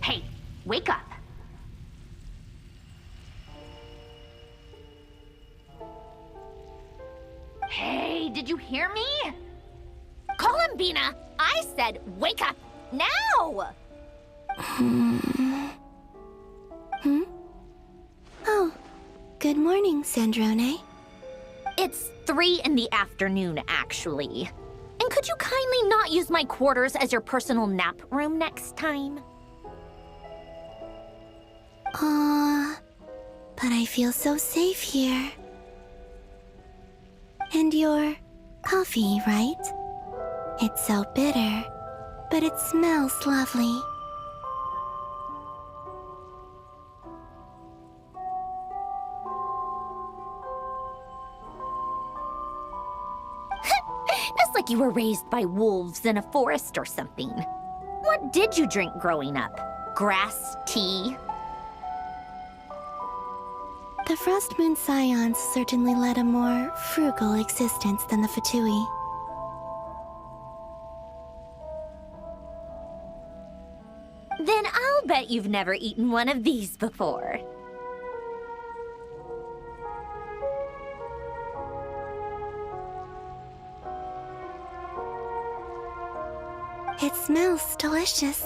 Hey, wake up. Hey, did you hear me? Call him, Bina. I said wake up, now! Oh, good morning, Sandrone. It's 3 in the afternoon, actually. And could you kindly not use my quarters as your personal nap room next time? But I feel so safe here. And your coffee, right? It's so bitter, but it smells lovely. It's like you were raised by wolves in a forest or something. What did you drink growing up? Grass tea? The Frost Moon Scions certainly led a more frugal existence than the Fatui. Then I'll bet you've never eaten one of these before. It smells delicious.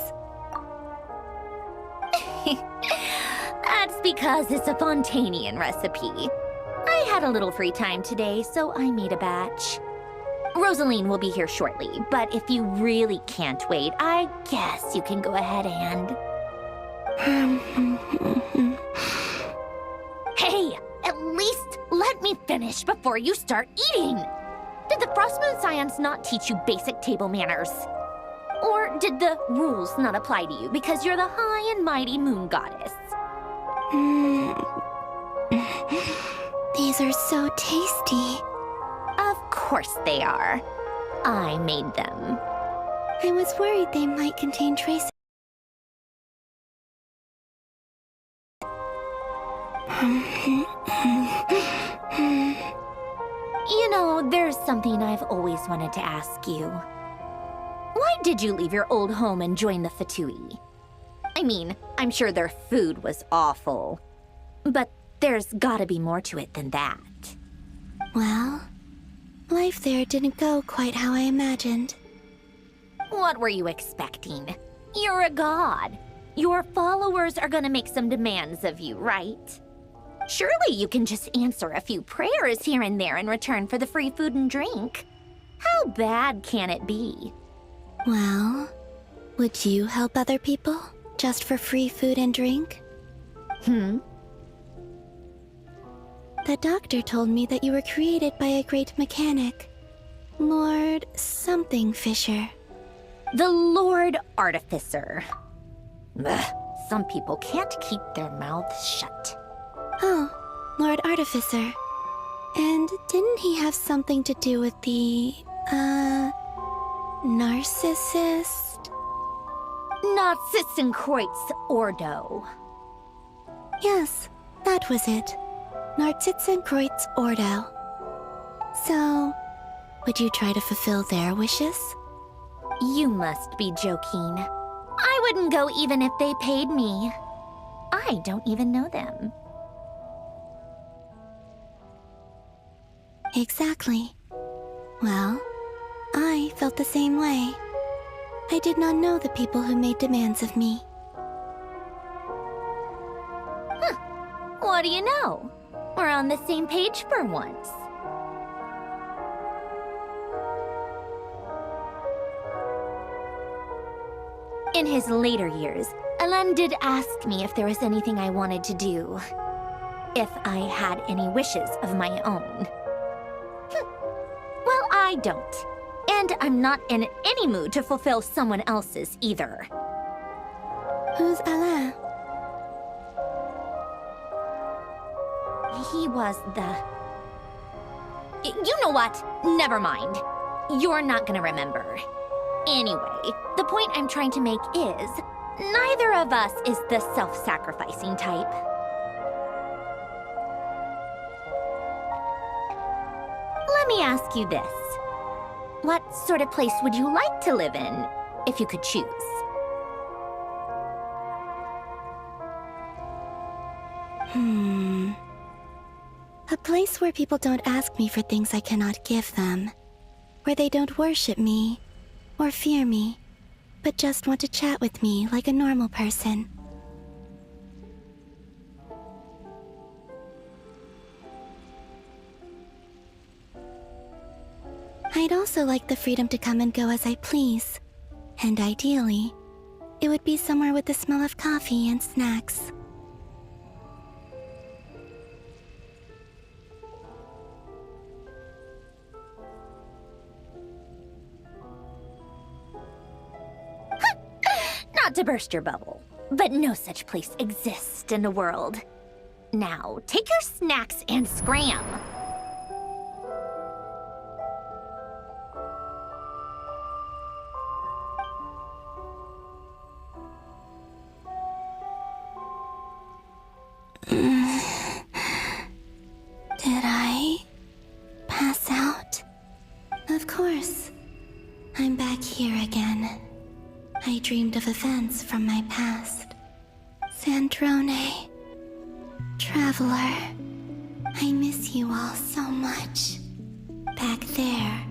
That's because it's a Fontanian recipe. I had a little free time today, so I made a batch. Rosaline will be here shortly, but if you really can't wait, I guess you can go ahead and... Hey, at least let me finish before you start eating! Did the Frost Moon Scions not teach you basic table manners? Or did the rules not apply to you because you're the high and mighty moon goddess? These are so tasty. Of course they are. I made them. I was worried they might contain traces. You know, there's something I've always wanted to ask you. Why did you leave your old home and join the Fatui? I mean, I'm sure their food was awful. But there's gotta be more to it than that. Well, life there didn't go quite how I imagined. What were you expecting? You're a god. Your followers are gonna make some demands of you, right? Surely you can just answer a few prayers here and there in return for the free food and drink. How bad can it be? Well, would you help other people just for free food and drink? The doctor told me that you were created by a great mechanic, Lord something Fisher. The Lord Artificer. Ugh, some people can't keep their mouths shut. Oh, Lord Artificer. And didn't he have something to do with the, narcissist? Narcissenkreuz Ordo. Yes, that was it. Narcissenkreuz Ordo. So, would you try to fulfill their wishes? You must be joking. I wouldn't go even if they paid me. I don't even know them. Exactly. Well, I felt the same way. I did not know the people who made demands of me. What do you know? We're on the same page for once. In his later years, Elen did ask me if there was anything I wanted to do. If I had any wishes of my own. Well, I don't. And I'm not in any mood to fulfill someone else's either. Who's Alain? He was the... You know what? Never mind. You're not gonna remember. Anyway, the point I'm trying to make is, Neither of us is the self-sacrificing type. Let me ask you this. What sort of place would you like to live in, if you could choose? A place where people don't ask me for things I cannot give them. Where they don't worship me or fear me, but just want to chat with me like a normal person. I'd also like the freedom to come and go as I please. And ideally, it would be somewhere with the smell of coffee and snacks. Not to burst your bubble, but no such place exists in the world. Now, take your snacks and scram. Did I pass out? Of course. I'm back here again. I dreamed of events from my past. Sandrone. Traveler. I miss you all so much. Back there.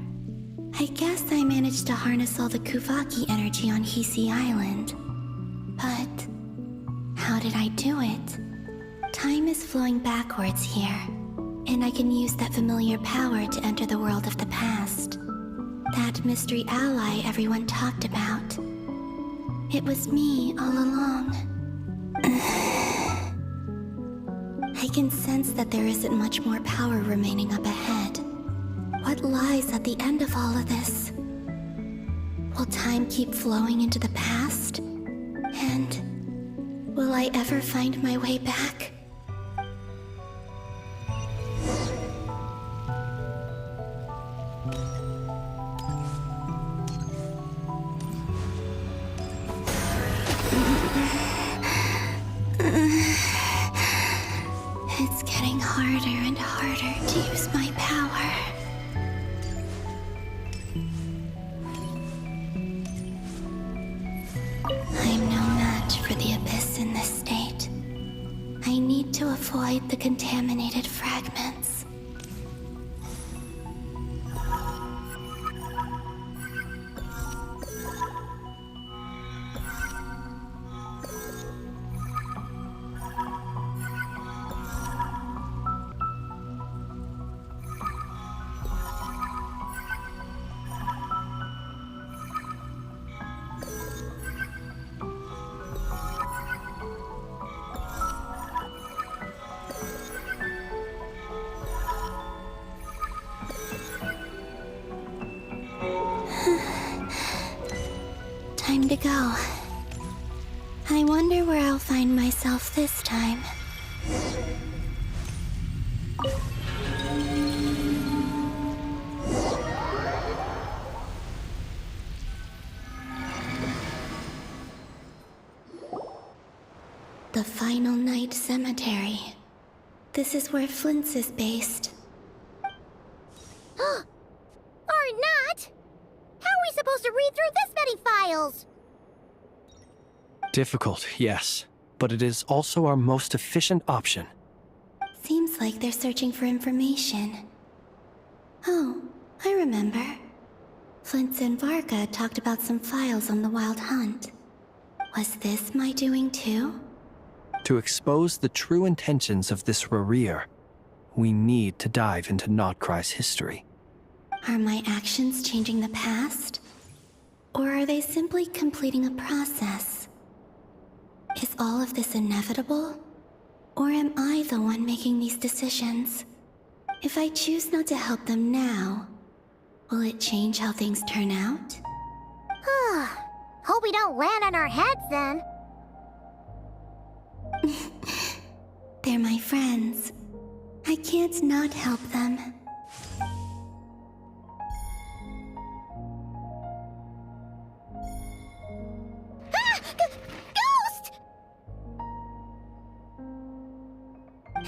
I guess I managed to harness all the Kuvaki energy on Hisi Island. But how did I do it? Time is flowing backwards here, and I can use that familiar power to enter the world of the past. That mystery ally everyone talked about. It was me all along. I can sense that there isn't much more power remaining up ahead. What lies at the end of all of this? Will time keep flowing into the past? And will I ever find my way back? It's getting harder and harder to use my power. I'm no match for the Abyss in this state. I need to avoid the contaminated fragments. Time to go. I wonder where I'll find myself this time. The Final Night Cemetery. This is where Flint's is based. Or not! How are we supposed to read through this many files? Difficult, yes, but it is also our most efficient option. Seems like they're searching for information. Oh, I remember. Flint and Varga talked about some files on the Wild Hunt. Was this my doing too? To expose the true intentions of this Rereer, we need to dive into Notcry's history. Are my actions changing the past? Or are they simply completing a process? Is all of this inevitable? Or am I the one making these decisions? If I choose not to help them now, will it change how things turn out? Hope we don't land on our heads then. They're my friends. I can't not help them.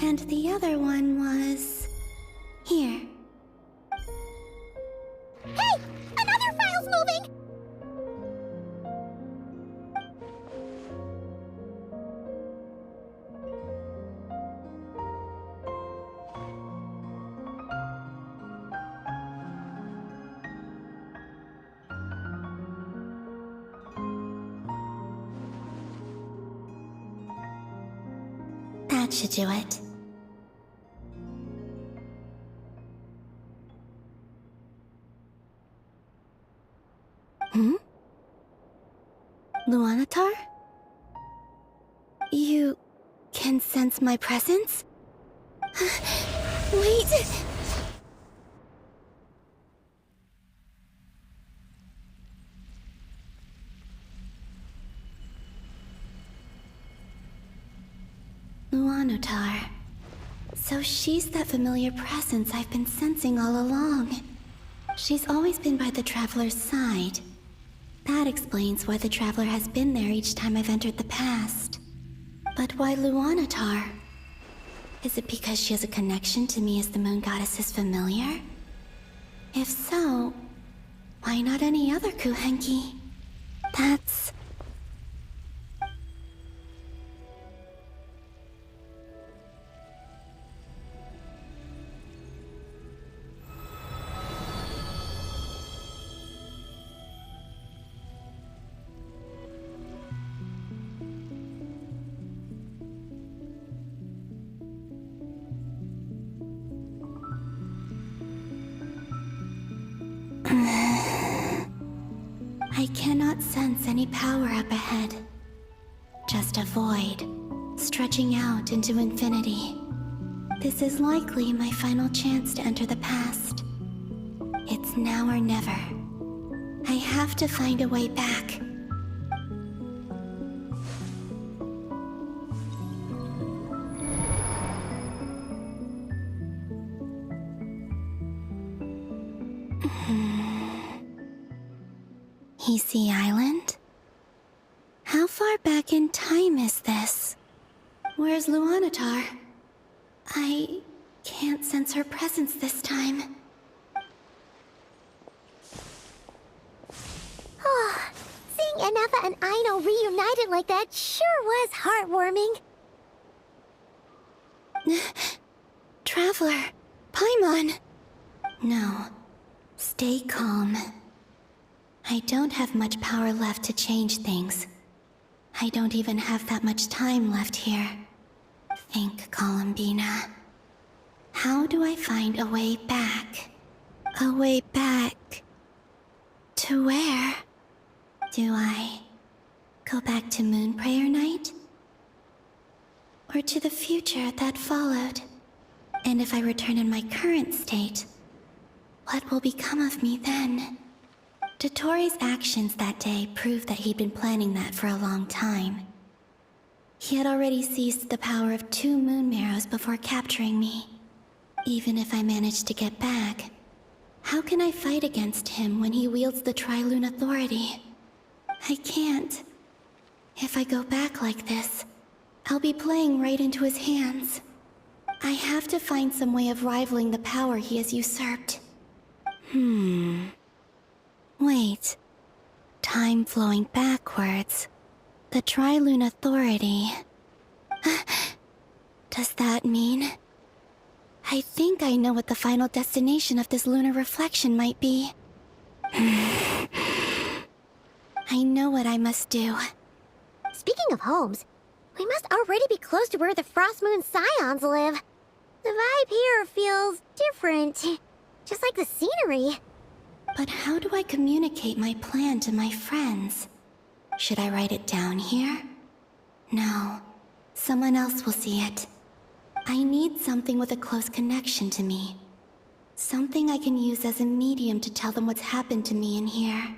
And the other one was... here. Hey! Another file's moving! That should do it. Luanatar? You can sense my presence? Wait! Luanatar. So she's that familiar presence I've been sensing all along. She's always been by the Traveler's side. That explains why the Traveler has been there each time I've entered the past. But why Luanatar? Is it because she has a connection to me as the Moon Goddess's familiar? If so, why not any other Kuhenki? That's... I cannot sense any power up ahead. Just a void, stretching out into infinity. This is likely my final chance to enter the past. It's now or never. I have to find a way back. Sea Island? How far back in time is this? Where's Luanatar? I can't sense her presence this time. Oh, seeing Anafa and Aino reunited like that sure was heartwarming. Traveler, Paimon. No, stay calm. I don't have much power left to change things. I don't even have that much time left here. Think, Columbina. How do I find a way back? A way back... to where? Do I go back to Moon Prayer Night? Or to the future that followed? And if I return in my current state, what will become of me then? Dotori's actions that day proved that he'd been planning that for a long time. He had already seized the power of 2 moon marrows before capturing me. Even if I managed to get back, how can I fight against him when he wields the Tri-Lune Authority? I can't. If I go back like this, I'll be playing right into his hands. I have to find some way of rivaling the power he has usurped. Wait. Time flowing backwards. The Tri-Lune Authority. Does that mean... I think I know what the final destination of this lunar reflection might be. I know what I must do. Speaking of homes, we must already be close to where the Frost Moon Scions live. The vibe here feels different, just like the scenery. But how do I communicate my plan to my friends? Should I write it down here? No. Someone else will see it. I need something with a close connection to me. Something I can use as a medium to tell them what's happened to me in here.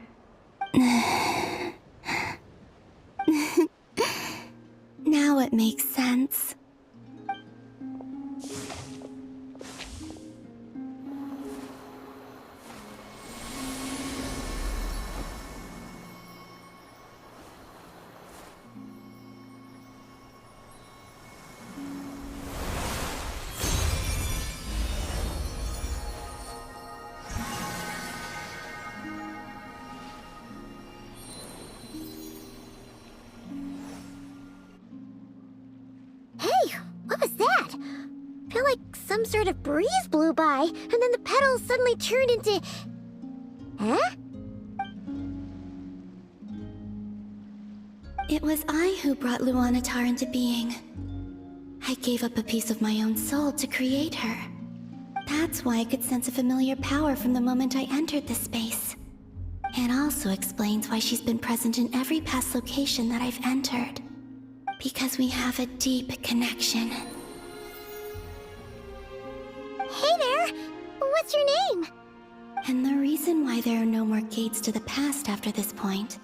Now it makes sense. some sort of breeze blew by, and then the petals suddenly turned into... Huh? It was I who brought Luanatar into being. I gave up a piece of my own soul to create her. That's why I could sense a familiar power from the moment I entered this space. It also explains why she's been present in every past location that I've entered. Because we have a deep connection. Hey there! What's your name? And the reason why there are no more gates to the past after this point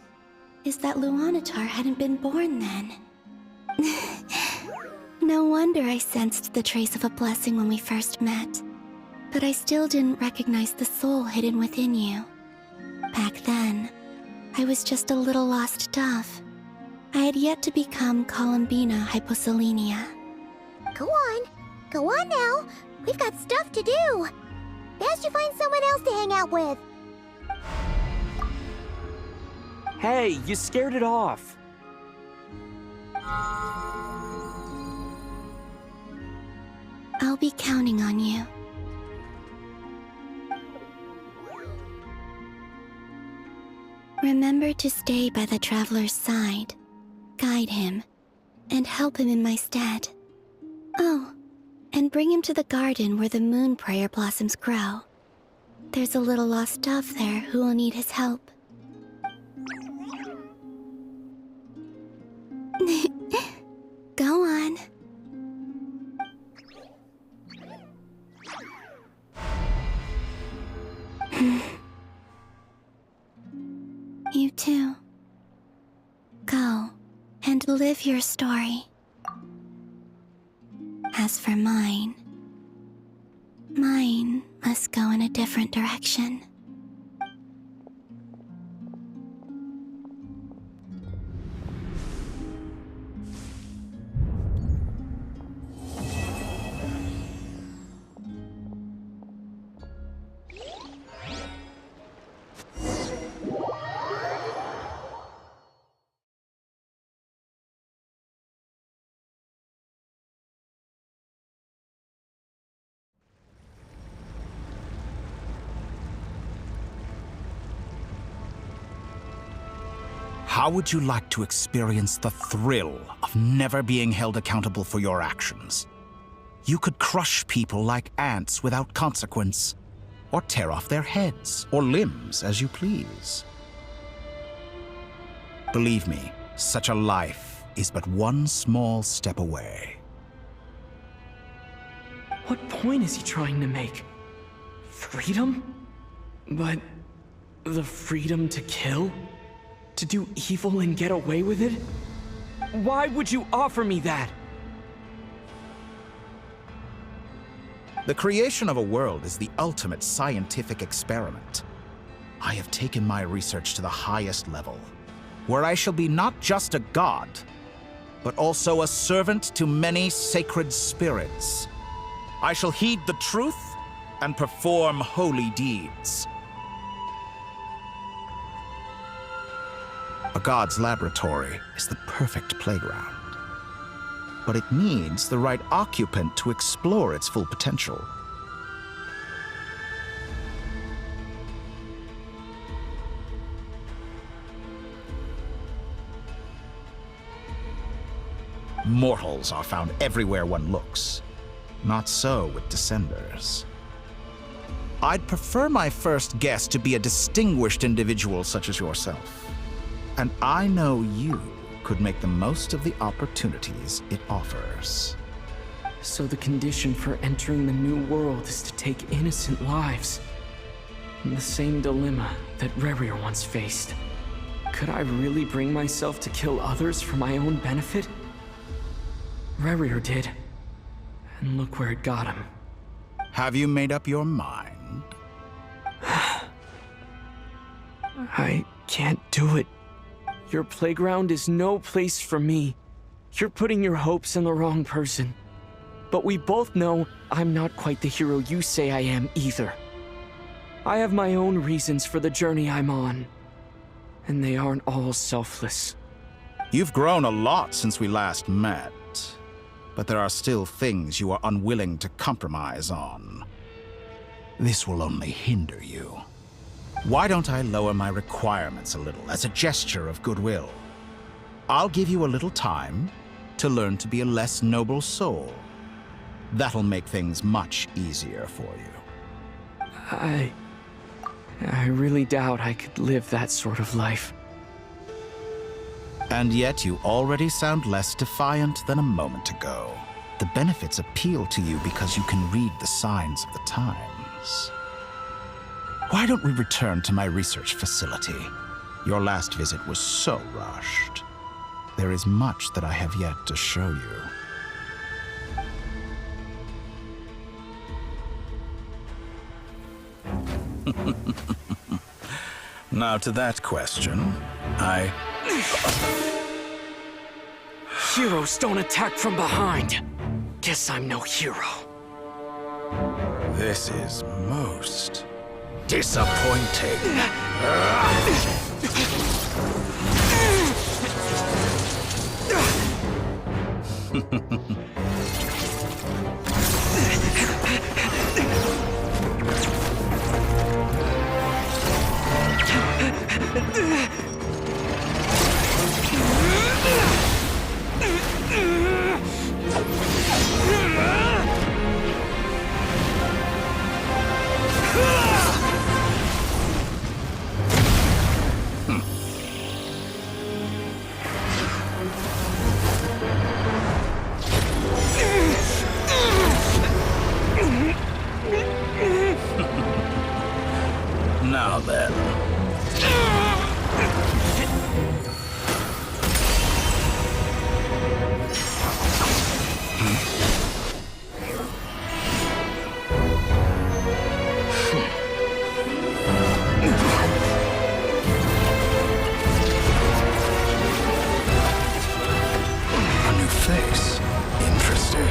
is that Luanatar hadn't been born then. No wonder I sensed the trace of a blessing when we first met. But I still didn't recognize the soul hidden within you. Back then, I was just a little lost dove. I had yet to become Columbina Hyposelenia. Go on now. We've got stuff to do. Best you find someone else to hang out with. Hey, you scared it off. I'll be counting on you. Remember to stay by the traveler's side, guide him, and help him in my stead. Oh, and bring him to the garden where the moon prayer blossoms grow. There's a little lost dove there who will need his help. Go on. You too. Go and live your story. As for mine must go in a different direction. How would you like to experience the thrill of never being held accountable for your actions? You could crush people like ants without consequence, or tear off their heads or limbs as you please. Believe me, such a life is but one small step away. What point is he trying to make? Freedom? But the freedom to kill? To do evil and get away with it? Why would you offer me that? The creation of a world is the ultimate scientific experiment. I have taken my research to the highest level, where I shall be not just a god, but also a servant to many sacred spirits. I shall heed the truth and perform holy deeds. A god's laboratory is the perfect playground, but it needs the right occupant to explore its full potential. Mortals are found everywhere one looks. Not so with Descenders. I'd prefer my first guest to be a distinguished individual such as yourself. And I know you could make the most of the opportunities it offers. So the condition for entering the new world is to take innocent lives. The same dilemma that Rerir once faced. Could I really bring myself to kill others for my own benefit? Rerir did. And look where it got him. Have you made up your mind? I can't do it. Your playground is no place for me. You're putting your hopes in the wrong person. But we both know I'm not quite the hero you say I am either. I have my own reasons for the journey I'm on. And they aren't all selfless. You've grown a lot since we last met. but there are still things you are unwilling to compromise on. This will only hinder you. Why don't I lower my requirements a little as a gesture of goodwill? I'll give you a little time to learn to be a less noble soul. That'll make things much easier for you. I really doubt I could live that sort of life. And yet you already sound less defiant than a moment ago. The benefits appeal to you because you can read the signs of the times. Why don't we return to my research facility? Your last visit was so rushed. There is much that I have yet to show you. Now to that question, Heroes don't attack from behind. Guess I'm no hero. This is most disappointing. Now then. A new face. Interesting.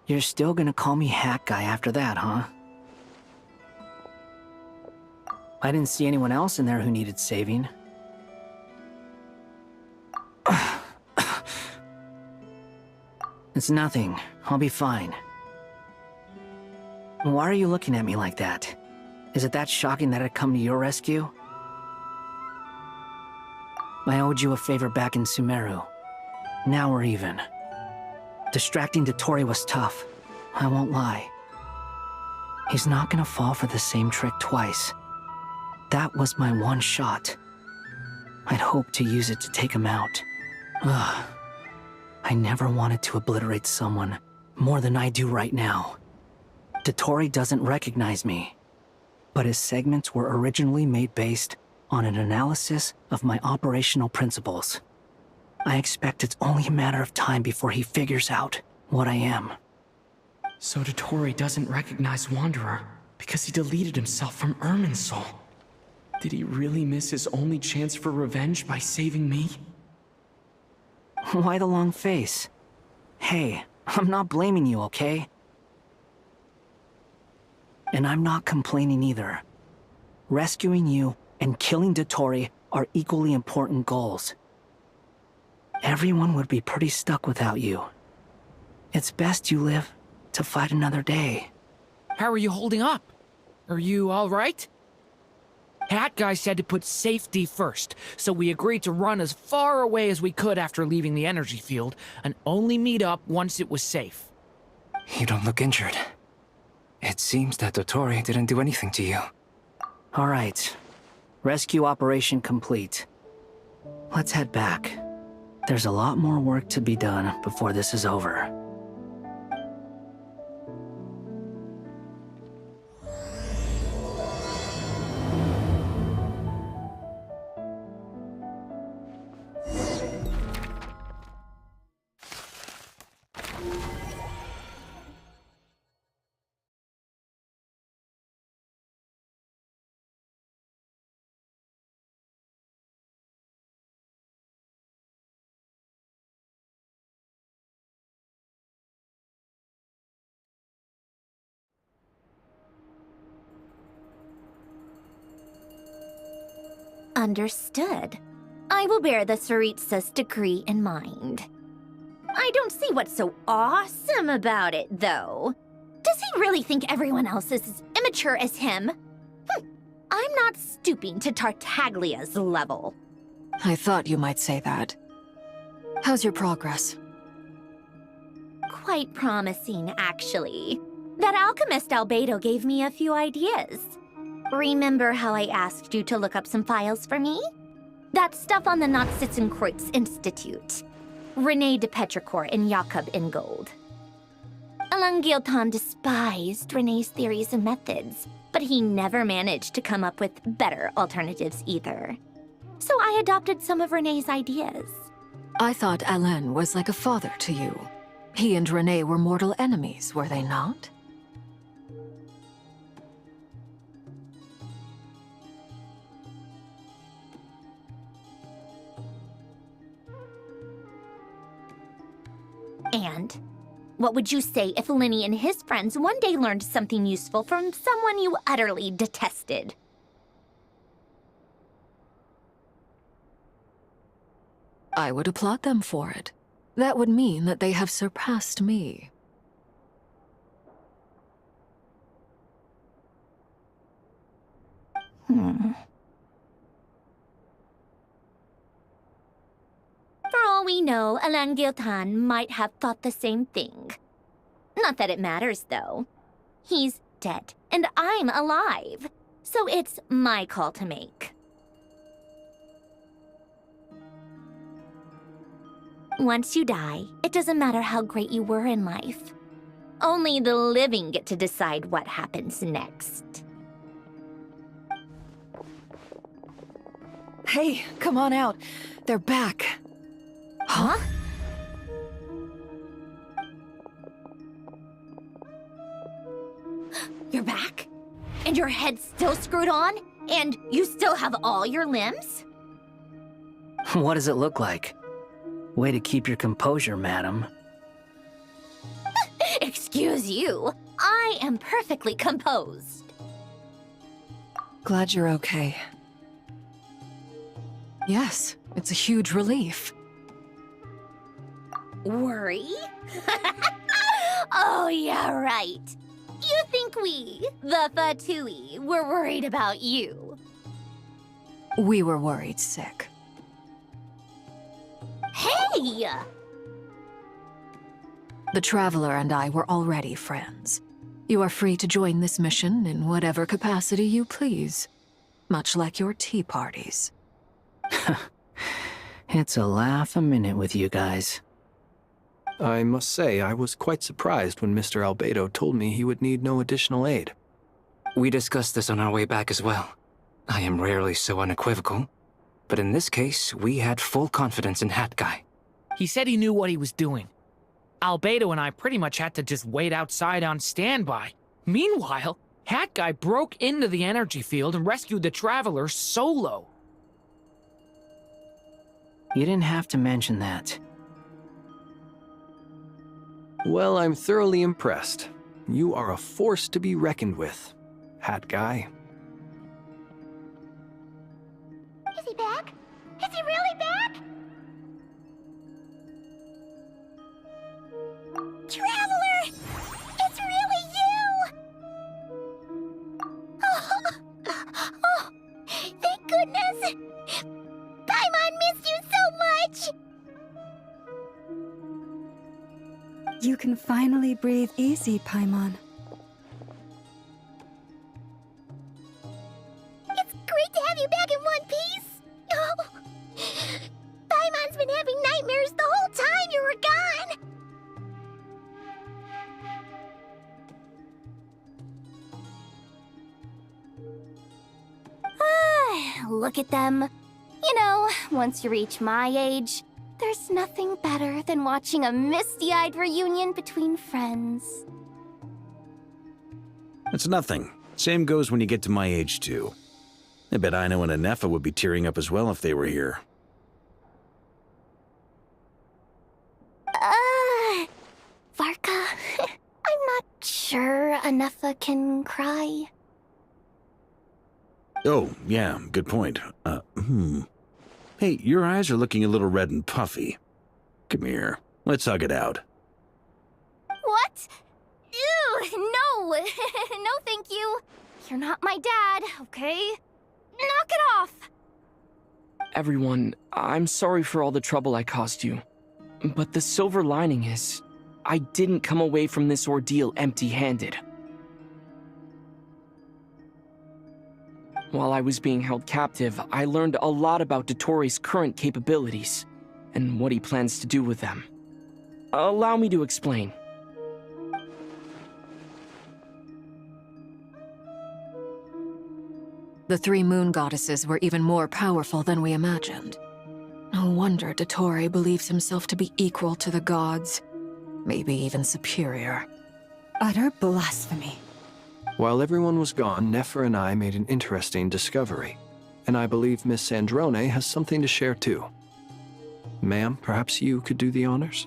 You're still gonna call me Hat Guy after that, huh? I didn't see anyone else in there who needed saving. It's nothing. I'll be fine. Why are you looking at me like that? Is it that shocking that I'd come to your rescue? I owed you a favor back in Sumeru. Now we're even. Distracting Dotori was tough, I won't lie. He's not gonna fall for the same trick twice. That was my one shot. I'd hoped to use it to take him out. Ugh. I never wanted to obliterate someone more than I do right now. Dotori doesn't recognize me, but his segments were originally made based on an analysis of my operational principles. I expect it's only a matter of time before he figures out what I am. So Dotori doesn't recognize Wanderer because he deleted himself from Irminsul. Did he really miss his only chance for revenge by saving me? Why the long face? Hey, I'm not blaming you, okay? And I'm not complaining either. Rescuing you and killing Dotori are equally important goals. Everyone would be pretty stuck without you. It's best you live to fight another day. How are you holding up? Are you all right? Hat Guy said to put safety first, so we agreed to run as far away as we could after leaving the energy field, and only meet up once it was safe. You don't look injured. It seems that Dotori didn't do anything to you. All right. Rescue operation complete. Let's head back. There's a lot more work to be done before this is over. Understood. I will bear the Tsaritsa's decree in mind. I don't see what's so awesome about it, though. Does he really think everyone else is as immature as him? I'm not stooping to Tartaglia's level. I thought you might say that. How's your progress? Quite promising, actually. That alchemist Albedo gave me a few ideas. Remember how I asked you to look up some files for me? That stuff on the Nachtschitzenkreuz Institute. René de Petrichor and Jakob Ingold. Alain Guilton despised René's theories and methods, but he never managed to come up with better alternatives either. So I adopted some of René's ideas. I thought Alain was like a father to you. He and René were mortal enemies, were they not? And what would you say if Linny and his friends one day learned something useful from someone you utterly detested? I would applaud them for it. That would mean that they have surpassed me. For all we know, Alain Guilton might have thought the same thing. Not that it matters, though. He's dead, and I'm alive. So it's my call to make. Once you die, it doesn't matter how great you were in life. Only the living get to decide what happens next. Hey, come on out. They're back. Huh? You're back? And your head's still screwed on? And you still have all your limbs? What does it look like? Way to keep your composure, madam. Excuse you. I am perfectly composed. Glad you're okay. Yes, it's a huge relief. Worry? Oh, yeah, right. You think we, the Fatui, were worried about you? We were worried sick. Hey! The Traveler and I were already friends. You are free to join this mission in whatever capacity you please. Much like your tea parties. It's a laugh a minute with you guys. I must say, I was quite surprised when Mr. Albedo told me he would need no additional aid. We discussed this on our way back as well. I am rarely so unequivocal, but in this case, we had full confidence in Hat Guy. He said he knew what he was doing. Albedo and I pretty much had to just wait outside on standby. Meanwhile, Hat Guy broke into the energy field and rescued the Traveler solo. You didn't have to mention that. Well, I'm thoroughly impressed. You are a force to be reckoned with, Hat Guy. Is he back? Is he really back? Traveler! It's really you! Oh, thank goodness! Paimon missed you so much! You can finally breathe easy, Paimon. It's great to have you back in one piece! Oh, Paimon's been having nightmares the whole time you were gone! Look at them. You know, once you reach my age, there's nothing better than watching a misty-eyed reunion between friends. It's nothing. Same goes when you get to my age, too. I bet Aino and Anefa would be tearing up as well if they were here. Varka, I'm not sure Anefa can cry. Oh, yeah, good point. Hey, your eyes are looking a little red and puffy. Come here. Let's hug it out. What? Ew, no. No, thank you. You're not my dad, okay? Knock it off! Everyone, I'm sorry for all the trouble I caused you. But the silver lining is, I didn't come away from this ordeal empty-handed. While I was being held captive, I learned a lot about Dotori's current capabilities, and what he plans to do with them. Allow me to explain. The three moon goddesses were even more powerful than we imagined. No wonder Dotori believes himself to be equal to the gods, maybe even superior. Utter blasphemy. While everyone was gone, Nefer and I made an interesting discovery, and I believe Miss Sandrone has something to share too. Ma'am, perhaps you could do the honors?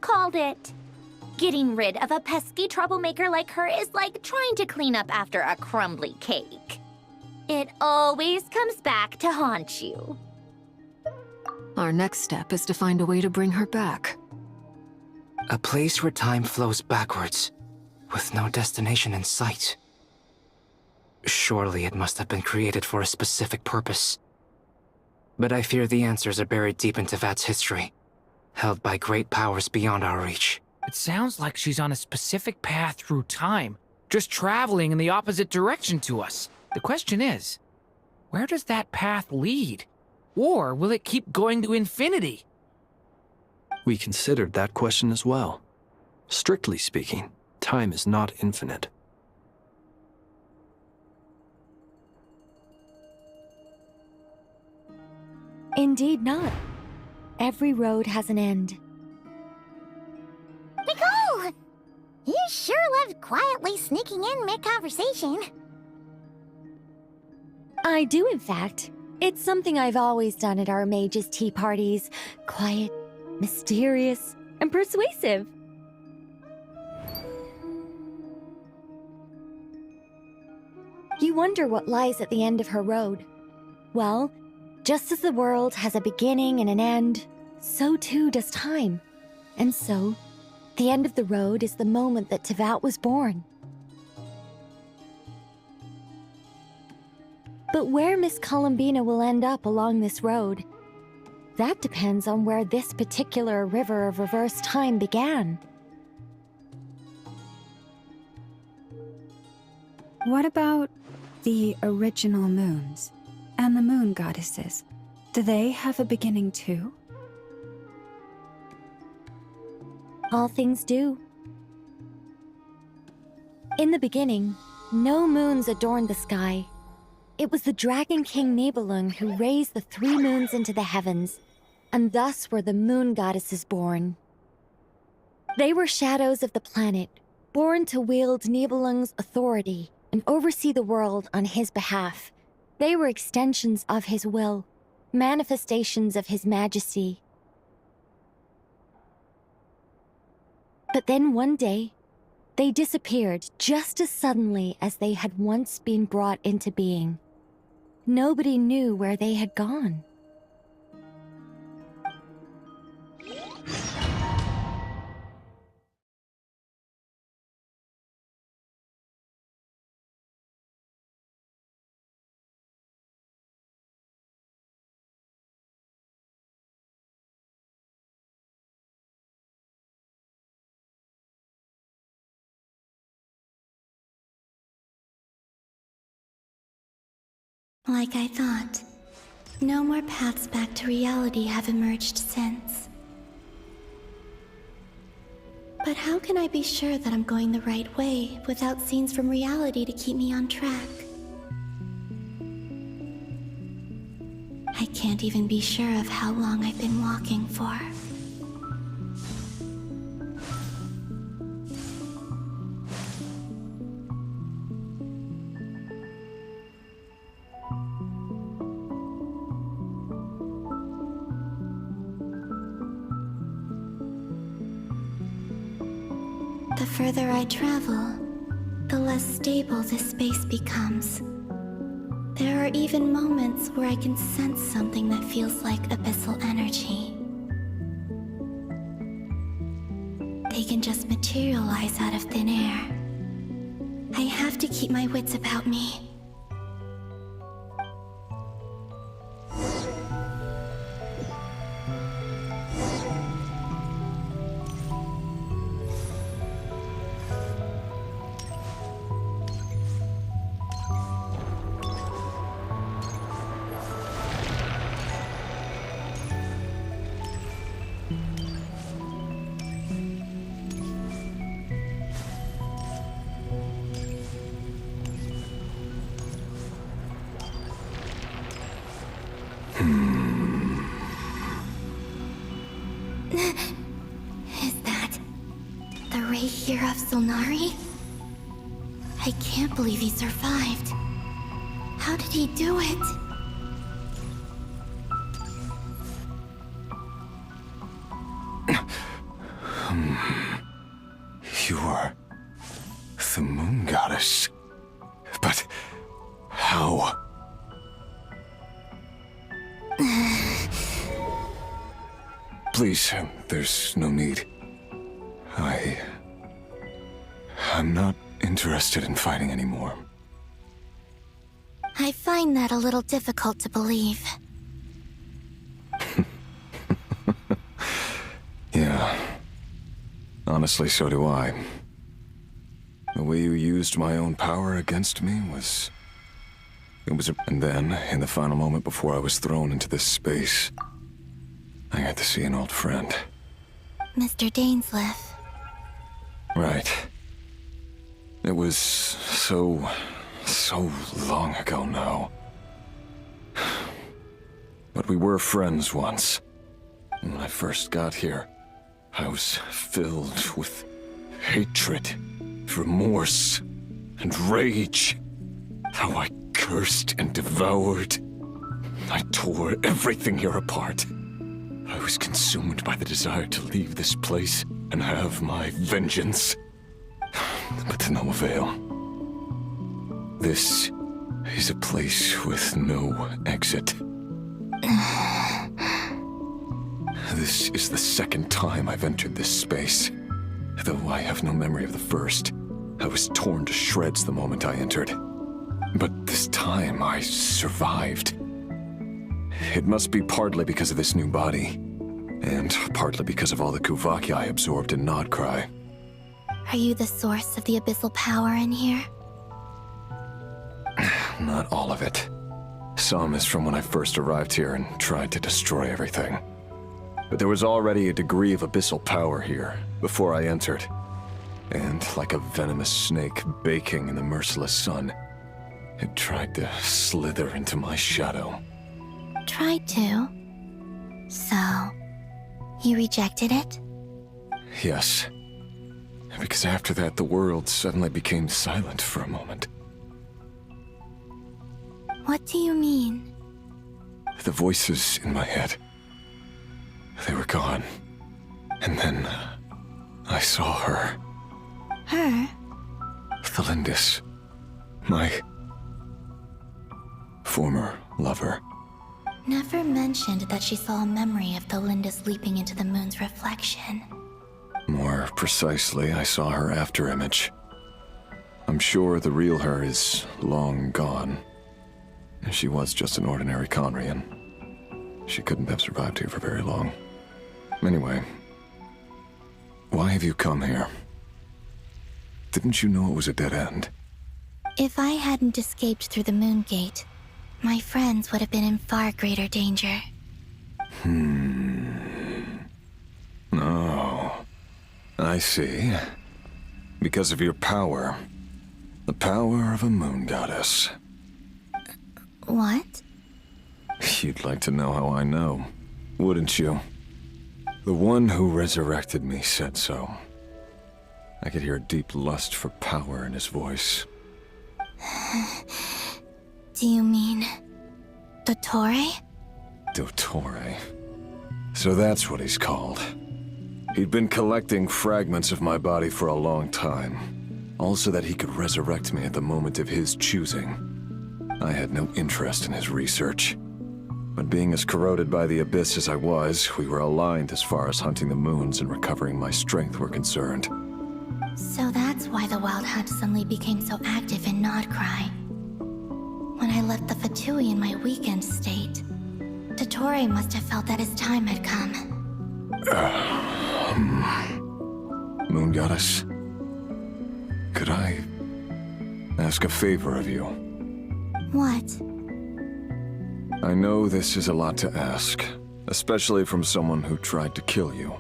Called it. Getting rid of a pesky troublemaker like her is like trying to clean up after a crumbly cake. It always comes back to haunt you. Our next step is to find a way to bring her back. A place where time flows backwards, with no destination in sight. Surely it must have been created for a specific purpose. But I fear the answers are buried deep into Vat's history, held by great powers beyond our reach. It sounds like she's on a specific path through time, just traveling in the opposite direction to us. The question is, where does that path lead? Or will it keep going to infinity? We considered that question as well. Strictly speaking, time is not infinite. Indeed not. Every road has an end. Nicole! You sure loved quietly sneaking in mid-conversation. I do, in fact. It's something I've always done at our mages' tea parties. Quiet, mysterious, and persuasive. You wonder what lies at the end of her road. Well, just as the world has a beginning and an end, so too does time. And so, the end of the road is the moment that Tevat was born. But where Miss Columbina will end up along this road, that depends on where this particular river of reverse time began. What about the original moons and the moon goddesses? Do they have a beginning too? All things do. In the beginning, no moons adorned the sky. It was the Dragon King Nibelung who raised the three moons into the heavens, and thus were the moon goddesses born. They were shadows of the planet, born to wield Nibelung's authority and oversee the world on his behalf. They were extensions of his will, manifestations of his majesty. But then one day, they disappeared just as suddenly as they had once been brought into being. Nobody knew where they had gone. Like I thought, no more paths back to reality have emerged since. But how can I be sure that I'm going the right way without scenes from reality to keep me on track? I can't even be sure of how long I've been walking for. The The further I travel, the less stable this space becomes. There are even moments where I can sense something that feels like abyssal energy. They can just materialize out of thin air. I have to keep my wits about me. Is that the Ray here of Solnari? I can't believe he survived. How did he do it? You are the moon goddess. But how? Please, there's no need. I'm not interested in fighting anymore. I find that a little difficult to believe. Yeah. Honestly, so do I. The way you used my own power against me was... And then, in the final moment before I was thrown into this space, I got to see an old friend. Mr. Dainsleif. Right. It was so long ago now. But we were friends once. And when I first got here, I was filled with hatred, remorse, and rage. How I cursed and devoured. I tore everything here apart. I was consumed by the desire to leave this place and have my vengeance. But to no avail. This is a place with no exit. This is the second time I've entered this space. Though I have no memory of the first. I was torn to shreds the moment I entered. But this time I survived. It must be partly because of this new body, and partly because of all the Kuvaki I absorbed in Nodcry. Are you the source of the abyssal power in here? Not all of it. Some is from when I first arrived here and tried to destroy everything. But there was already a degree of abyssal power here before I entered. And like a venomous snake baking in the merciless sun, it tried to slither into my shadow. Tried to? So, you rejected it? Yes. Because after that, the world suddenly became silent for a moment. What do you mean? The voices in my head, they were gone. And then, I saw her. Her? Thelindis. My former lover. Never mentioned that she saw a memory of Thelindis leaping into the moon's reflection. More precisely, I saw her afterimage. I'm sure the real her is long gone. She was just an ordinary Conrian. She couldn't have survived here for very long. Anyway, why have you come here? Didn't you know it was a dead end? If I hadn't escaped through the moon gate, my friends would have been in far greater danger. Oh, I see. Because of your power. The power of a moon goddess. What? You'd like to know how I know, wouldn't you? The one who resurrected me said so. I could hear a deep lust for power in his voice. Do you mean... Dottore? Dottore. So that's what he's called. He'd been collecting fragments of my body for a long time, all so that he could resurrect me at the moment of his choosing. I had no interest in his research. But being as corroded by the Abyss as I was, we were aligned as far as hunting the moons and recovering my strength were concerned. So that's why the Wild Hunt suddenly became so active in Nodcry. When I left the Fatui in my weakened state, Dottore must have felt that his time had come. Moon Goddess, could I ask a favor of you? What? I know this is a lot to ask, especially from someone who tried to kill you.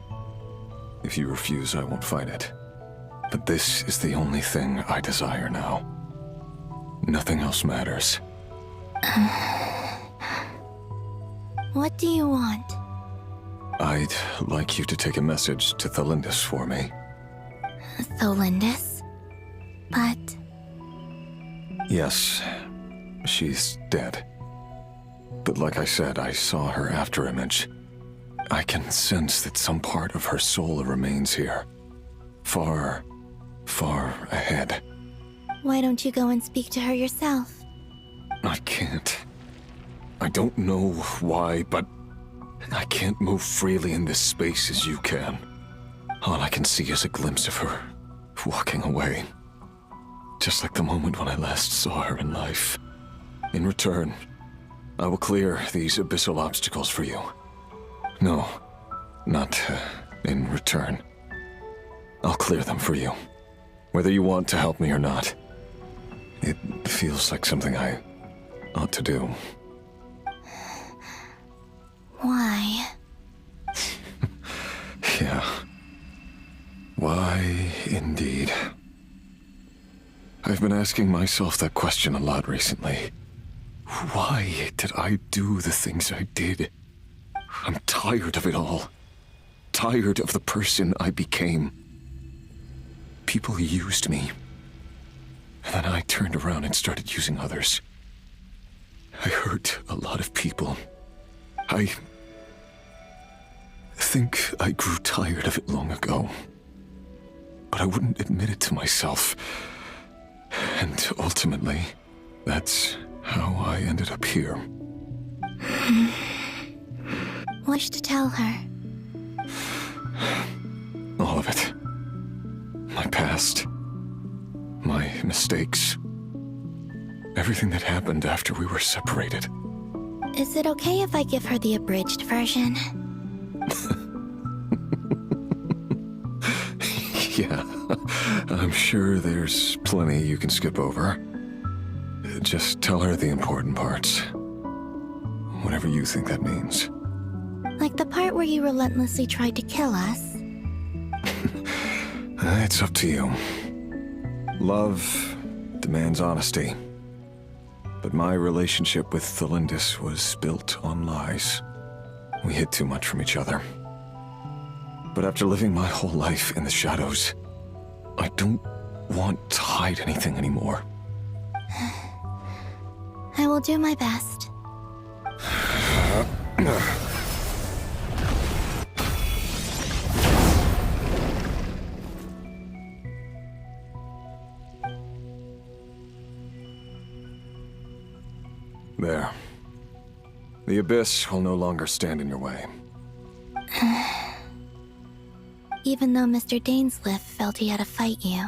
If you refuse, I won't fight it. But this is the only thing I desire now. Nothing else matters. What do you want? I'd like you to take a message to Thalindis for me. Thalindis? But... Yes, she's dead. But like I said, I saw her afterimage. I can sense that some part of her soul remains here. Far, far ahead. Why don't you go and speak to her yourself? I can't. I don't know why, but I can't move freely in this space as you can. All I can see is a glimpse of her walking away. Just like the moment when I last saw her in life. In return, I will clear these abyssal obstacles for you. No, not in return. I'll clear them for you, whether you want to help me or not. It feels like something I ought to do. Why? Yeah. Why, indeed. I've been asking myself that question a lot recently. Why did I do the things I did? I'm tired of it all. Tired of the person I became. People used me. And then I turned around and started using others. I hurt a lot of people. I think I grew tired of it long ago. But I wouldn't admit it to myself. And ultimately, that's how I ended up here. What's to tell her? All of it. My past. My mistakes. Everything that happened after we were separated. Is it okay if I give her the abridged version? Yeah, I'm sure there's plenty you can skip over. Just tell her the important parts. Whatever you think that means. Like the part where you relentlessly tried to kill us? It's up to you. Love demands honesty. But my relationship with Thalindis was built on lies. We hid too much from each other. But after living my whole life in the shadows, I don't want to hide anything anymore. I will do my best. There. The Abyss will no longer stand in your way. Even though Mr. Dainsleif felt he had to fight you,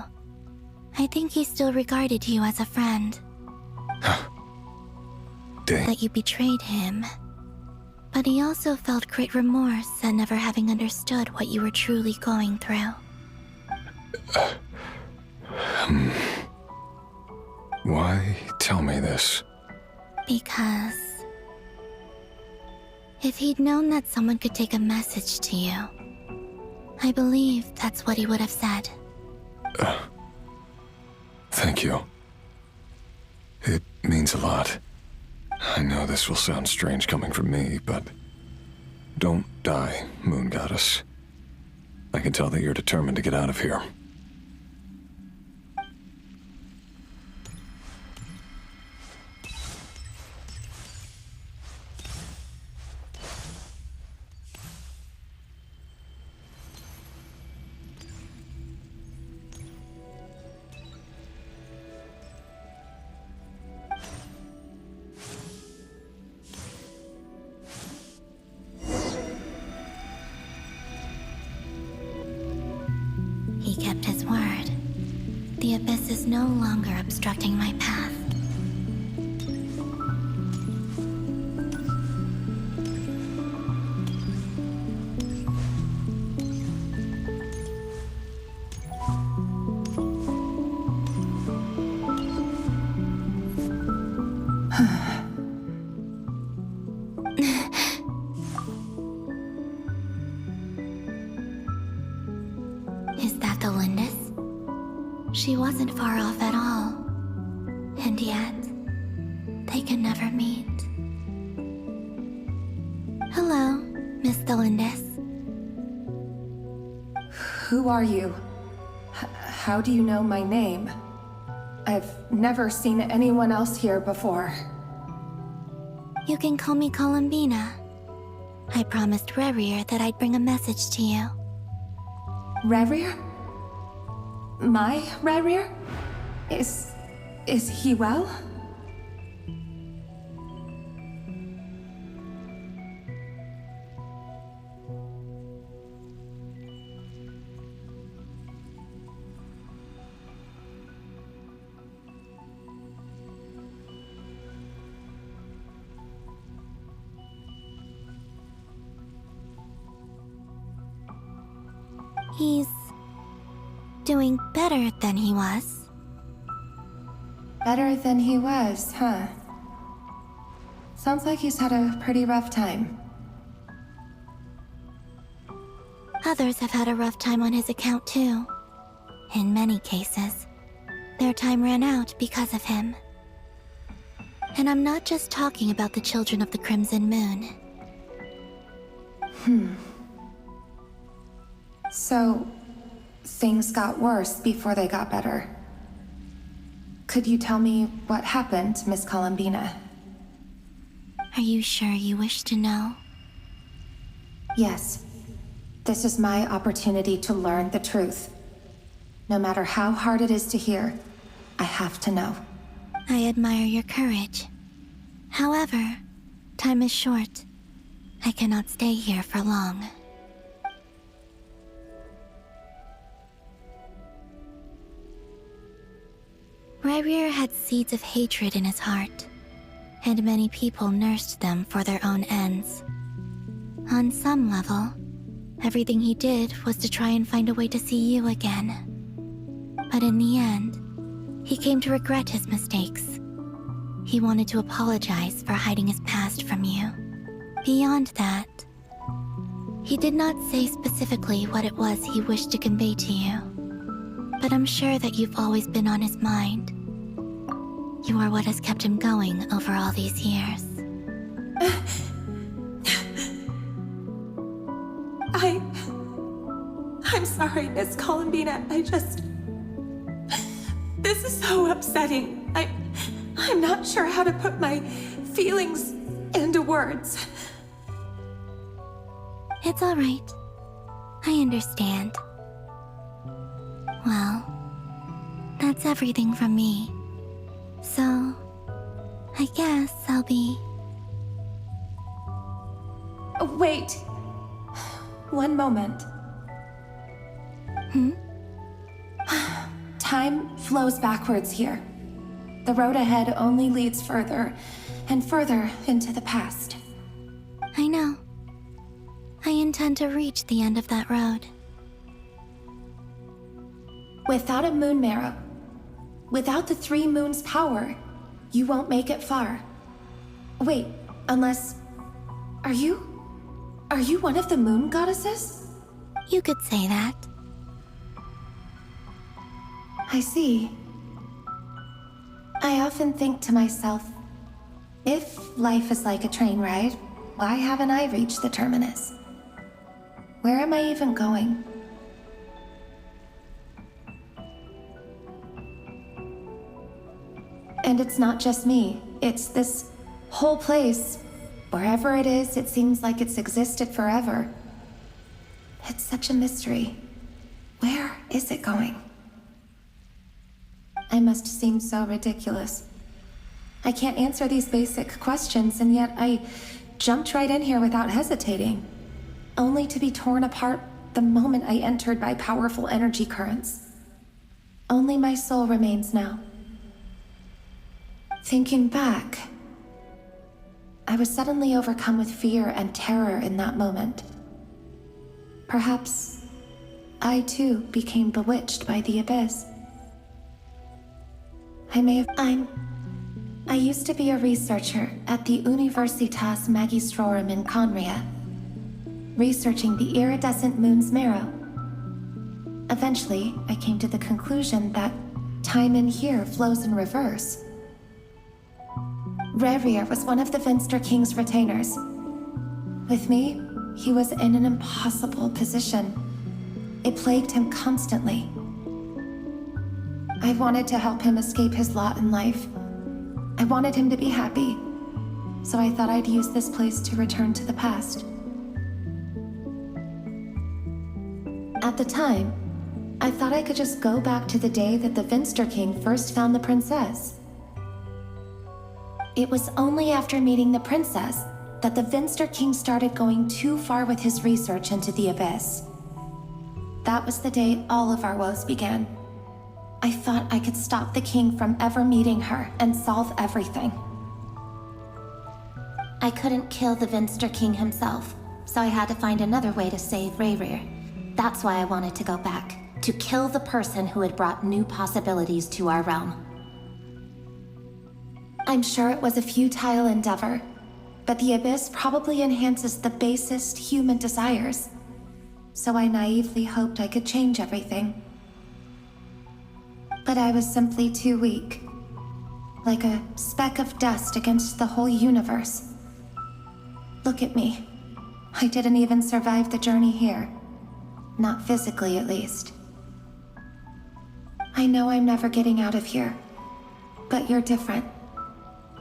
I think he still regarded you as a friend. That you betrayed him. But he also felt great remorse at never having understood what you were truly going through. Why tell me this? Because... if he'd known that someone could take a message to you, I believe that's what he would have said. Thank you. It means a lot. I know this will sound strange coming from me, but don't die, Moon Goddess. I can tell that you're determined to get out of here. kept his word. The abyss is no longer obstructing my path. Is that the Lindis? She wasn't far off at all. And yet, they can never meet. Hello, Miss Lindis. Who are you? How do you know my name? I've never seen anyone else here before. You can call me Columbina. I promised Rerir that I'd bring a message to you. Rerir? My Rerir? Is he well? He's doing better than he was. Better than he was, huh? Sounds like he's had a pretty rough time. Others have had a rough time on his account too. In many cases, their time ran out because of him. And I'm not just talking about the children of the Crimson Moon. So, things got worse before they got better. Could you tell me what happened, Miss Columbina? Are you sure you wish to know? Yes. This is my opportunity to learn the truth. No matter how hard it is to hear, I have to know. I admire your courage. However, time is short. I cannot stay here for long. Rerir had seeds of hatred in his heart, and many people nursed them for their own ends. On some level, everything he did was to try and find a way to see you again. But in the end, he came to regret his mistakes. He wanted to apologize for hiding his past from you. Beyond that, he did not say specifically what it was he wished to convey to you. But I'm sure that you've always been on his mind. You are what has kept him going over all these years. I'm sorry, Miss Columbina. This is so upsetting. I'm not sure how to put my feelings into words. It's all right. I understand. Well, that's everything from me. So, I guess I'll be... Wait. One moment. Time flows backwards here. The road ahead only leads further and further into the past. I know. I intend to reach the end of that road. Without a moon marrow, without the 3 moons' power, you won't make it far. Wait, unless... Are you one of the moon goddesses? You could say that. I see. I often think to myself, if life is like a train ride, why haven't I reached the terminus? Where am I even going? And it's not just me. It's this whole place. Wherever it is, it seems like it's existed forever. It's such a mystery. Where is it going? I must seem so ridiculous. I can't answer these basic questions, and yet I jumped right in here without hesitating, only to be torn apart the moment I entered by powerful energy currents. Only my soul remains now. Thinking back, I was suddenly overcome with fear and terror in that moment. Perhaps I too became bewitched by the abyss. I used to be a researcher at the Universitas Magistrorum in Conria, researching the iridescent moon's marrow. Eventually, I came to the conclusion that time in here flows in reverse. Rerir was one of the Finster King's retainers. With me, he was in an impossible position. It plagued him constantly. I wanted to help him escape his lot in life. I wanted him to be happy, so I thought I'd use this place to return to the past. At the time, I thought I could just go back to the day that the Finster King first found the princess. It was only after meeting the princess that the Finster King started going too far with his research into the abyss. That was the day all of our woes began. I thought I could stop the king from ever meeting her and solve everything. I couldn't kill the Finster King himself, so I had to find another way to save Rerir. That's why I wanted to go back, to kill the person who had brought new possibilities to our realm. I'm sure it was a futile endeavor, but the abyss probably enhances the basest human desires. So I naively hoped I could change everything. But I was simply too weak. Like a speck of dust against the whole universe. Look at me. I didn't even survive the journey here. Not physically, at least. I know I'm never getting out of here. But you're different.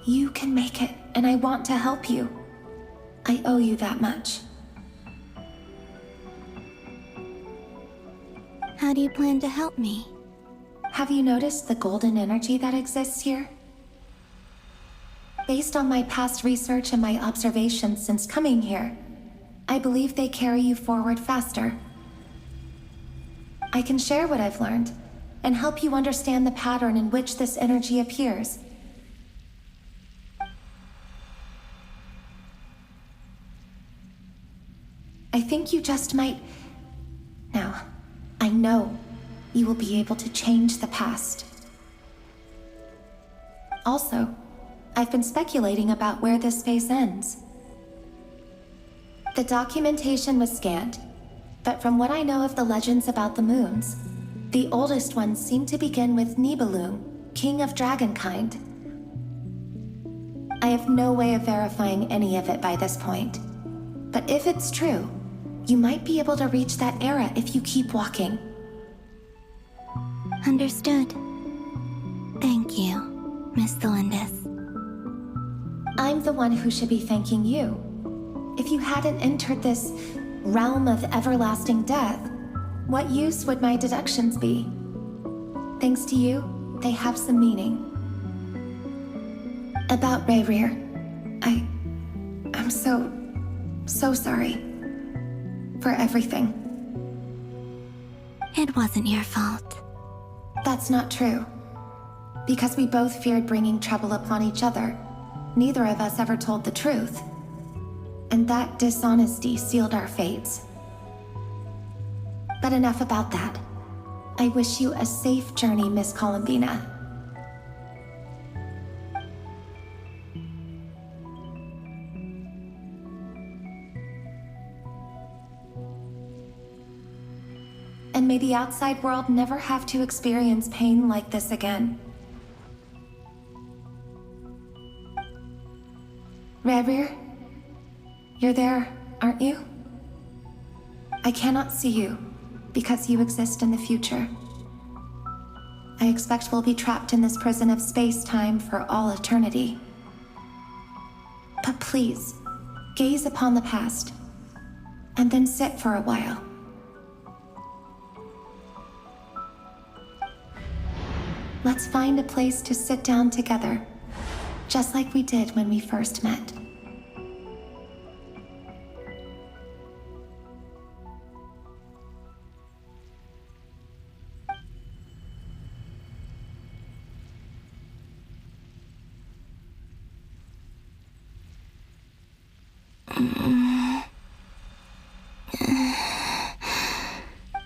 You can make it, and I want to help you. I owe you that much. How do you plan to help me? Have you noticed the golden energy that exists here? Based on my past research and my observations since coming here, I believe they carry you forward faster. I can share what I've learned and help you understand the pattern in which this energy appears. I think you just might... Now, I know you will be able to change the past. Also, I've been speculating about where this space ends. The documentation was scanned, but from what I know of the legends about the moons, the oldest ones seem to begin with Nibelung, king of dragonkind. I have no way of verifying any of it by this point, but if it's true, you might be able to reach that era if you keep walking. Understood. Thank you, Miss Thelindis. I'm the one who should be thanking you. If you hadn't entered this realm of everlasting death, what use would my deductions be? Thanks to you, they have some meaning. About Rerir, I'm so sorry. For everything. It wasn't your fault. That's not true. Because we both feared bringing trouble upon each other, neither of us ever told the truth. And that dishonesty sealed our fates. But enough about that. I wish you a safe journey, Miss Columbina. And may the outside world never have to experience pain like this again. Rerir, you're there, aren't you? I cannot see you, because you exist in the future. I expect we'll be trapped in this prison of space-time for all eternity. But please, gaze upon the past, and then sit for a while. Let's find a place to sit down together, just like we did when we first met.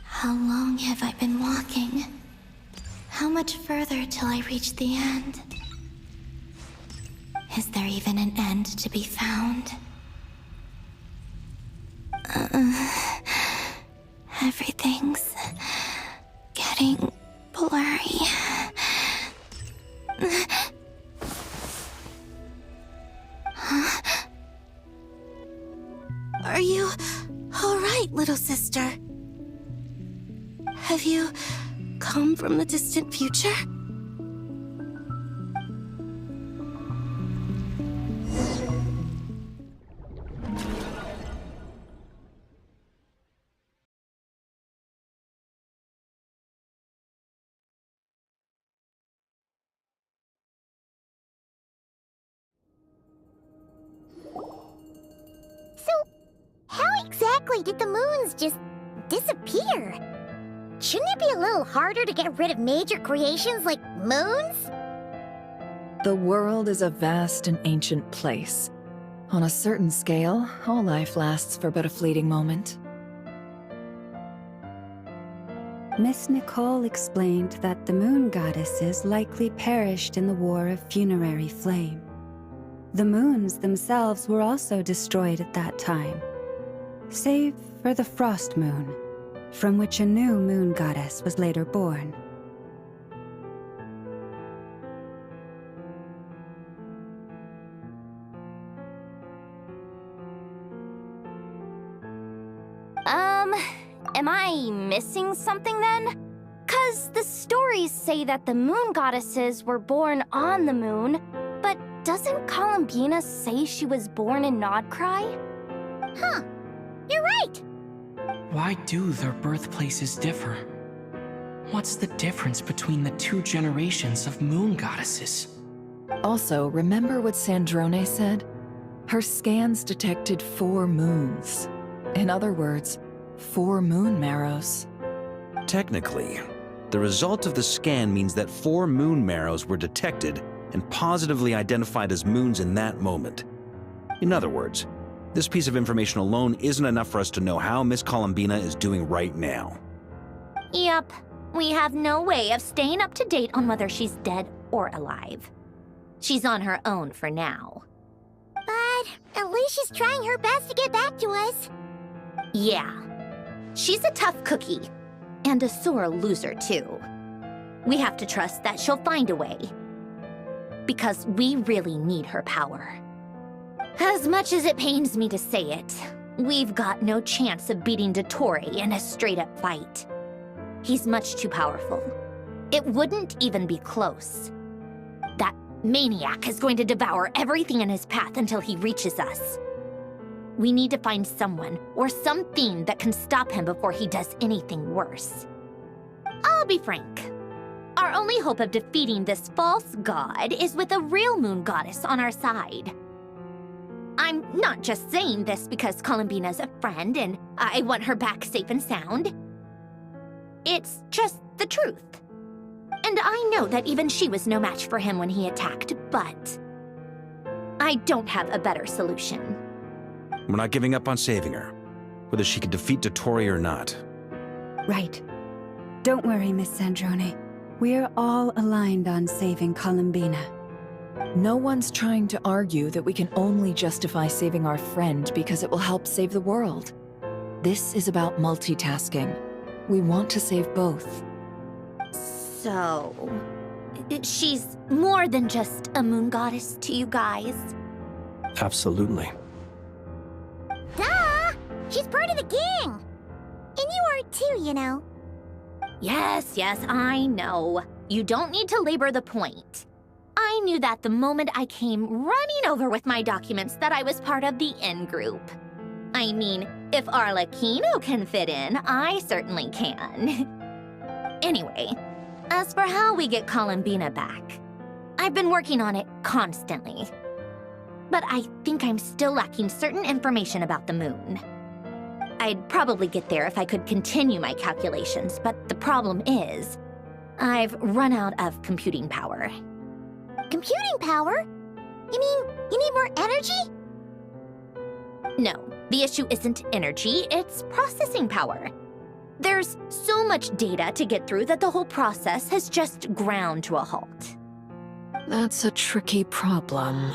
How long have I been walking? How much further till I reach the end? Is there even an end to be found? Everything's getting blurry. Huh? Are you all right, little sister? Have you come from the distant future? So, how exactly did the moons just disappear? Shouldn't it be a little harder to get rid of major creations like moons? The world is a vast and ancient place. On a certain scale, all life lasts for but a fleeting moment. Miss Nicole explained that the moon goddesses likely perished in the War of Funerary Flame. The moons themselves were also destroyed at that time, save for the Frost Moon, from which a new moon goddess was later born. Am I missing something then? 'Cause the stories say that the moon goddesses were born on the moon, but doesn't Columbina say she was born in Nodcry? Huh, you're right! Why do their birthplaces differ? What's the difference between the two generations of moon goddesses? Also, remember what Sandrone said? Her scans detected 4 moons. In other words, 4 moon marrows. Technically, the result of the scan means that 4 moon marrows were detected and positively identified as moons in that moment. In other words, this piece of information alone isn't enough for us to know how Miss Columbina is doing right now. Yep, we have no way of staying up to date on whether she's dead or alive. She's on her own for now. But at least she's trying her best to get back to us. Yeah, she's a tough cookie, and a sore loser too. We have to trust that she'll find a way, because we really need her power. As much as it pains me to say it, we've got no chance of beating Dottore in a straight-up fight. He's much too powerful. It wouldn't even be close. That maniac is going to devour everything in his path until he reaches us. We need to find someone or something that can stop him before he does anything worse. I'll be frank. Our only hope of defeating this false god is with a real moon goddess on our side. I'm not just saying this because Columbina's a friend and I want her back safe and sound. It's just the truth. And I know that even she was no match for him when he attacked, but I don't have a better solution. We're not giving up on saving her, whether she can defeat Dottore or not. Right. Don't worry, Miss Sandrone. We're all aligned on saving Columbina. No one's trying to argue that we can only justify saving our friend because it will help save the world. This is about multitasking. We want to save both. So, she's more than just a moon goddess to you guys? Absolutely. Duh! She's part of the gang! And you are too, you know. Yes, I know. You don't need to labor the point. I knew that the moment I came running over with my documents that I was part of the in-group. I mean, if Arlecchino can fit in, I certainly can. Anyway, as for how we get Columbina back, I've been working on it constantly. But I think I'm still lacking certain information about the moon. I'd probably get there if I could continue my calculations, but the problem is, I've run out of computing power. Computing power? You mean you need more energy? No, the issue isn't energy, it's processing power. There's so much data to get through that the whole process has just ground to a halt. That's a tricky problem.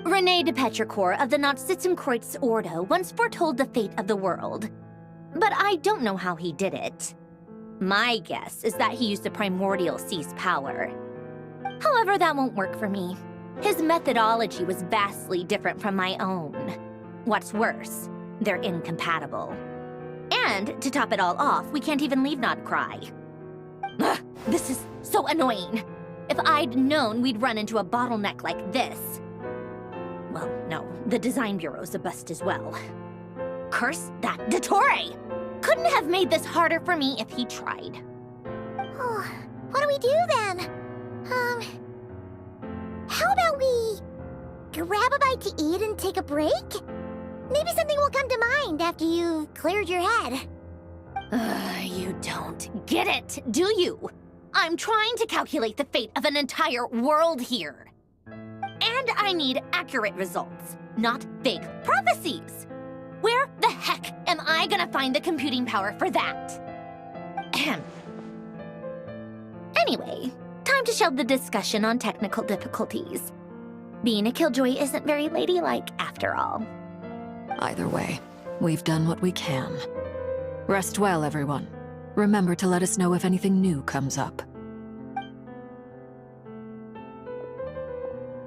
René de Petrichor of the Nazissenkreuz Ordo once foretold the fate of the world. But I don't know how he did it. My guess is that he used the primordial sea's power. However, that won't work for me. His methodology was vastly different from my own. What's worse, they're incompatible. And to top it all off, we can't even leave Nodcry. Ugh, this is so annoying. If I'd known we'd run into a bottleneck like this. Well, no, the design bureau's a bust as well. Curse that Dottore! Couldn't have made this harder for me if he tried. Oh, what do we do then? How about we grab a bite to eat and take a break? Maybe something will come to mind after you've cleared your head. You don't get it, do you? I'm trying to calculate the fate of an entire world here. And I need accurate results, not big prophecies. Where the heck am I gonna find the computing power for that? Ahem. Anyway, time to shelve the discussion on technical difficulties. Being a killjoy isn't very ladylike after all. Either way, we've done what we can. Rest well, everyone. Remember to let us know if anything new comes up.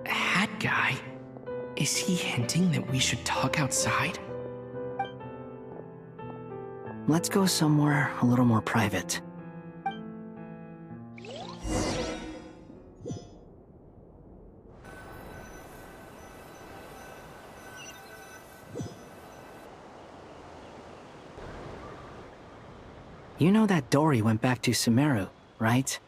Hat guy? Is he hinting that we should talk outside? Let's go somewhere a little more private. You know that Dory went back to Sumeru, right?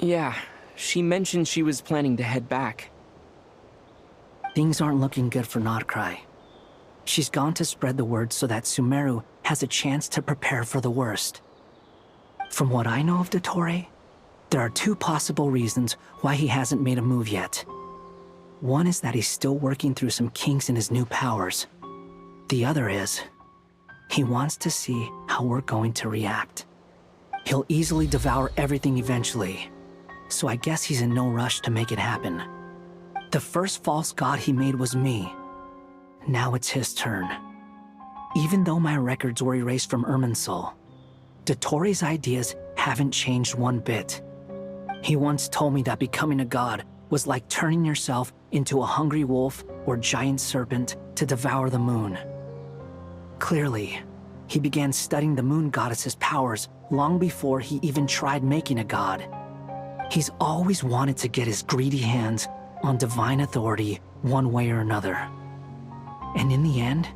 Yeah, she mentioned she was planning to head back. Things aren't looking good for Nodcry. She's gone to spread the word so that Sumeru has a chance to prepare for the worst. From what I know of Dottore, there are two possible reasons why he hasn't made a move yet. One is that he's still working through some kinks in his new powers. The other is, he wants to see how we're going to react. He'll easily devour everything eventually, so I guess he's in no rush to make it happen. The first false god he made was me. Now it's his turn. Even though my records were erased from Irminsul, Dottore's ideas haven't changed one bit. He once told me that becoming a god was like turning yourself into a hungry wolf or giant serpent to devour the moon. Clearly, he began studying the moon goddess's powers long before he even tried making a god. He's always wanted to get his greedy hands on divine authority one way or another. And in the end,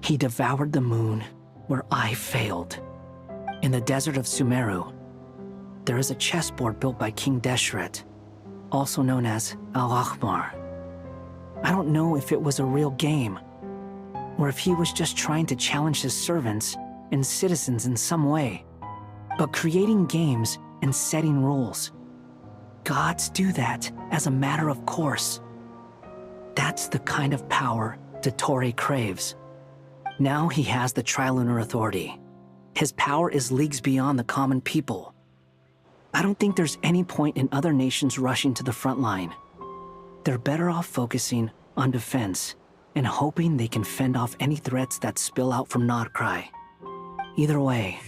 he devoured the moon where I failed. In the desert of Sumeru, there is a chessboard built by King Deshret, also known as Al-Ahmar. I don't know if it was a real game, or if he was just trying to challenge his servants and citizens in some way. But creating games and setting rules, gods do that as a matter of course. That's the kind of power Dottore craves. Now he has the Trilunar Authority. His power is leagues beyond the common people. I don't think there's any point in other nations rushing to the front line. They're better off focusing on defense and hoping they can fend off any threats that spill out from Nodcry. Either way,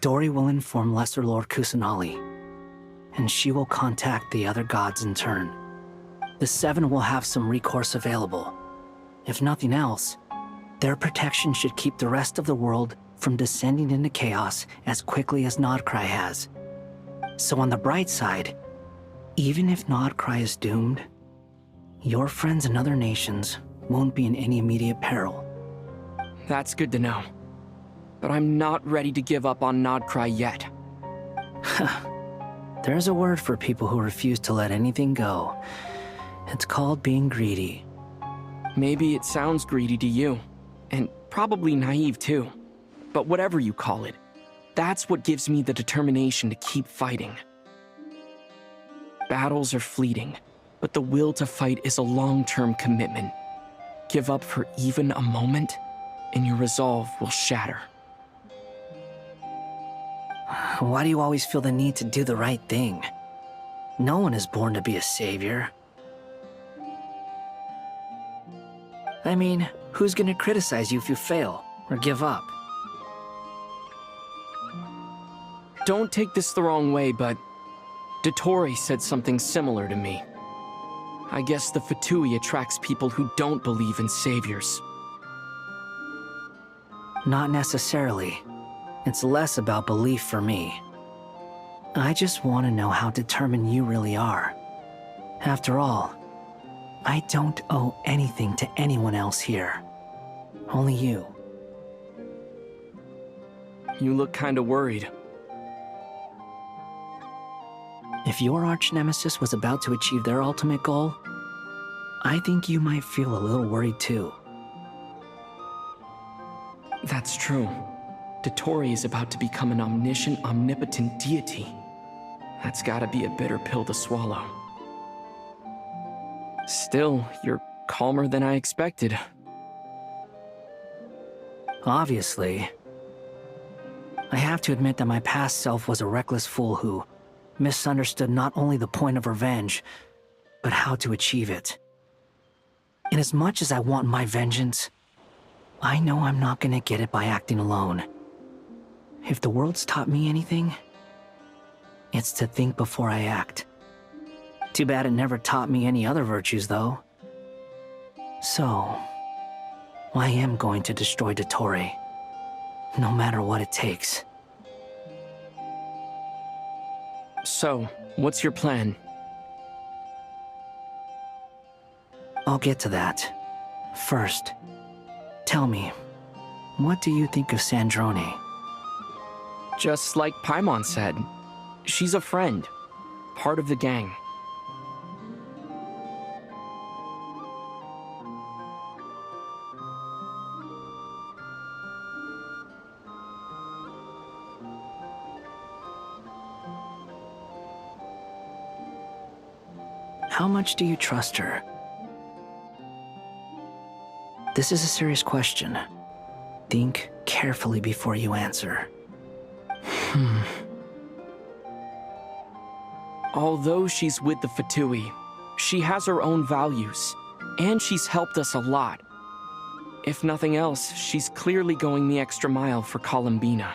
Dori will inform Lesser Lord Kusanali, and she will contact the other gods in turn. The Seven will have some recourse available. If nothing else, their protection should keep the rest of the world from descending into chaos as quickly as Nodcry has. So on the bright side, even if Nodcry is doomed, your friends in other nations won't be in any immediate peril. That's good to know. But I'm not ready to give up on Nodcry yet. There's a word for people who refuse to let anything go. It's called being greedy. Maybe it sounds greedy to you, and probably naive too. But whatever you call it, that's what gives me the determination to keep fighting. Battles are fleeting, but the will to fight is a long-term commitment. Give up for even a moment, and your resolve will shatter. Why do you always feel the need to do the right thing? No one is born to be a savior. I mean, who's gonna criticize you if you fail or give up? Don't take this the wrong way, but Dottore said something similar to me. I guess the Fatui attracts people who don't believe in saviors. Not necessarily. It's less about belief for me. I just want to know how determined you really are. After all, I don't owe anything to anyone else here. Only you. You look kinda worried. If your arch-nemesis was about to achieve their ultimate goal, I think you might feel a little worried too. That's true. Dottore is about to become an omniscient, omnipotent deity. That's gotta be a bitter pill to swallow. Still, you're calmer than I expected. Obviously. I have to admit that my past self was a reckless fool who misunderstood not only the point of revenge, but how to achieve it. And as much as I want my vengeance, I know I'm not gonna get it by acting alone. If the world's taught me anything, it's to think before I act. Too bad it never taught me any other virtues, though. So, I am going to destroy Dottore, no matter what it takes. So, what's your plan? I'll get to that. First, tell me, what do you think of Sandrone? Just like Paimon said, she's a friend, part of the gang. How much do you trust her? This is a serious question. Think carefully before you answer. Although she's with the Fatui, she has her own values, and she's helped us a lot. If nothing else, she's clearly going the extra mile for Columbina.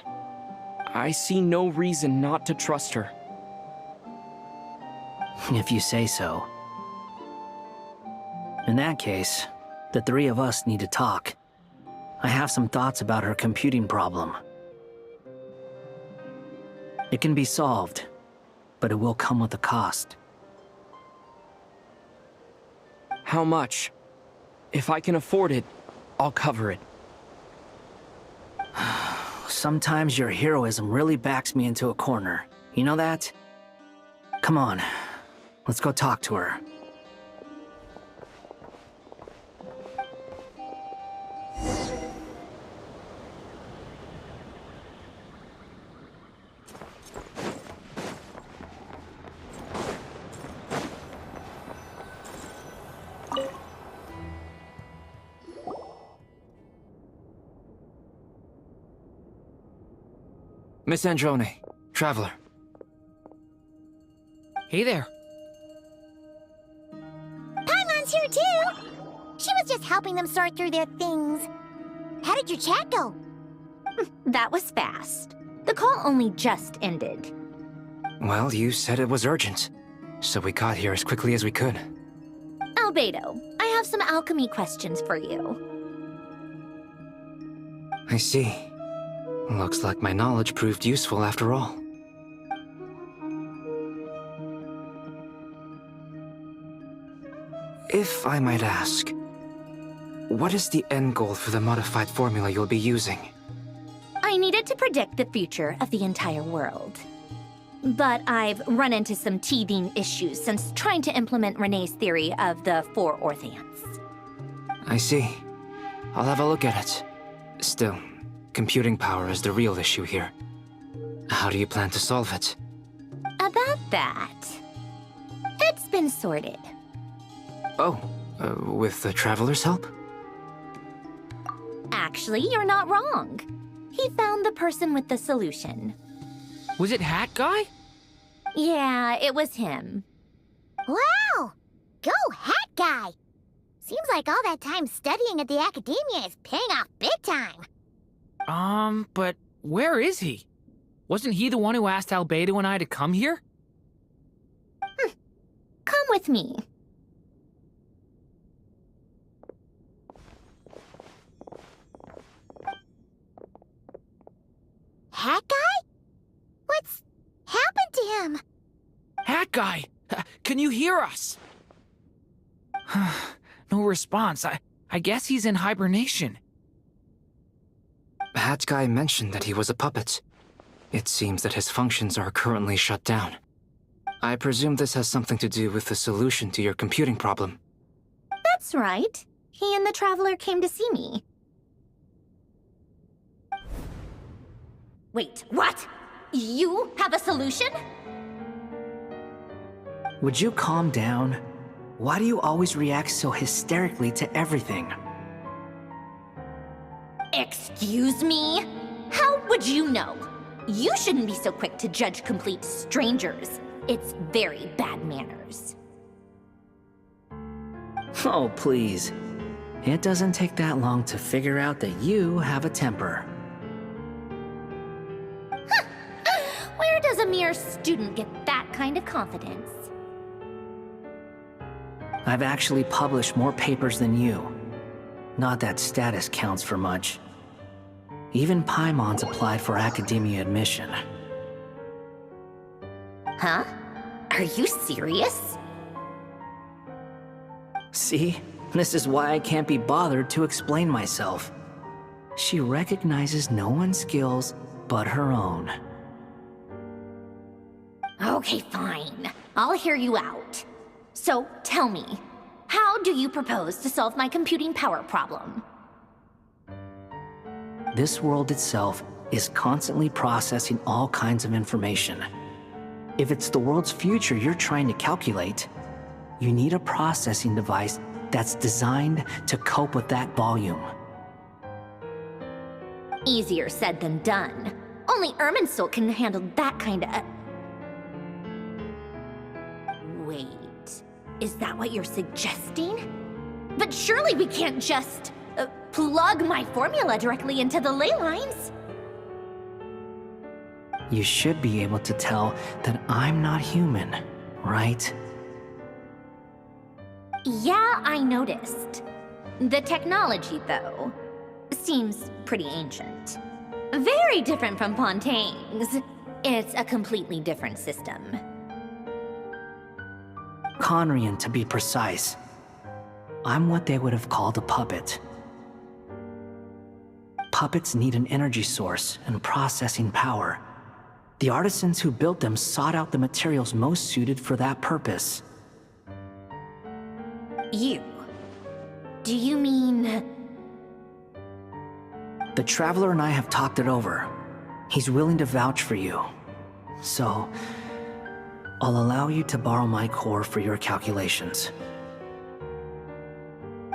I see no reason not to trust her. If you say so. In that case, the three of us need to talk. I have some thoughts about her computing problem. It can be solved, but it will come with a cost. How much? If I can afford it, I'll cover it. Sometimes your heroism really backs me into a corner. You know that? Come on, let's go talk to her. Miss Androne, Traveler. Hey there. Paimon's here too! She was just helping them sort through their things. How did your chat go? That was fast. The call only just ended. Well, you said it was urgent, so we got here as quickly as we could. Albedo, I have some alchemy questions for you. I see. Looks like my knowledge proved useful after all. If I might ask, what is the end goal for the modified formula you'll be using? I needed to predict the future of the entire world. But I've run into some teething issues since trying to implement Renee's theory of the 4 Orthants. I see. I'll have a look at it. Still, computing power is the real issue here. How do you plan to solve it? About that, it's been sorted. Oh, with the Traveler's help? Actually, you're not wrong. He found the person with the solution. Was it Hat Guy? Yeah, it was him. Wow! Go Hat Guy! Seems like all that time studying at the academia is paying off big time. But where is he? Wasn't he the one who asked Albedo and I to come here? Come with me. Hat Guy? What's happened to him? Hat Guy! Can you hear us? No response. I guess he's in hibernation. Hat Guy mentioned that he was a puppet. It seems that his functions are currently shut down. I presume this has something to do with the solution to your computing problem. That's right. He and the Traveler came to see me. Wait, what? You have a solution? Would you calm down? Why do you always react so hysterically to everything? Excuse me? How would you know? You shouldn't be so quick to judge complete strangers. It's very bad manners. Oh, please. It doesn't take that long to figure out that you have a temper. Where does a mere student get that kind of confidence? I've actually published more papers than you. Not that status counts for much. Even Paimon's applied for academia admission. Huh? Are you serious? See? This is why I can't be bothered to explain myself. She recognizes no one's skills but her own. Okay, fine. I'll hear you out. So, tell me, how do you propose to solve my computing power problem? This world itself is constantly processing all kinds of information. If it's the world's future you're trying to calculate, you need a processing device that's designed to cope with that volume. Easier said than done. Only Irminsul can handle that kind of... Wait, is that what you're suggesting? But surely we can't just plug my formula directly into the ley lines. You should be able to tell that I'm not human, right? Yeah, I noticed. The technology, though, seems pretty ancient. Very different from Fontaine's. It's a completely different system. Conrian to be precise. I'm what they would have called a puppet. Puppets need an energy source and processing power. The artisans who built them sought out the materials most suited for that purpose. You? Do you mean... The Traveler and I have talked it over. He's willing to vouch for you. So, I'll allow you to borrow my core for your calculations.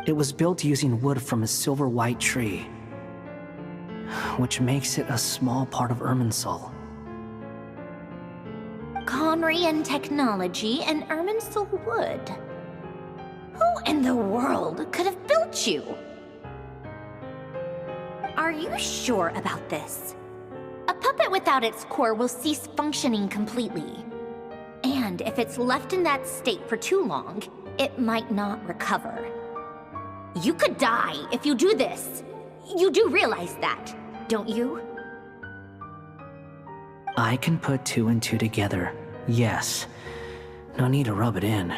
It was built using wood from a silver-white tree, which makes it a small part of Irminsul. Conrian technology and Irminsul wood. Who in the world could have built you? Are you sure about this? A puppet without its core will cease functioning completely. And if it's left in that state for too long, it might not recover. You could die if you do this. You do realize that, don't you? I can put 2 and 2 together, yes. No need to rub it in.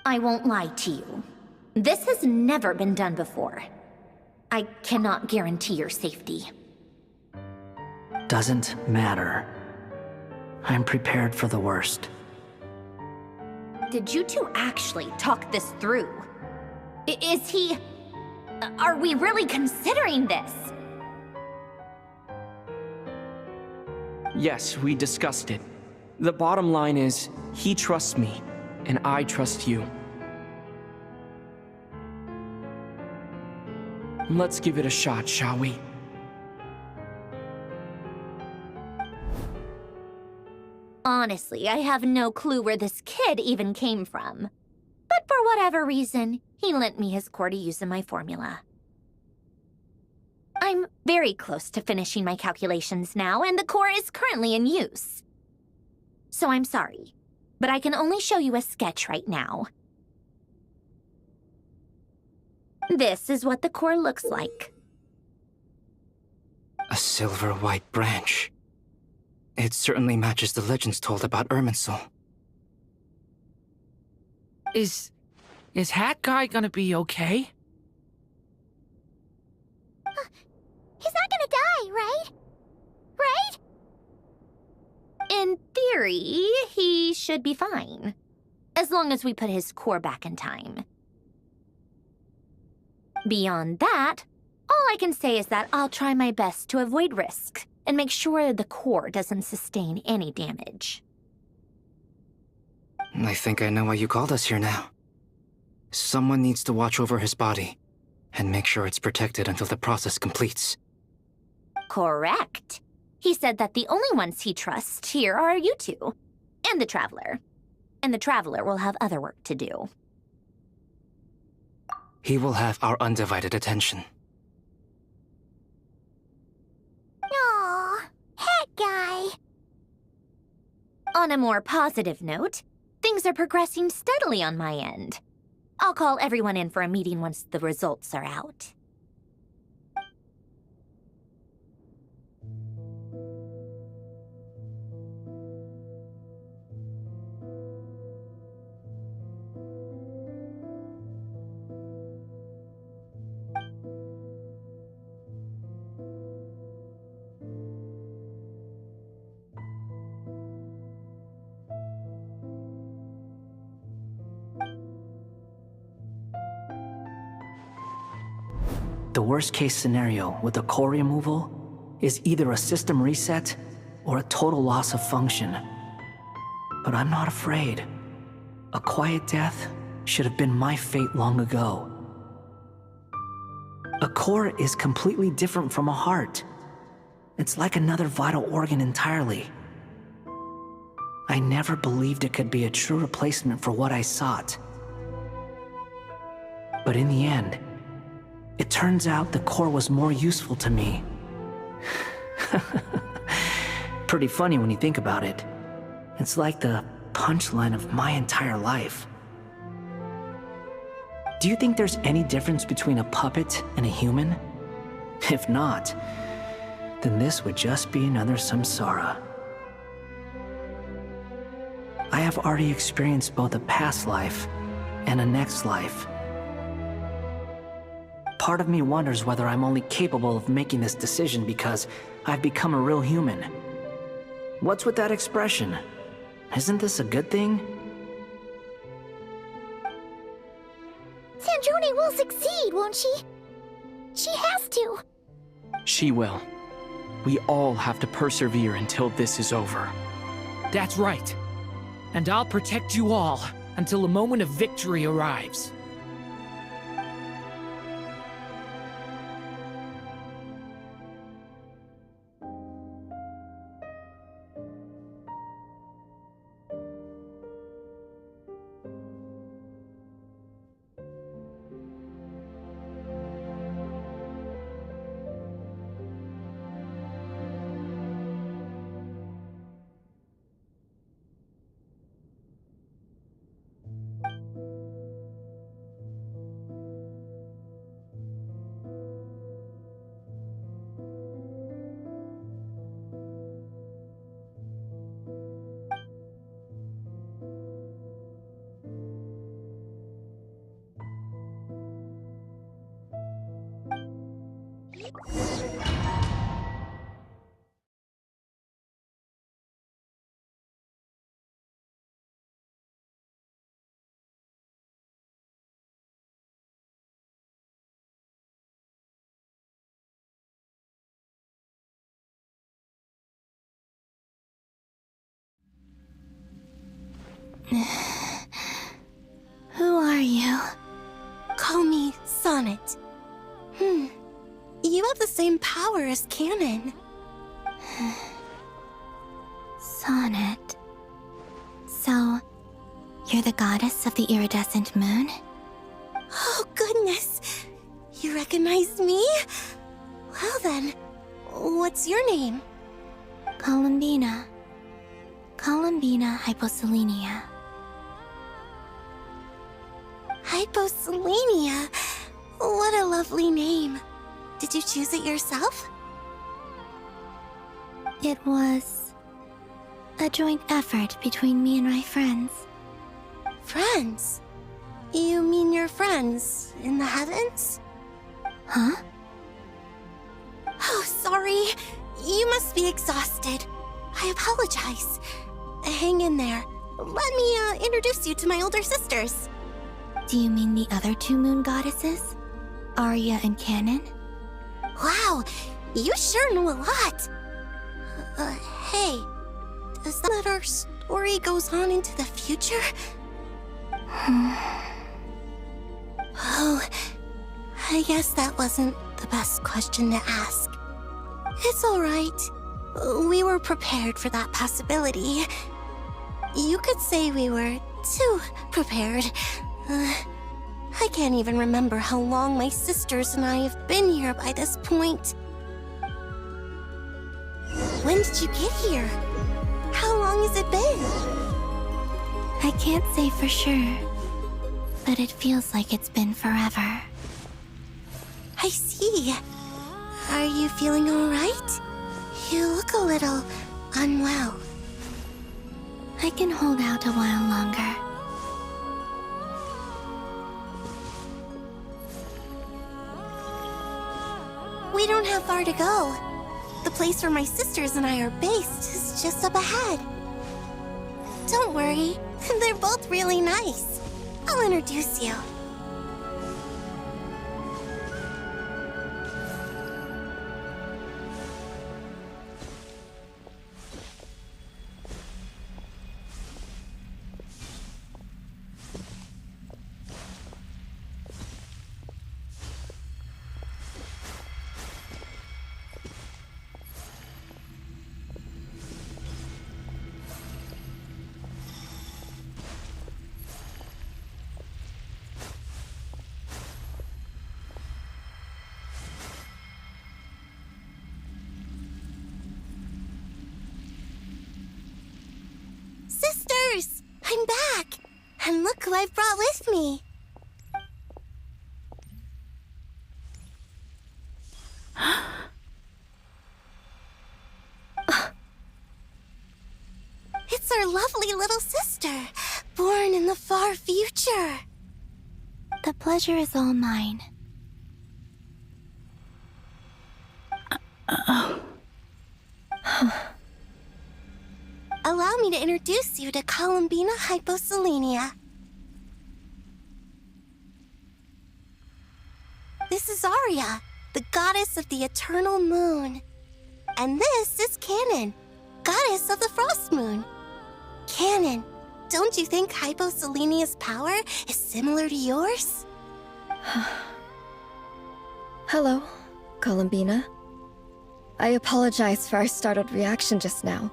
I won't lie to you. This has never been done before. I cannot guarantee your safety. Doesn't matter. I'm prepared for the worst. Did you two actually talk this through? Is he... Are we really considering this? Yes, we discussed it. The bottom line is, he trusts me, and I trust you. Let's give it a shot, shall we? Honestly, I have no clue where this kid even came from. But for whatever reason, he lent me his core to use in my formula. I'm very close to finishing my calculations now, and the core is currently in use. So I'm sorry, but I can only show you a sketch right now. This is what the core looks like. A silver-white branch. It certainly matches the legends told about Irminsul. Is Hat Guy gonna be okay? He's not gonna die, right? Right? In theory, he should be fine. As long as we put his core back in time. Beyond that, all I can say is that I'll try my best to avoid risk and make sure the core doesn't sustain any damage. I think I know why you called us here now. Someone needs to watch over his body and make sure it's protected until the process completes. Correct. He said that the only ones he trusts here are you two, and the Traveler. And the Traveler will have other work to do. He will have our undivided attention. Aw, Hat Guy. On a more positive note, things are progressing steadily on my end. I'll call everyone in for a meeting once the results are out. The worst-case scenario with the core removal is either a system reset or a total loss of function. But I'm not afraid. A quiet death should have been my fate long ago. A core is completely different from a heart. It's like another vital organ entirely. I never believed it could be a true replacement for what I sought. But in the end, it turns out the core was more useful to me. Pretty funny when you think about it. It's like the punchline of my entire life. Do you think there's any difference between a puppet and a human? If not, then this would just be another samsara. I have already experienced both a past life and a next life. Part of me wonders whether I'm only capable of making this decision because I've become a real human. What's with that expression? Isn't this a good thing? Sandrone will succeed, won't she? She has to. She will. We all have to persevere until this is over. That's right. And I'll protect you all until a moment of victory arrives. Who are you? Call me Sonnet. You have the same power as Canon. Sonnet. So, you're the goddess of the iridescent moon? Oh, goodness. You recognize me? Well then, what's your name? Columbina. Columbina Hyposelenia. Hyposelenia. What a lovely name. Did you choose it yourself? It was a joint effort between me and my friends. Friends? You mean your friends in the heavens? Huh? Oh, sorry. You must be exhausted. I apologize. Hang in there. Let me introduce you to my older sisters. Do you mean the other two moon goddesses? Arya and Canon? Wow, you sure know a lot. Hey, does that our story goes on into the future? Oh, I guess that wasn't the best question to ask. It's alright. We were prepared for that possibility. You could say we were too prepared. I can't even remember how long my sisters and I have been here by this point. When did you get here? How long has it been? I can't say for sure, but it feels like it's been forever. I see. Are you feeling alright? You look a little unwell. I can hold out a while longer. We don't have far to go. The place where my sisters and I are based is just up ahead. Don't worry, they're both really nice. I'll introduce you. Sisters! I'm back! And look who I've brought with me! It's our lovely little sister, born in the far future. The pleasure is all mine. Allow me to introduce you to Columbina Hyposelenia. This is Arya, the goddess of the eternal moon. And this is Canon, goddess of the frost moon. Canon, don't you think Hyposelenia's power is similar to yours? Hello, Columbina. I apologize for our startled reaction just now.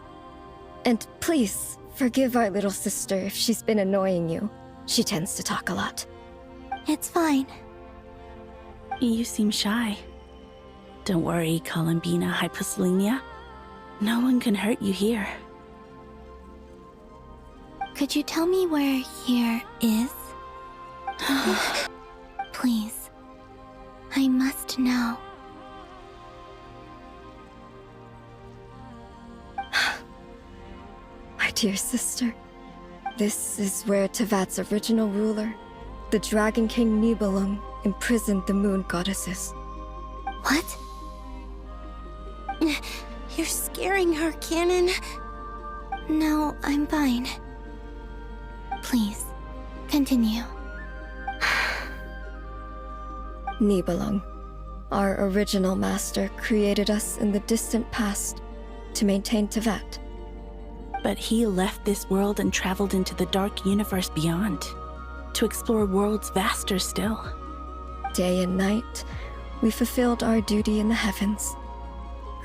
And please, forgive our little sister if she's been annoying you. She tends to talk a lot. It's fine. You seem shy. Don't worry, Columbina Hyposelenia. No one can hurt you here. Could you tell me where here is? Please. I must know. My dear sister, this is where Tevat's original ruler, the Dragon King Nibelung, imprisoned the moon goddesses. What? You're scaring her, Canon. No, I'm fine. Please, continue. Nibelung, our original master, created us in the distant past to maintain Tevat. But he left this world and traveled into the dark universe beyond, to explore worlds vaster still. Day and night, we fulfilled our duty in the heavens,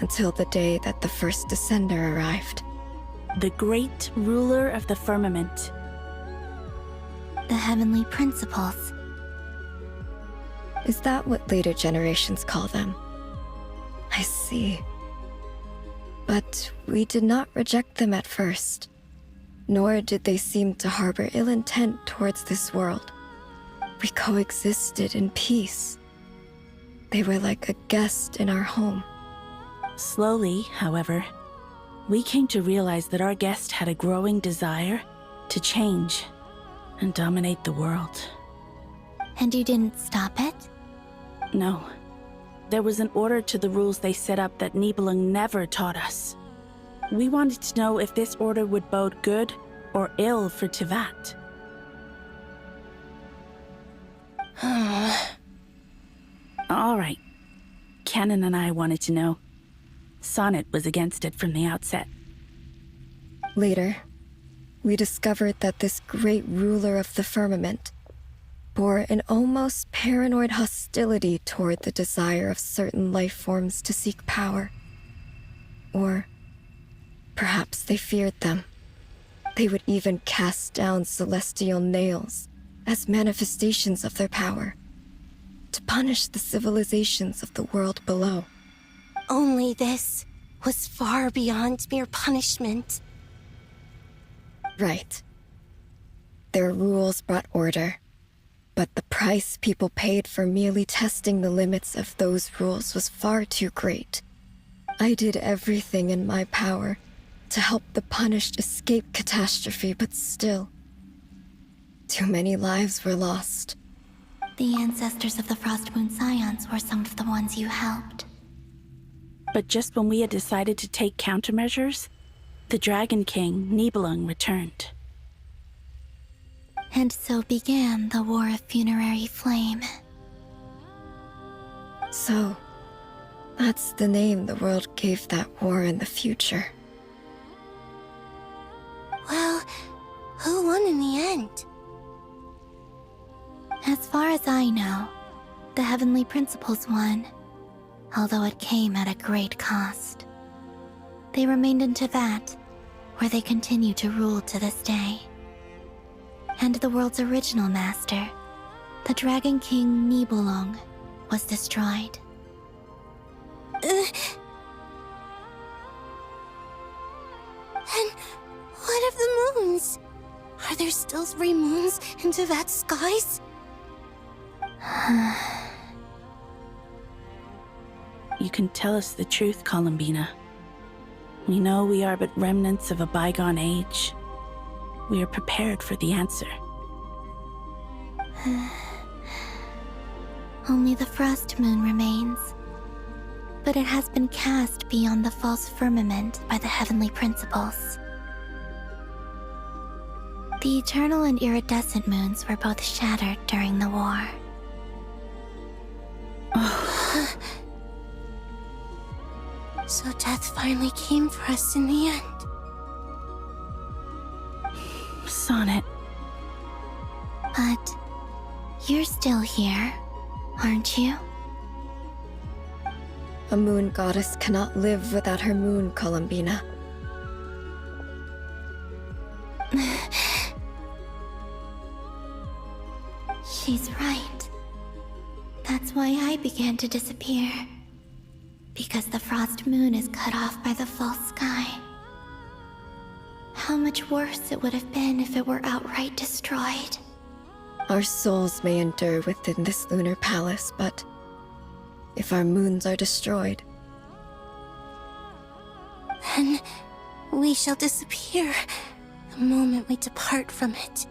until the day that the first Descender arrived. The great ruler of the firmament. The heavenly principles. Is that what later generations call them? I see. But we did not reject them at first, nor did they seem to harbor ill intent towards this world. We coexisted in peace. They were like a guest in our home. Slowly, however, we came to realize that our guest had a growing desire to change and dominate the world. And you didn't stop it? No. There was an order to the rules they set up that Nibelung never taught us. We wanted to know if this order would bode good or ill for Tevat. All right. Canon and I wanted to know. Sonnet was against it from the outset. Later, we discovered that this great ruler of the firmament bore an almost paranoid hostility toward the desire of certain life forms to seek power. Or perhaps they feared them. They would even cast down celestial nails as manifestations of their power, to punish the civilizations of the world below. Only this was far beyond mere punishment. Right. Their rules brought order, but the price people paid for merely testing the limits of those rules was far too great. I did everything in my power to help the punished escape catastrophe, but still, too many lives were lost. The ancestors of the Frost Moon Scions were some of the ones you helped. But just when we had decided to take countermeasures, the Dragon King, Nibelung, returned. And so began the War of Funerary Flame. So, that's the name the world gave that war in the future. Well, who won in the end? As far as I know, the Heavenly Principles won, although it came at a great cost. They remained in Tevat, where they continue to rule to this day. And the world's original master, the Dragon King Nibelung, was destroyed. And what of the moons? Are there still 3 moons in Tevat's skies? You can tell us the truth, Columbina. We know we are but remnants of a bygone age, we are prepared for the answer. Only the frost moon remains. But it has been cast beyond the false firmament by the heavenly principles. The eternal and iridescent moons were both shattered during the war. So death finally came for us in the end. Sonnet. But you're still here, aren't you? A moon goddess cannot live without her moon, Columbina. She's right. That's why I began to disappear. Because the frost moon is cut off by the false sky. How much worse it would have been if it were outright destroyed. Our souls may endure within this lunar palace, but if our moons are destroyed, then we shall disappear the moment we depart from it.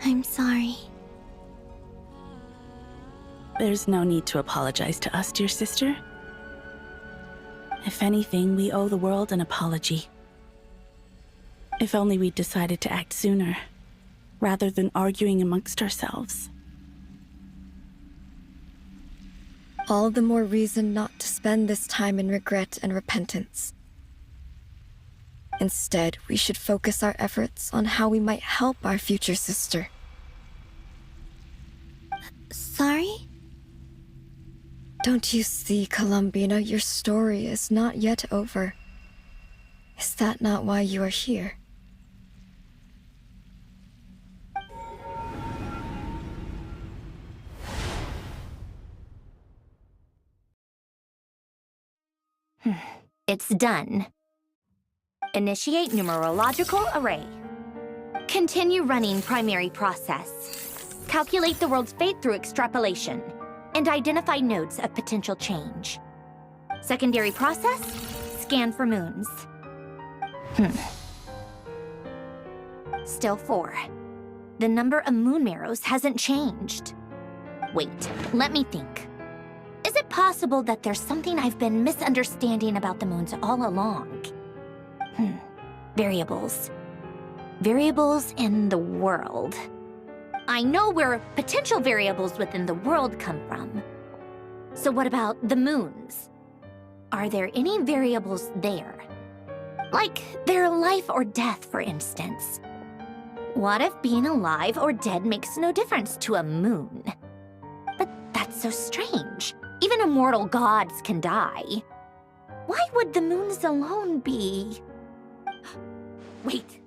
I'm sorry. There's no need to apologize to us, dear sister. If anything, we owe the world an apology. If only we'd decided to act sooner, rather than arguing amongst ourselves. all the more reason not to spend this time in regret and repentance. Instead, we should focus our efforts on how we might help our future sister. Sorry? Don't you see, Columbina, your story is not yet over. Is that not why you are here? It's done. Initiate numerological array. Continue running primary process. Calculate the world's fate through extrapolation, and identify nodes of potential change. Secondary process, scan for moons. Still 4. The number of moon marrows hasn't changed. Wait, let me think. Is it possible that there's something I've been misunderstanding about the moons all along? Variables. Variables in the world. I know where potential variables within the world come from. So what about the moons? Are there any variables there? Like their life or death, for instance. What if being alive or dead makes no difference to a moon? But that's so strange. Even immortal gods can die. Why would the moons alone be? Wait!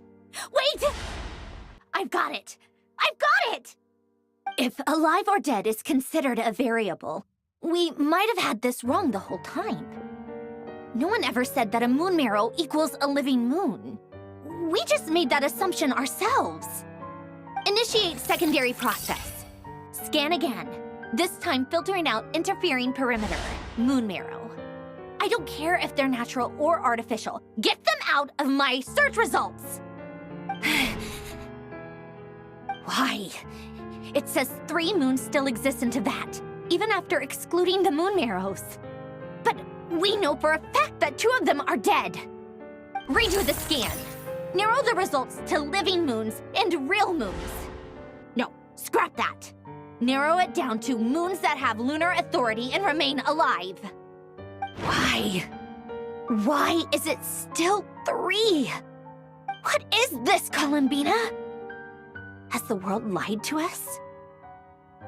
I've got it! If alive or dead is considered a variable, we might have had this wrong the whole time. No one ever said that a moon marrow equals a living moon. We just made that assumption ourselves. Initiate secondary process. Scan again. This time filtering out interfering perimeter, moon marrow. I don't care if they're natural or artificial. Get them out of my search results! Why? It says 3 moons still exist in Teyvat, even after excluding the moon marrows. But we know for a fact that 2 of them are dead. Redo the scan. Narrow the results to living moons and real moons. No, scrap that. Narrow it down to moons that have lunar authority and remain alive. Why? Why is it still 3? What is this, Columbina? Has the world lied to us?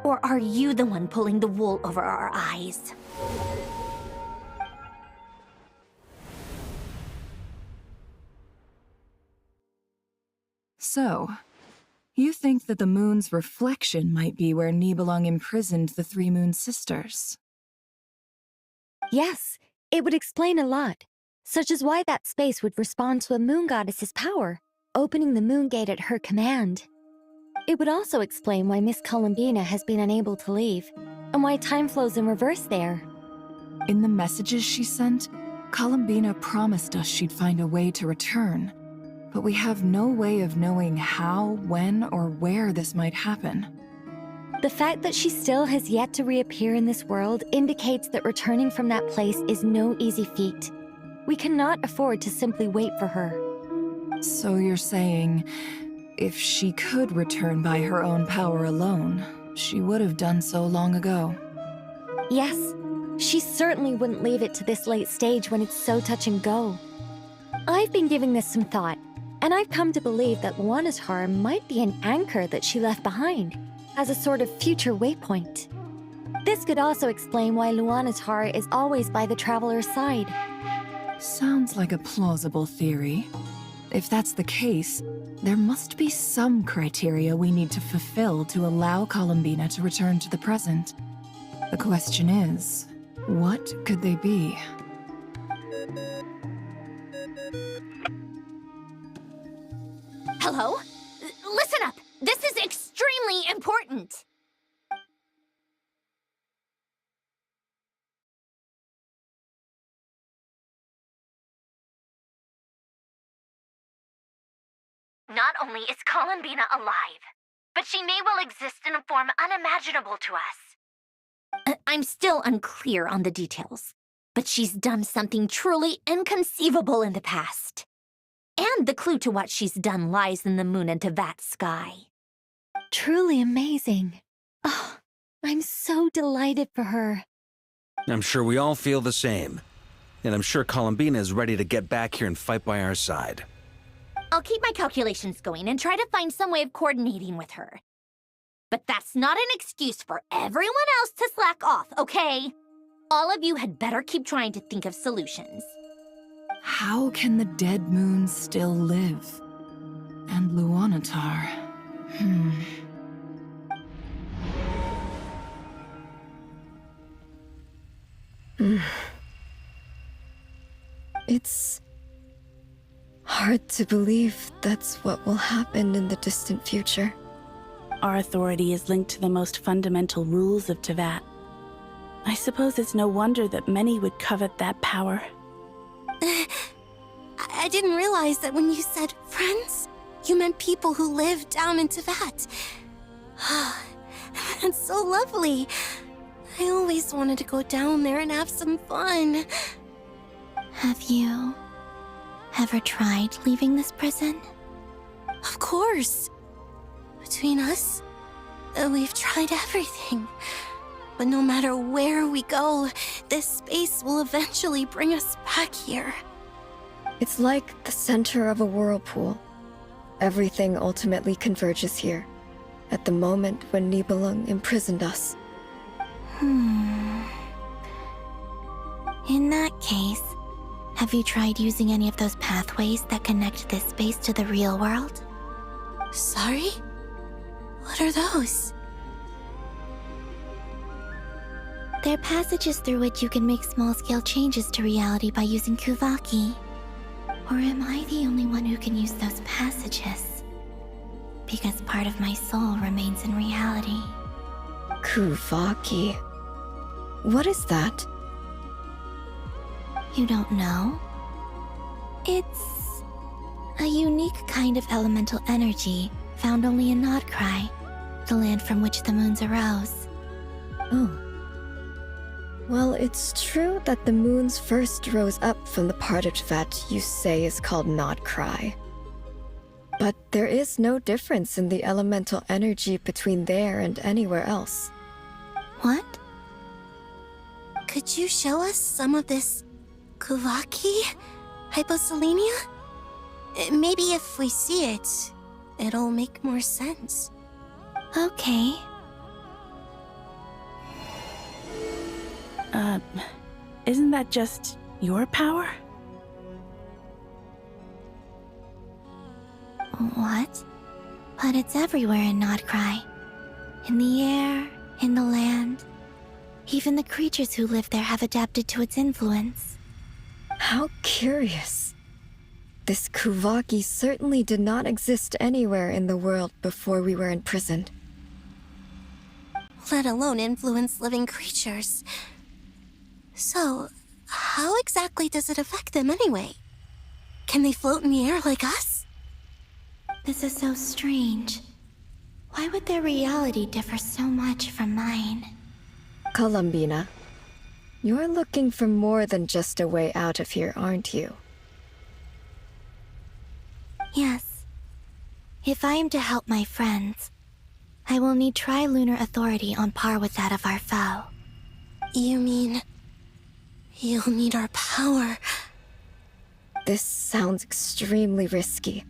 Or are you the one pulling the wool over our eyes? So, you think that the moon's reflection might be where Nibelung imprisoned the 3 moon sisters? Yes, it would explain a lot, such as why that space would respond to a moon goddess's power, opening the moon gate at her command. It would also explain why Miss Columbina has been unable to leave, and why time flows in reverse there. In the messages she sent, Columbina promised us she'd find a way to return, but we have no way of knowing how, when, or where this might happen. The fact that she still has yet to reappear in this world indicates that returning from that place is no easy feat. We cannot afford to simply wait for her. So you're saying, if she could return by her own power alone, she would have done so long ago? Yes, she certainly wouldn't leave it to this late stage when it's so touch and go. I've been giving this some thought, and I've come to believe that Luanatar might be an anchor that she left behind, as a sort of future waypoint. This could also explain why Luanatar is always by the Traveler's side. Sounds like a plausible theory. If that's the case, there must be some criteria we need to fulfill to allow Columbina to return to the present. The question is, what could they be? Hello? Listen up! This is extremely important! Not only is Columbina alive, but she may well exist in a form unimaginable to us. I'm still unclear on the details, but she's done something truly inconceivable in the past. And the clue to what she's done lies in the moon and Tevat sky. Truly amazing. Oh, I'm so delighted for her. I'm sure we all feel the same. And I'm sure Columbina is ready to get back here and fight by our side. I'll keep my calculations going and try to find some way of coordinating with her. But that's not an excuse for everyone else to slack off, okay? All of you had better keep trying to think of solutions. How can the dead moon still live? And Luanatar? It's hard to believe that's what will happen in the distant future. Our authority is linked to the most fundamental rules of Tevat. I suppose it's no wonder that many would covet that power. I didn't realize that when you said friends, you meant people who live down in Tevat. That's so lovely. I always wanted to go down there and have some fun. Have you ever tried leaving this prison? Of course. Between us, we've tried everything. But no matter where we go, this space will eventually bring us back here. It's like the center of a whirlpool. Everything ultimately converges here, at the moment when Nibelung imprisoned us. In that case, have you tried using any of those pathways that connect this space to the real world? Sorry? What are those? They're passages through which you can make small-scale changes to reality by using Kuvaki. Or am I the only one who can use those passages? Because part of my soul remains in reality. Kuvaki. What is that? You don't know? It's a unique kind of elemental energy found only in Nodcry, the land from which the moons arose. Oh. Well, it's true that the moons first rose up from the part of Tevat you say is called Nodcry. But there is no difference in the elemental energy between there and anywhere else. What? Could you show us some of this Kuvaki hyposelenia? Maybe if we see it, it'll make more sense. Okay. Isn't that just your power? What? But it's everywhere in Nodcry. In the air, in the land. Even the creatures who live there have adapted to its influence. How curious. This Kuvaki certainly did not exist anywhere in the world before we were imprisoned. Let alone influence living creatures. So, how exactly does it affect them anyway? Can they float in the air like us? This is so strange. Why would their reality differ so much from mine? Columbina, you're looking for more than just a way out of here, aren't you? Yes. If I am to help my friends, I will need trilunar authority on par with that of our foe. You mean... you'll need our power? This sounds extremely risky.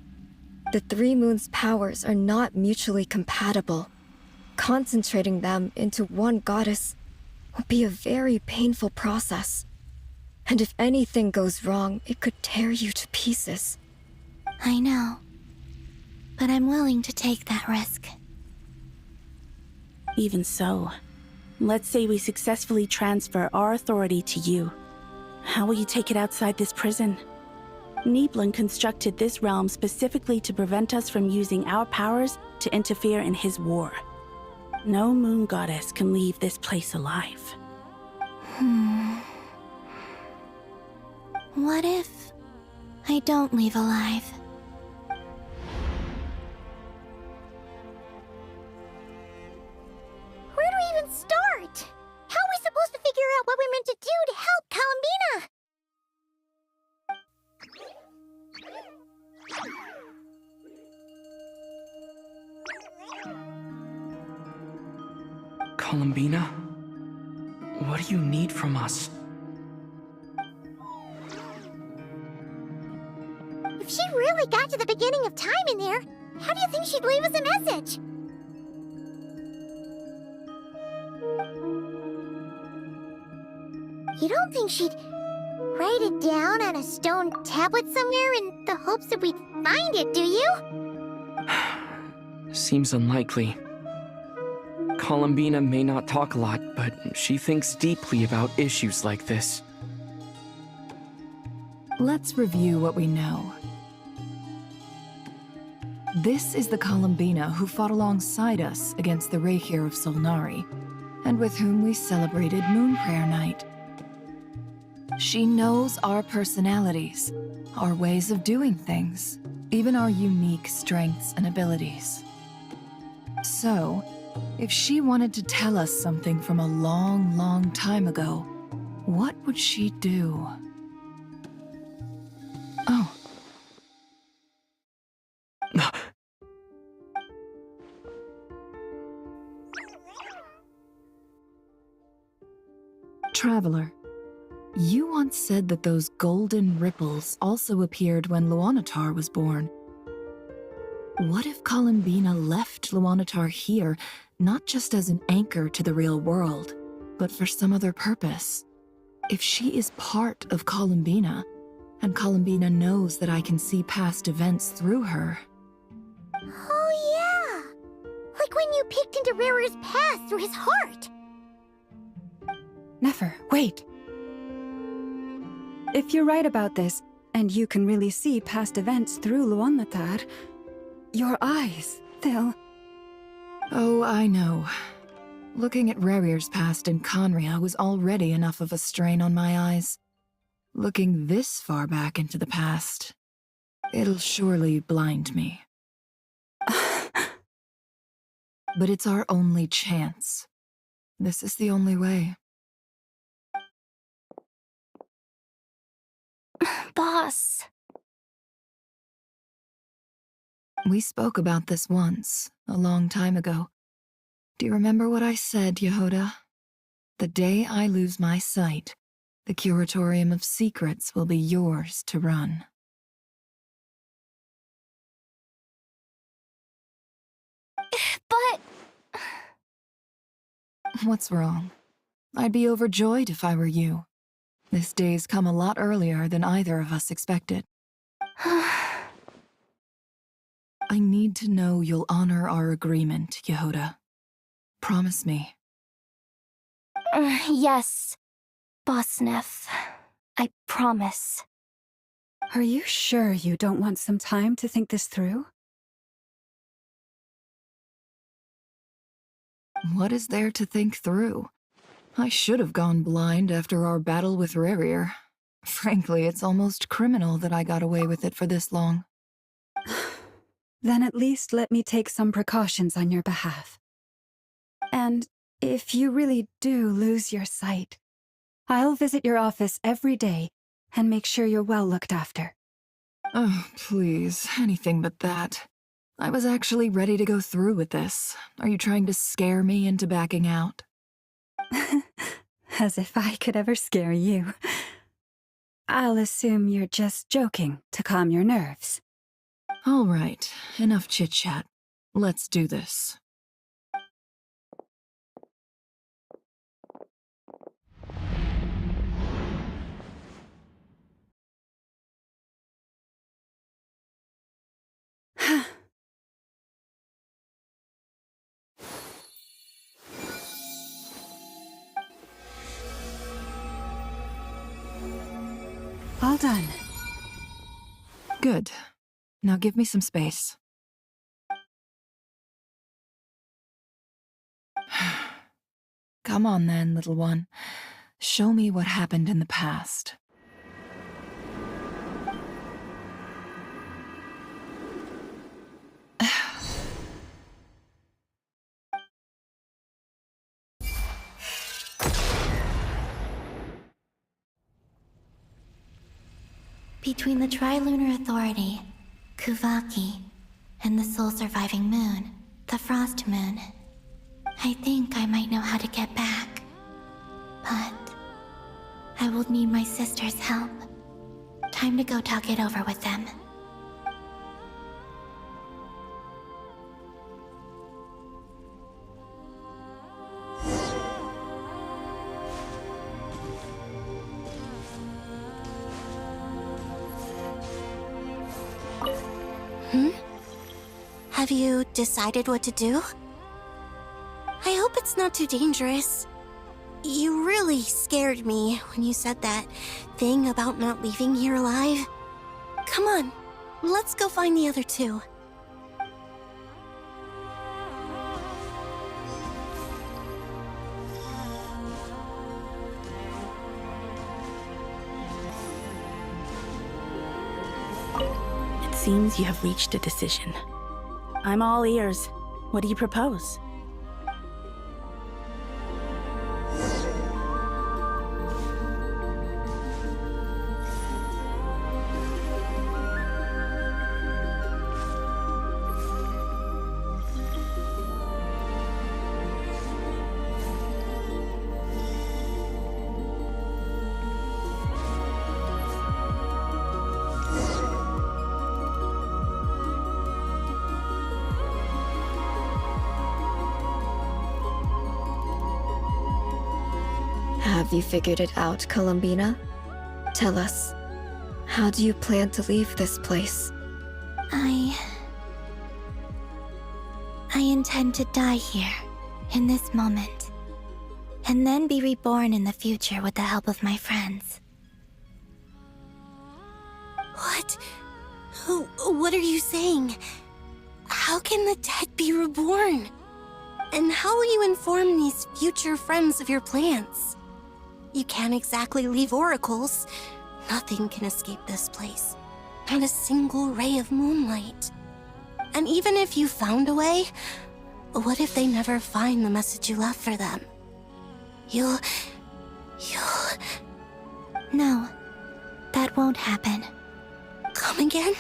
The Three Moons' powers are not mutually compatible. Concentrating them into one goddess will be a very painful process. And if anything goes wrong, it could tear you to pieces. I know. But I'm willing to take that risk. Even so, let's say we successfully transfer our authority to you. How will you take it outside this prison? Nibelung constructed this realm specifically to prevent us from using our powers to interfere in his war. No moon goddess can leave this place alive. What if I don't leave alive? Where do we even start? How are we supposed to figure out what we're meant to do to help Columbina? Columbina? What do you need from us? If she really got to the beginning of time in there, how do you think she'd leave us a message? You don't think she'd write it down on a stone tablet somewhere in the hopes that we'd find it, do you? Seems unlikely. Columbina may not talk a lot, but she thinks deeply about issues like this. Let's review what we know. This is the Columbina who fought alongside us against the Reikir of Solnari, and with whom we celebrated Moon Prayer Night. She knows our personalities, our ways of doing things, even our unique strengths and abilities. So, if she wanted to tell us something from a long, long time ago, what would she do? Oh. Traveler, you once said that those golden ripples also appeared when Luanatar was born. What if Columbina left Luanatar here, not just as an anchor to the real world, but for some other purpose? If she is part of Columbina, and Columbina knows that I can see past events through her... Oh yeah! Like when you peeked into Rarer's past through his heart! Nefer, wait! If you're right about this, and you can really see past events through Luanatar, your eyes, they'll... Oh, I know. Looking at Rerir's past in Conria was already enough of a strain on my eyes. Looking this far back into the past, it'll surely blind me. But it's our only chance. This is the only way. Boss. We spoke about this once, a long time ago. Do you remember what I said, Yehoda? The day I lose my sight, the Curatorium of Secrets will be yours to run. But... What's wrong? I'd be overjoyed if I were you. This day's come a lot earlier than either of us expected. I need to know you'll honor our agreement, Yehoda. Promise me. Yes, Boss Neff. I promise. Are you sure you don't want some time to think this through? What is there to think through? I should have gone blind after our battle with Rerir. Frankly, it's almost criminal that I got away with it for this long. Then at least let me take some precautions on your behalf. And if you really do lose your sight, I'll visit your office every day and make sure you're well looked after. Oh, please, anything but that. I was actually ready to go through with this. Are you trying to scare me into backing out? As if I could ever scare you. I'll assume you're just joking to calm your nerves. All right, enough chit-chat. Let's do this. All done. Good. Now give me some space. Come on then, little one. Show me what happened in the past. Between the Trilunar Authority, Kuvaki, and the sole-surviving moon, the Frost Moon, I think I might know how to get back. But I will need my sister's help. Time to go talk it over with them. Have you decided what to do? I hope it's not too dangerous. You really scared me when you said that thing about not leaving here alive. Come on, let's go find the other two. It seems you have reached a decision. I'm all ears. What do you propose? Have you figured it out, Columbina? Tell us, how do you plan to leave this place? I intend to die here, in this moment, and then be reborn in the future with the help of my friends. What? What are you saying? How can the dead be reborn? And how will you inform these future friends of your plans? You can't exactly leave oracles. Nothing can escape this place. Not a single ray of moonlight. And even if you found a way, what if they never find the message you left for them? You'll... No, that won't happen. Come again?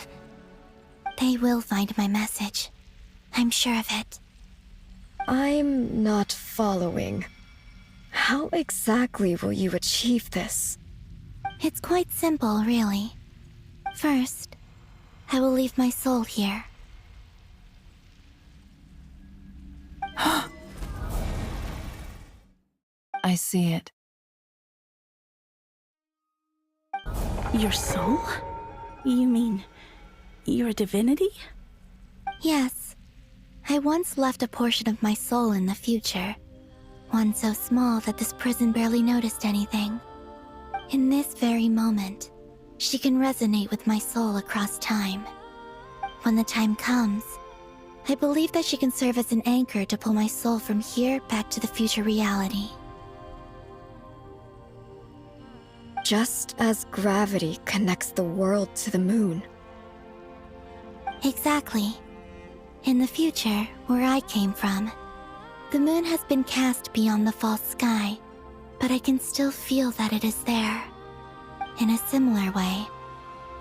They will find my message. I'm sure of it. I'm not following. How exactly will you achieve this? It's quite simple, really. First, I will leave my soul here. I see it. Your soul? You mean your divinity? Yes. I once left a portion of my soul in the future. One so small that this prison barely noticed anything. In this very moment, she can resonate with my soul across time. When the time comes, I believe that she can serve as an anchor to pull my soul from here back to the future reality. Just as gravity connects the world to the moon. Exactly. In the future, where I came from, the moon has been cast beyond the false sky, but I can still feel that it is there. In a similar way,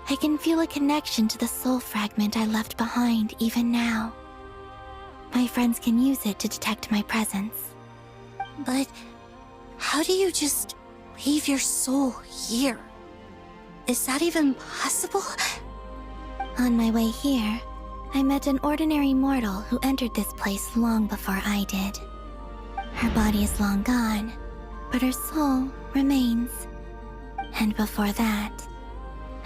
I can feel a connection to the soul fragment I left behind even now. My friends can use it to detect my presence. But how do you just leave your soul here? Is that even possible? On my way here, I met an ordinary mortal who entered this place long before I did. Her body is long gone, but her soul remains. And before that,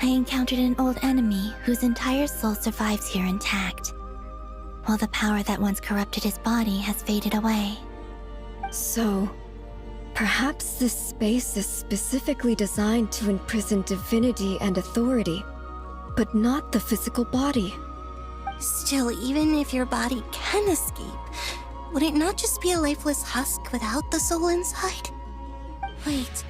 I encountered an old enemy whose entire soul survives here intact, while the power that once corrupted his body has faded away. So, perhaps this space is specifically designed to imprison divinity and authority, but not the physical body. Still, even if your body can escape, would it not just be a lifeless husk without the soul inside? Wait,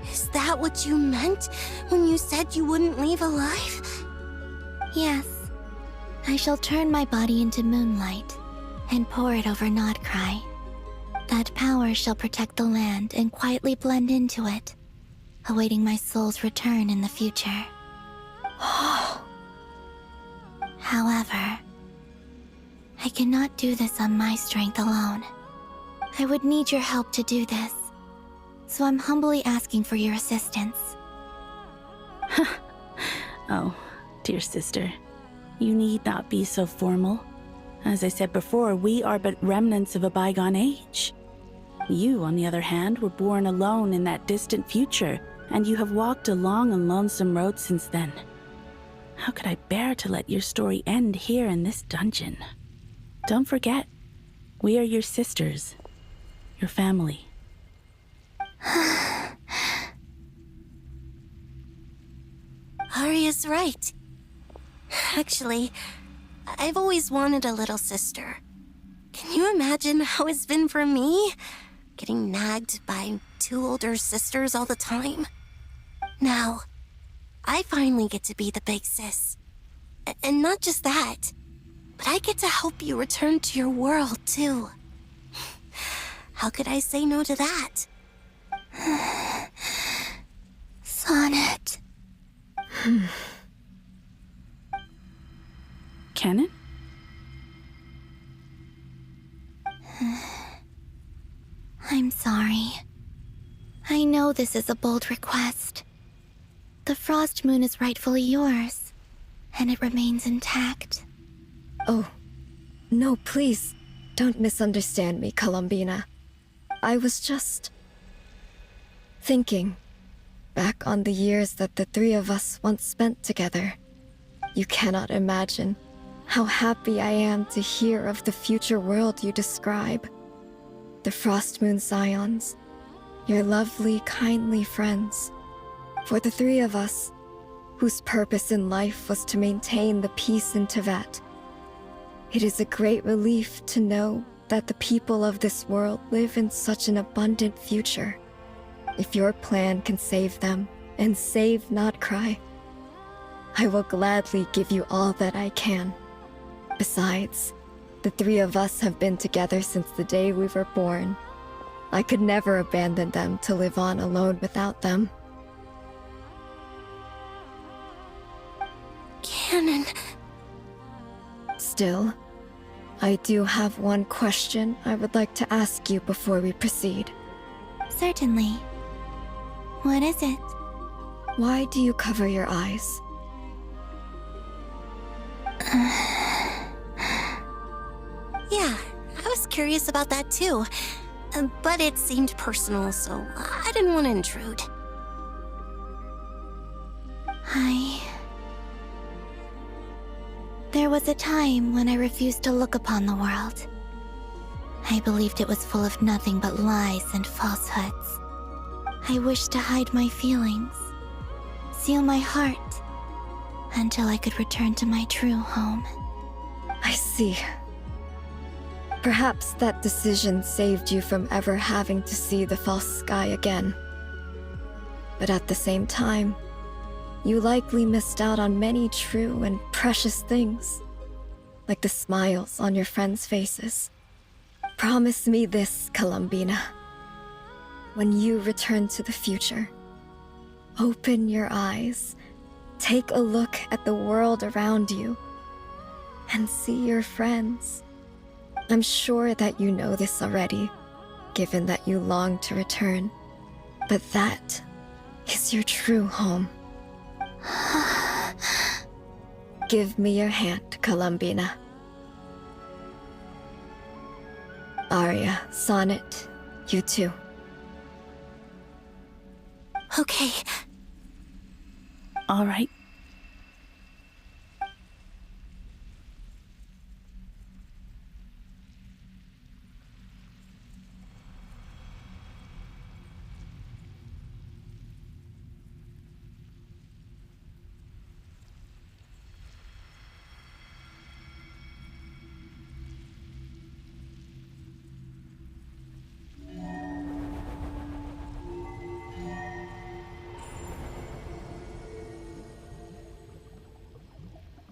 is that what you meant when you said you wouldn't leave alive? Yes, I shall turn my body into moonlight and pour it over Nodcry. That power shall protect the land and quietly blend into it, awaiting my soul's return in the future. However, I cannot do this on my strength alone. I would need your help to do this, so I'm humbly asking for your assistance. Oh, dear sister, you need not be so formal. As I said before, we are but remnants of a bygone age. You, on the other hand, were born alone in that distant future, and you have walked a long and lonesome road since then. How could I bear to let your story end here in this dungeon? Don't forget, we are your sisters, your family. Arya's right. Actually, I've always wanted a little sister. Can you imagine how it's been for me? Getting nagged by two older sisters all the time. Now, I finally get to be the big sis. And not just that, but I get to help you return to your world, too. How could I say no to that? Sonnet. Canon? I'm sorry. I know this is a bold request. The Frost Moon is rightfully yours, and it remains intact. Oh, no, please, don't misunderstand me, Columbina. I was just thinking back on the years that the three of us once spent together. You cannot imagine how happy I am to hear of the future world you describe. The Frost Moon Scions, your lovely, kindly friends. For the three of us, whose purpose in life was to maintain the peace in Teyvat, it is a great relief to know that the people of this world live in such an abundant future. If your plan can save them and save Nodcry, I will gladly give you all that I can. Besides, the three of us have been together since the day we were born. I could never abandon them to live on alone without them. Canon. Still, I do have one question I would like to ask you before we proceed. Certainly. What is it? Why do you cover your eyes? Yeah, I was curious about that too. But it seemed personal, so I didn't want to intrude. There was a time when I refused to look upon the world. I believed it was full of nothing but lies and falsehoods. I wished to hide my feelings, seal my heart, until I could return to my true home. I see. Perhaps that decision saved you from ever having to see the false sky again. But at the same time, you likely missed out on many true and precious things. like the smiles on your friends' faces. Promise me this, Columbina. When you return to the future, open your eyes, take a look at the world around you, and see your friends. I'm sure that you know this already, given that you long to return, but that is your true home. Give me your hand, Columbina. Arya, Sonnet, you too. Okay. All right.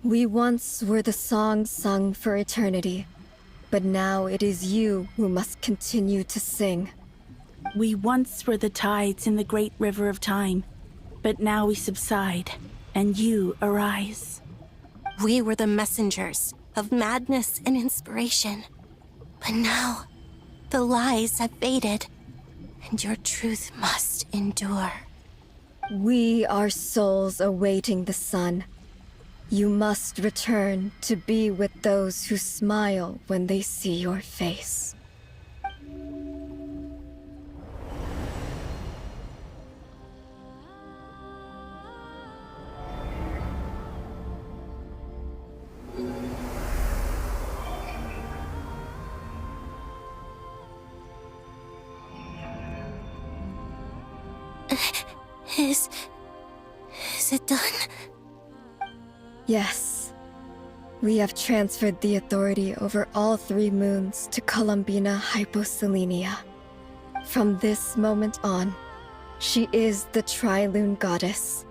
We once were the songs sung for eternity, but now it is you who must continue to sing. We once were the tides in the great river of time, but now we subside, and you arise. We were the messengers of madness and inspiration. But now, the lies have faded, and your truth must endure. We are souls awaiting the sun. You must return to be with those who smile when they see your face. Is it done? Yes. We have transferred the authority over all 3 moons to Columbina Hyposelenia. From this moment on, she is the Tri-Lune Goddess,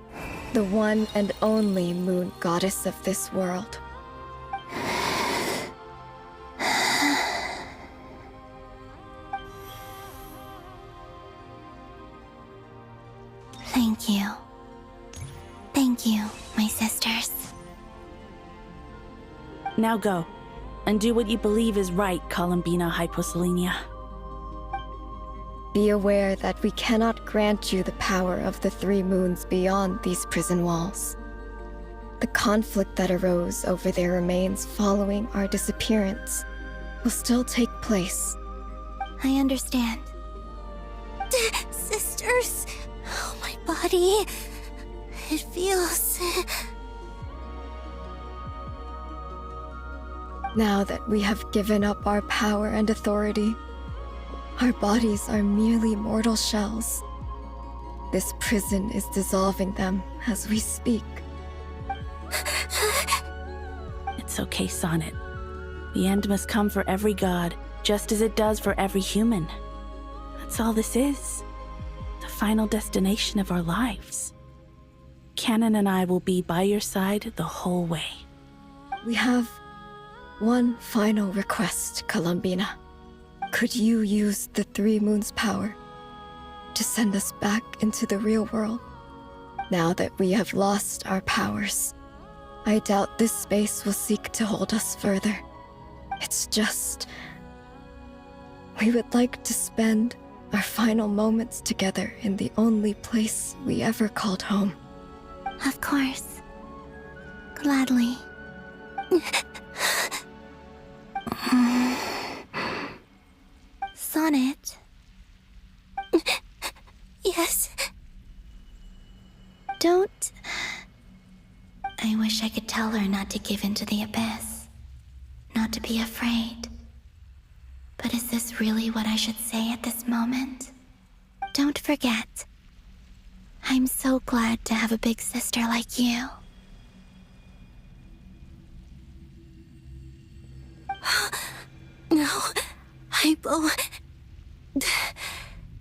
the one and only moon goddess of this world. Thank you. Thank you, my sisters. Now go, and do what you believe is right, Columbina Hyposelenia. Be aware that we cannot grant you the power of the 3 moons beyond these prison walls. The conflict that arose over their remains following our disappearance will still take place. I understand. Sisters, oh, my body. It feels... Now that we have given up our power and authority, our bodies are merely mortal shells. This prison is dissolving them as we speak. It's okay, Sonnet. The end must come for every god, just as it does for every human. That's all this is. The final destination of our lives. Canon and I will be by your side the whole way. We have one final request, Columbina. Could you use the 3 moons' power to send us back into the real world? Now that we have lost our powers, I doubt this space will seek to hold us further. It's just... we would like to spend our final moments together in the only place we ever called home. Of course. Gladly. Sonnet? Yes? Don't... I wish I could tell her not to give in to the abyss. Not to be afraid. But is this really what I should say at this moment? Don't forget. I'm so glad to have a big sister like you. No, Hypo...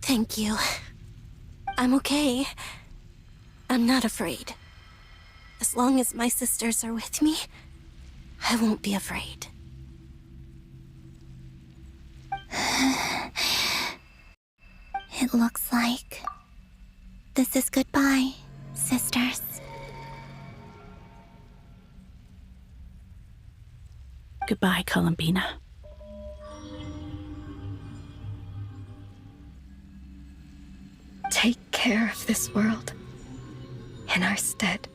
Thank you. I'm okay. I'm not afraid. As long as my sisters are with me, I won't be afraid. It looks like this is goodbye, sisters. Goodbye, Columbina. Take care of this world in our stead.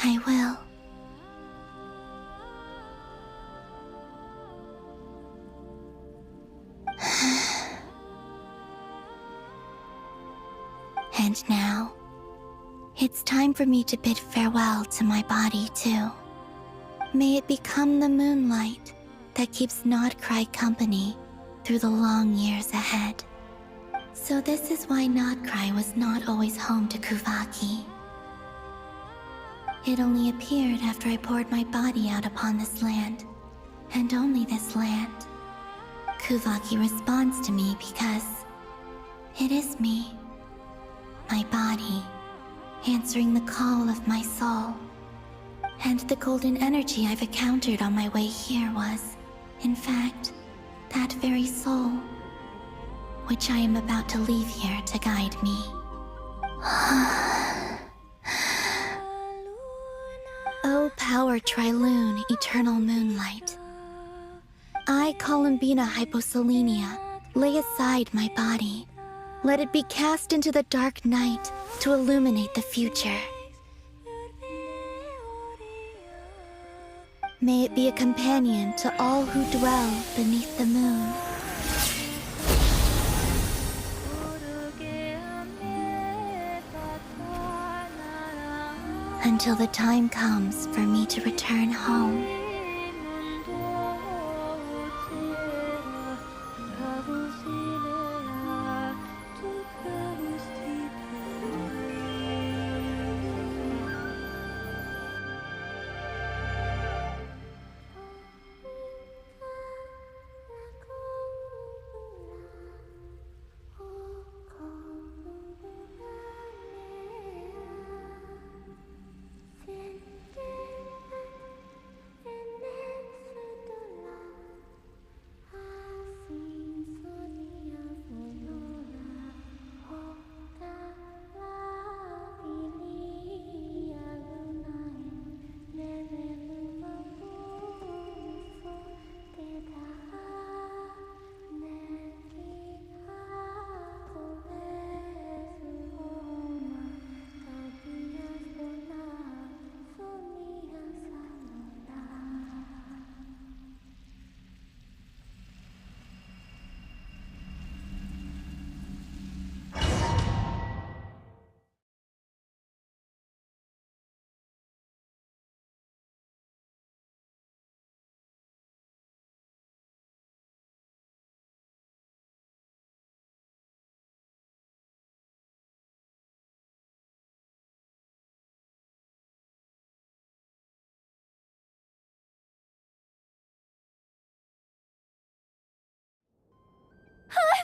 I will. And now, it's time for me to bid farewell to my body, too. May it become the moonlight that keeps Nodcry company through the long years ahead. So this is why Nodcry was not always home to Kuvaki. It only appeared after I poured my body out upon this land, and only this land. Kuvaki responds to me because it is me, my body, answering the call of my soul. And the golden energy I've encountered on my way here was, in fact, that very soul, which I am about to leave here to guide me. O power Trilune, eternal moonlight. I, Columbina Hyposelenia, lay aside my body. Let it be cast into the dark night to illuminate the future. May it be a companion to all who dwell beneath the moon. Until the time comes for me to return home.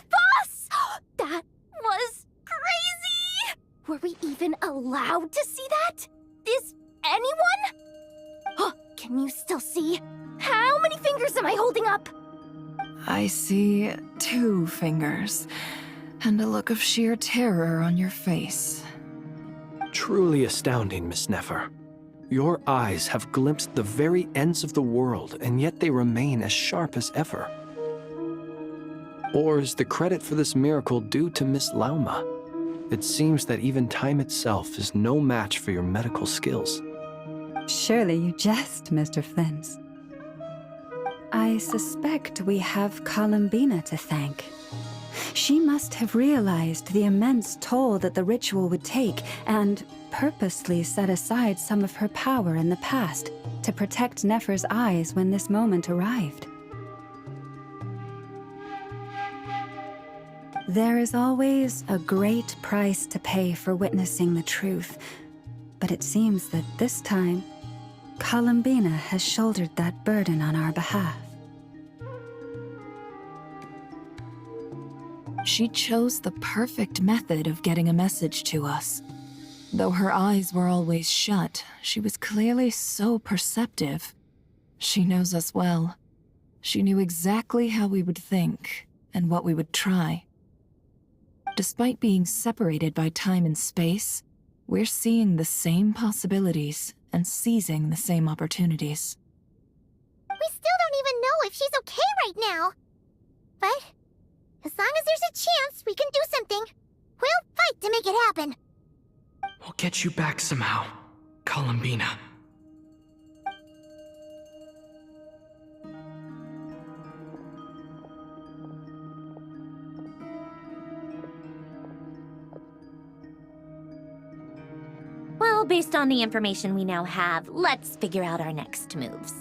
Boss! That was crazy! Were we even allowed to see that? Is anyone? Oh, can you still see? How many fingers am I holding up? I see 2 fingers, and a look of sheer terror on your face. Truly astounding, Miss Nefer. Your eyes have glimpsed the very ends of the world, and yet they remain as sharp as ever. Or is the credit for this miracle due to Miss Lauma? It seems that even time itself is no match for your medical skills. Surely you jest, Mr. Flint. I suspect we have Columbina to thank. She must have realized the immense toll that the ritual would take and purposely set aside some of her power in the past to protect Nefer's eyes when this moment arrived. There is always a great price to pay for witnessing the truth, but it seems that this time, Columbina has shouldered that burden on our behalf. She chose the perfect method of getting a message to us. Though her eyes were always shut, she was clearly so perceptive. She knows us well. She knew exactly how we would think and what we would try. Despite being separated by time and space, we're seeing the same possibilities and seizing the same opportunities. We still don't even know if she's okay right now. But as long as there's a chance we can do something, we'll fight to make it happen. We'll get you back somehow, Columbina. Well, based on the information we now have, let's figure out our next moves.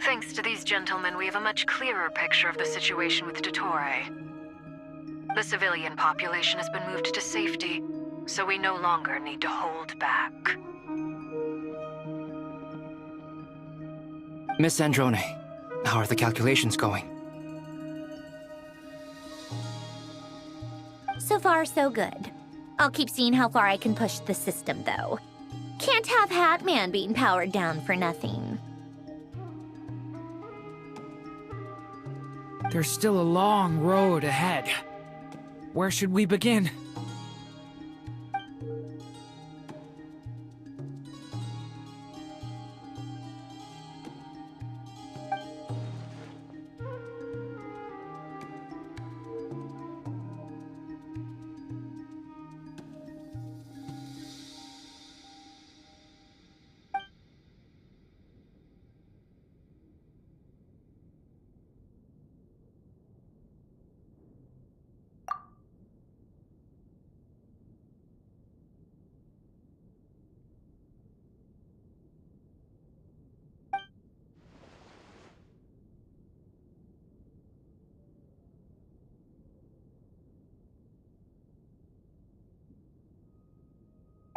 Thanks to these gentlemen, we have a much clearer picture of the situation with Dottore. The civilian population has been moved to safety, so we no longer need to hold back. Miss Androne, how are the calculations going? So far, so good. I'll keep seeing how far I can push the system, though. Can't have Hatman being powered down for nothing. There's still a long road ahead. Where should we begin?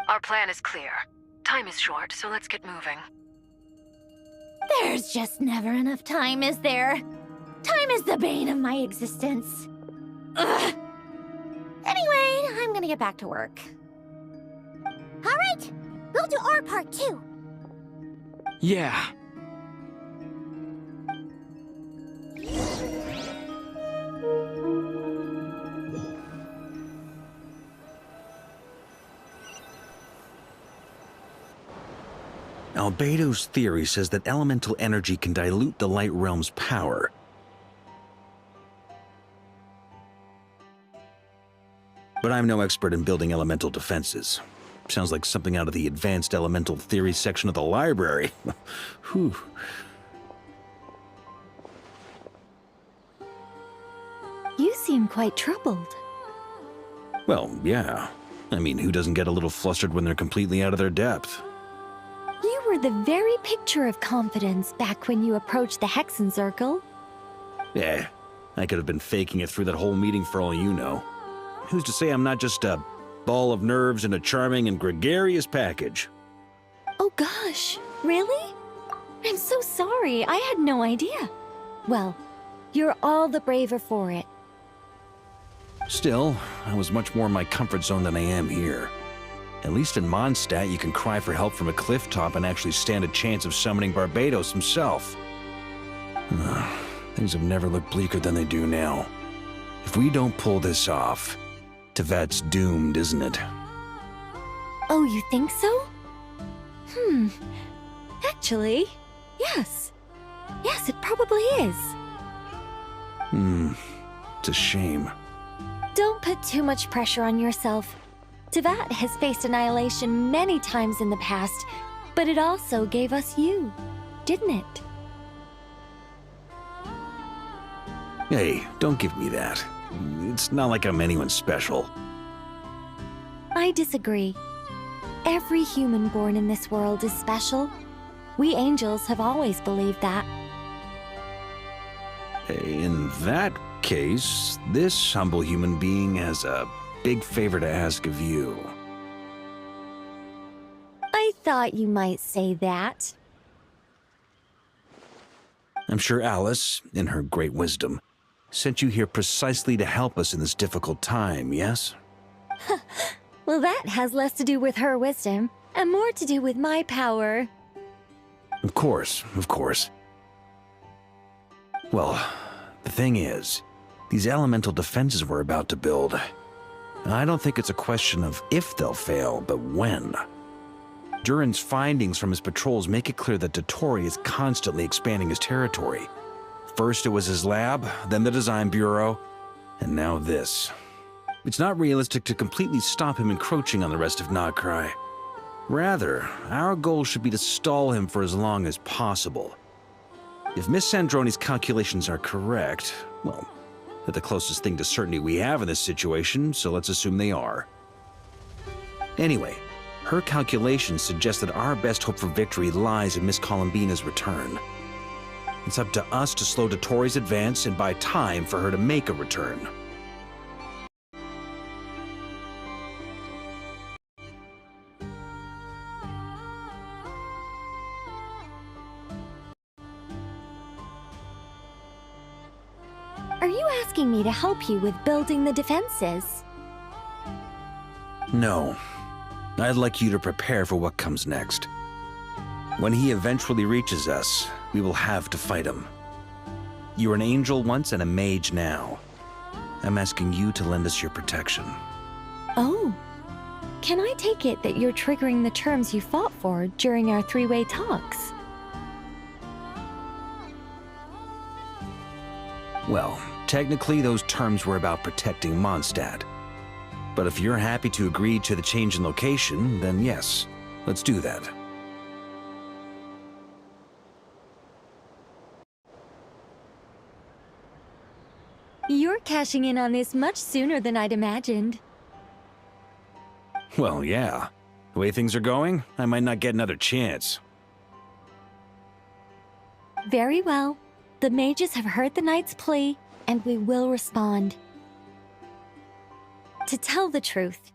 Our plan is clear. Time is short, so let's get moving. There's just never enough time, is there? Time is the bane of my existence. Ugh. Anyway, I'm gonna get back to work. All right, we'll do our part too. Yeah. Albedo's theory says that elemental energy can dilute the light realm's power. But I'm no expert in building elemental defenses. Sounds like something out of the advanced elemental theory section of the library. Whew. You seem quite troubled. Well, yeah. I mean, who doesn't get a little flustered when they're completely out of their depth? You were the very picture of confidence back when you approached the Hexen Circle. Eh, I could have been faking it through that whole meeting for all you know. Who's to say I'm not just a ball of nerves in a charming and gregarious package? Oh gosh, really? I'm so sorry, I had no idea. Well, you're all the braver for it. Still, I was much more in my comfort zone than I am here. At least in Mondstadt, you can cry for help from a cliff top and actually stand a chance of summoning Barbados himself. Things have never looked bleaker than they do now. If we don't pull this off, Tevat's doomed, isn't it? Oh, you think so? Actually, yes. Yes, it probably is. It's a shame. Don't put too much pressure on yourself. Tevat has faced annihilation many times in the past, but it also gave us you, didn't it? Hey, don't give me that. It's not like I'm anyone special. I disagree. Every human born in this world is special. We angels have always believed that. In that case, this humble human being has a big favor to ask of you. I thought you might say that. I'm sure Alice, in her great wisdom, sent you here precisely to help us in this difficult time, yes? Well, that has less to do with her wisdom and more to do with my power. Of course, of course. Well, the thing is, these elemental defenses we're about to build, I don't think it's a question of if they'll fail, but when. Durin's findings from his patrols make it clear that Dottore is constantly expanding his territory. First it was his lab, then the design bureau, and now this. It's not realistic to completely stop him encroaching on the rest of Nagcry. Rather, our goal should be to stall him for as long as possible. If Miss Sandroni's calculations are correct, well, they're the closest thing to certainty we have in this situation, so let's assume they are. Anyway, her calculations suggest that our best hope for victory lies in Miss Columbina's return. It's up to us to slow Dottore's advance and buy time for her to make a return. Are you asking me to help you with building the defenses? No. I'd like you to prepare for what comes next. When he eventually reaches us, we will have to fight him. You were an angel once and a mage now. I'm asking you to lend us your protection. Oh. Can I take it that you're triggering the terms you fought for during our three-way talks? Well, technically those terms were about protecting Mondstadt. But if you're happy to agree to the change in location, then yes, let's do that. You're cashing in on this much sooner than I'd imagined. Well, yeah. The way things are going, I might not get another chance. Very well. The mages have heard the knight's plea, and we will respond. To tell the truth,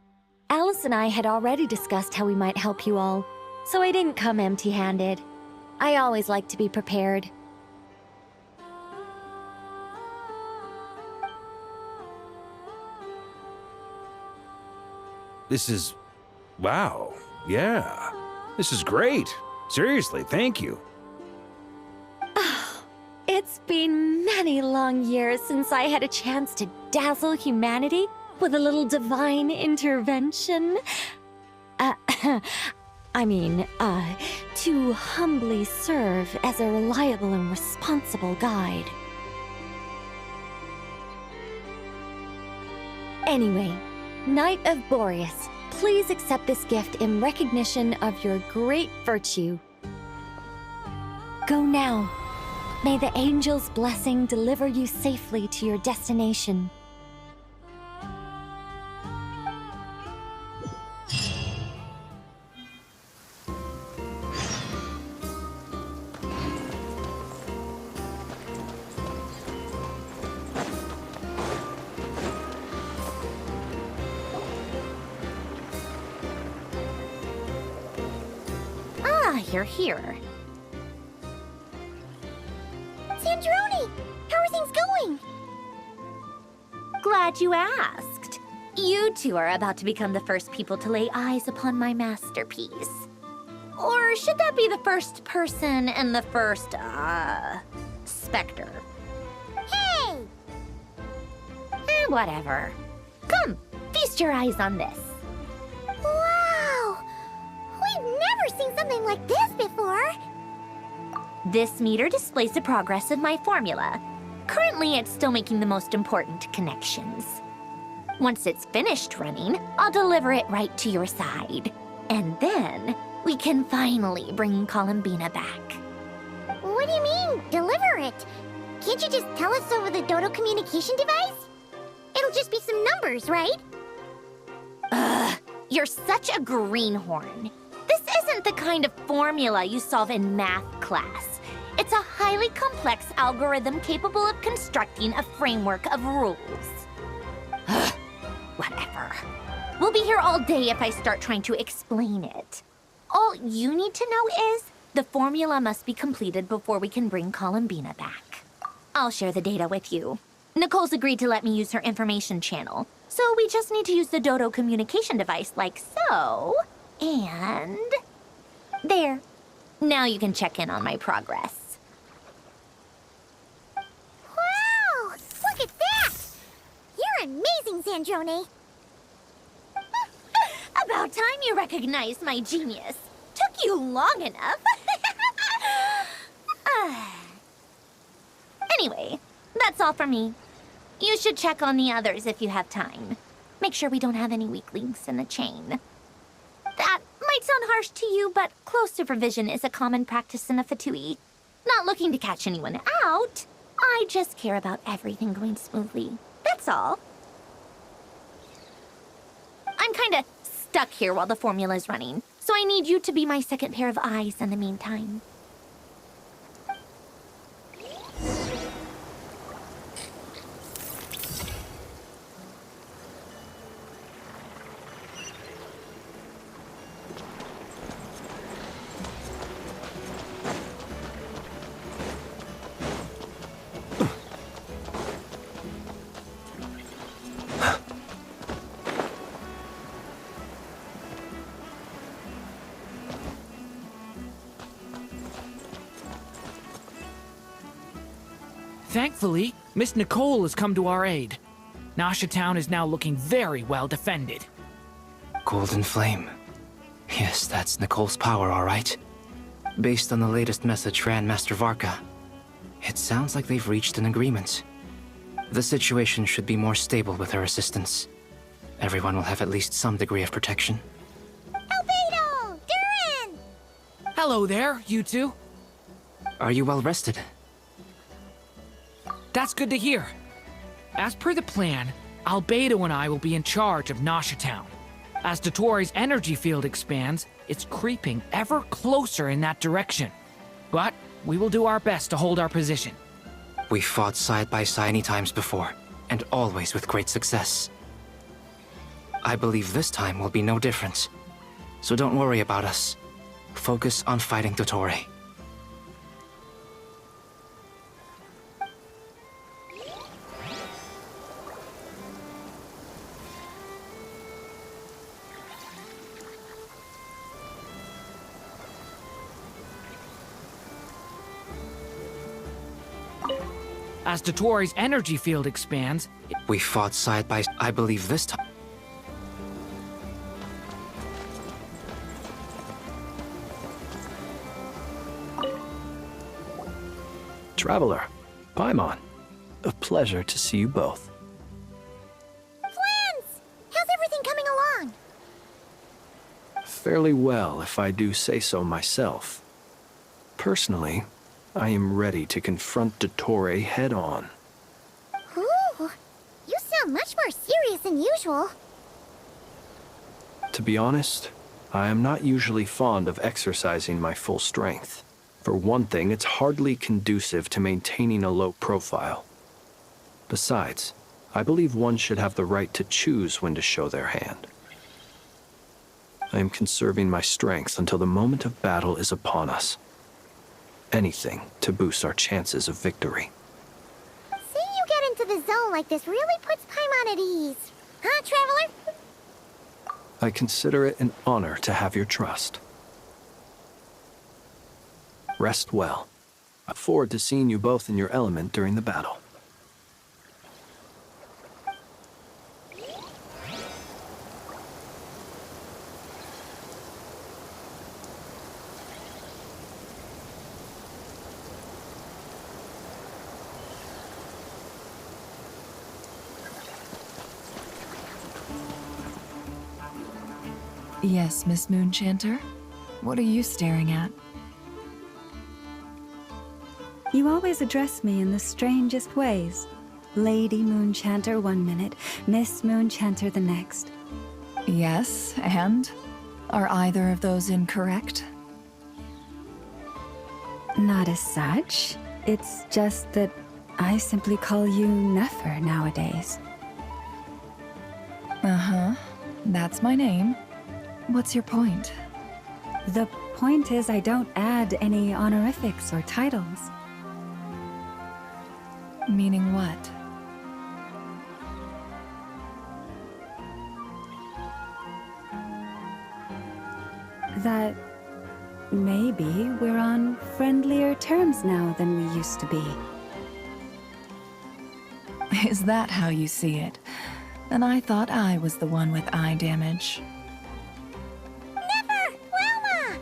Alice and I had already discussed how we might help you all, so I didn't come empty-handed. I always like to be prepared. This is... wow. Yeah. This is great. Seriously, thank you. It's been many long years since I had a chance to dazzle humanity with a little divine intervention. To humbly serve as a reliable and responsible guide. Anyway, Knight of Boreas, please accept this gift in recognition of your great virtue. Go now. May the angel's blessing deliver you safely to your destination. Ah, you're here. Sandroni! How are things going? Glad you asked. You two are about to become the first people to lay eyes upon my masterpiece. Or should that be the first person and the first, specter? Hey! Whatever. Come, feast your eyes on this. Wow! We've never seen something like this before! This meter displays the progress of my formula. Currently, it's still making the most important connections. Once it's finished running, I'll deliver it right to your side. And then, we can finally bring Columbina back. What do you mean, deliver it? Can't you just tell us over the Dodo communication device? It'll just be some numbers, right? Ugh, you're such a greenhorn. This isn't the kind of formula you solve in math class. It's a highly complex algorithm capable of constructing a framework of rules. Ugh, whatever. We'll be here all day if I start trying to explain it. All you need to know is the formula must be completed before we can bring Columbina back. I'll share the data with you. Nicole's agreed to let me use her information channel. So we just need to use the Dodo communication device like so. And... there. Now you can check in on my progress. Wow! Look at that! You're amazing, Zandrone. About time you recognized my genius. Took you long enough. Anyway, that's all for me. You should check on the others if you have time. Make sure we don't have any weak links in the chain. That might sound harsh to you, but close supervision is a common practice in a Fatui. Not looking to catch anyone out. I just care about everything going smoothly. That's all. I'm kinda stuck here while the formula's running, so I need you to be my second pair of eyes in the meantime. Thankfully, Miss Nicole has come to our aid. Nasha Town is now looking very well defended. Golden Flame. Yes, that's Nicole's power, all right. Based on the latest message ran Master Varka, it sounds like they've reached an agreement. The situation should be more stable with her assistance. Everyone will have at least some degree of protection. Albedo! Durin! Hello there, you two. Are you well rested? That's good to hear. As per the plan, Albedo and I will be in charge of Nasha Town. As Dotori's energy field expands, it's creeping ever closer in that direction. But we will do our best to hold our position. We fought side by side many times before, and always with great success. I believe this time will be no different. So don't worry about us. Focus on fighting Dotori. As Dotori's energy field expands, we fought side by side. I believe this time. Traveler, Paimon, a pleasure to see you both. Flans! How's everything coming along? Fairly well, if I do say so myself. Personally, I am ready to confront Dottore head-on. Ooh, you sound much more serious than usual. To be honest, I am not usually fond of exercising my full strength. For one thing, it's hardly conducive to maintaining a low profile. Besides, I believe one should have the right to choose when to show their hand. I am conserving my strength until the moment of battle is upon us. Anything to boost our chances of victory. Seeing you get into the zone like this really puts Paimon at ease. Huh, Traveler? I consider it an honor to have your trust. Rest well. I look forward to seeing you both in your element during the battle. Yes, Miss Moonchanter? What are you staring at? You always address me in the strangest ways. Lady Moonchanter one minute, Miss Moonchanter the next. Yes, and? Are either of those incorrect? Not as such. It's just that I simply call you Nefer nowadays. Uh-huh. That's my name. What's your point? The point is I don't add any honorifics or titles. Meaning what? that maybe we're on friendlier terms now than we used to be. Is that how you see it? Then I thought I was the one with eye damage. Never! Wilma!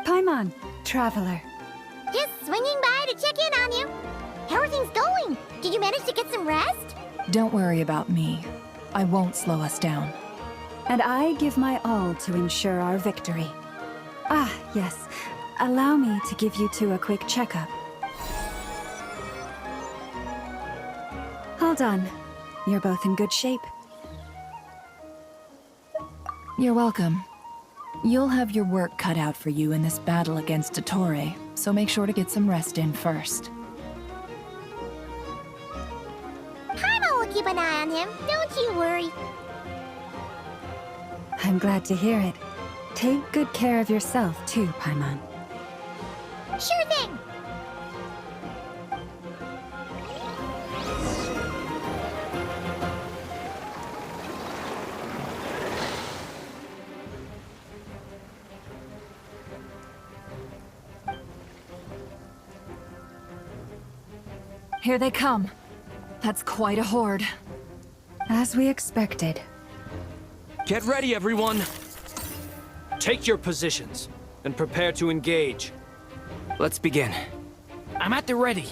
Paimon, traveler. Just swinging by to check in on you. How are things going? Did you manage to get some rest? Don't worry about me. I won't slow us down. And I give my all to ensure our victory. Ah, yes. Allow me to give you two a quick checkup. Hold on. You're both in good shape. You're welcome. You'll have your work cut out for you in this battle against Dottore, so make sure to get some rest in first. Paimon will keep an eye on him, don't you worry. I'm glad to hear it. Take good care of yourself, too, Paimon. Sure thing! Here they come. That's quite a horde. As we expected. Get ready, everyone! Take your positions, and prepare to engage. Let's begin. I'm at the ready.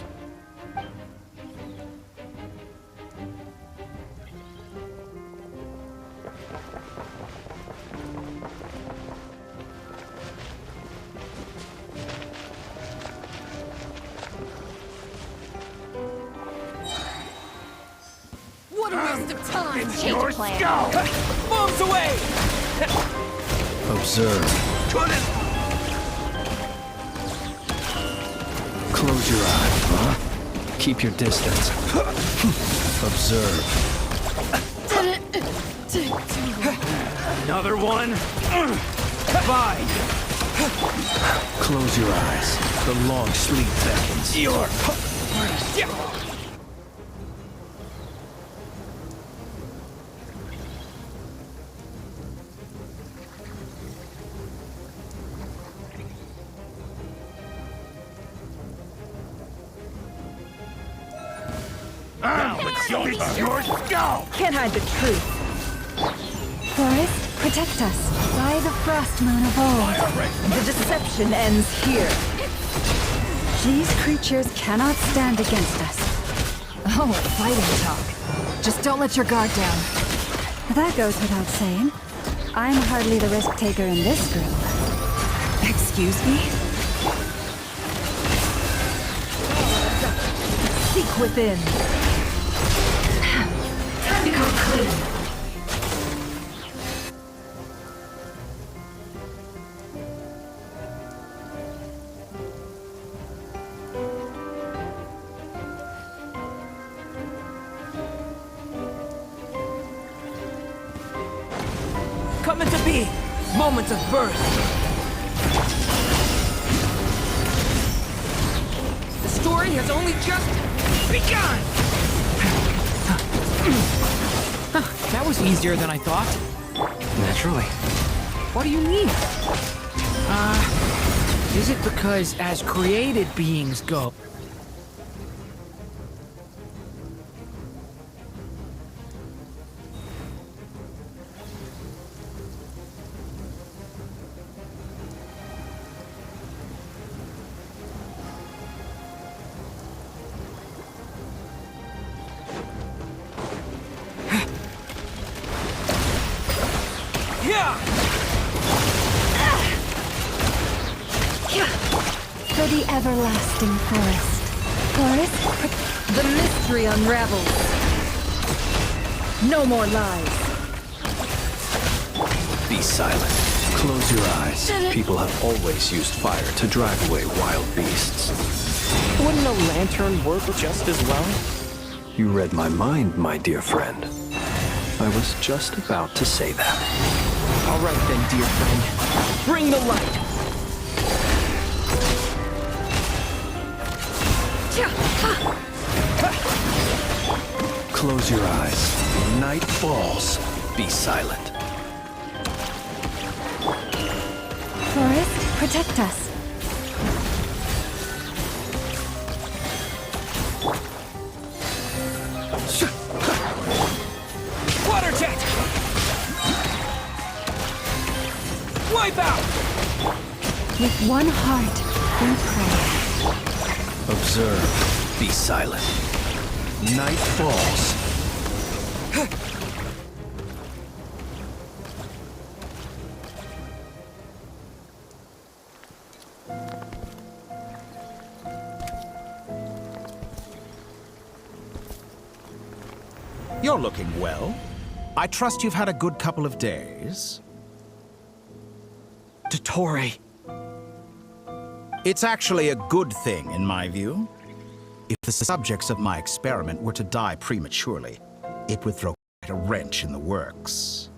What a waste of time! It's Change your plan. skull! Moves away! Observe. Close your eyes, huh? Keep your distance. Observe. Another one? Bye! Close your eyes. The long sleep beckons. Now it's your skull! Can't hide the truth. Forest, protect us. By the frost moon of old. The deception ends here. These creatures cannot stand against us. Oh, fighting talk. Just don't let your guard down. That goes without saying. I'm hardly the risk taker in this group. Excuse me? Seek within. Time to go clean. Coming to be! Moments of birth! The story has only just begun! That was easier than I thought. Naturally. What do you mean? Is it because as created beings go... For the everlasting forest. Forest, The mystery unravels. No more lies. Be silent. Close your eyes. People have always used fire to drive away wild beasts. Wouldn't a lantern work just as well? You read my mind, my dear friend. I was just about to say that. All right then, dear friend. Bring the light. Close your eyes. Night falls. Be silent. Forest, protect us. Water jet! Wipe out! With one heart, we pray. Observe. Be silent. Night falls. You're looking well. I trust you've had a good couple of days. Dottore. It's actually a good thing, in my view. If the subjects of my experiment were to die prematurely, it would throw a wrench in the works.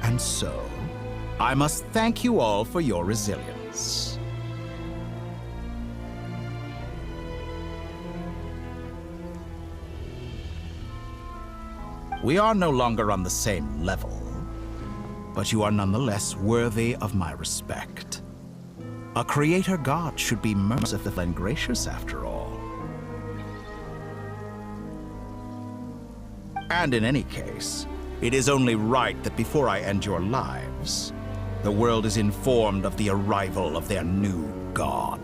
And so, I must thank you all for your resilience. We are no longer on the same level, but you are nonetheless worthy of my respect. A creator god should be merciful and gracious after all. And in any case, it is only right that before I end your lives, the world is informed of the arrival of their new god.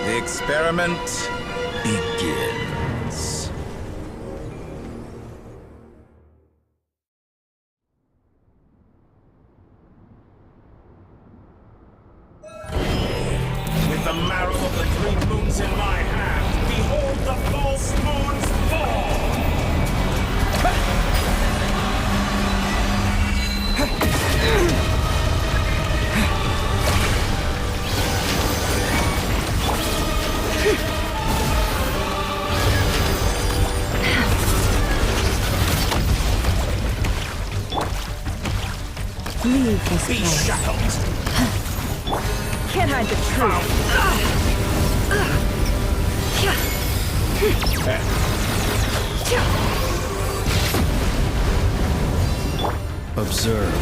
The experiment begins. With the marrow of the three moons in my hand, behold the false moons fall! Leave this place. Can't hide the truth. Observe.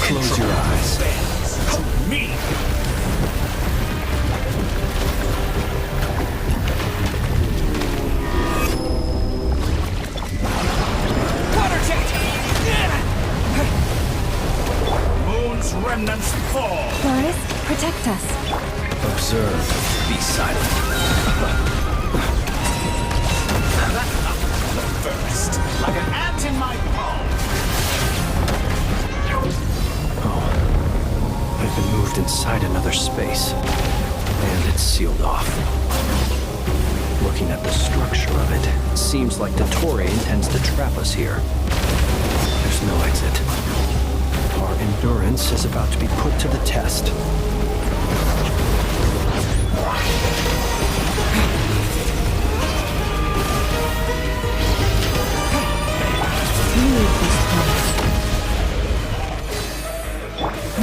Close your eyes. Me! Water jet! Moon's remnants fall! Forest, protect us. Observe. Be silent. First, like an ant in my palm. Oh. I've been moved inside another space. And it's sealed off. Looking at the structure of it, it seems like Dottore intends to trap us here. There's no exit. Our endurance is about to be put to the test.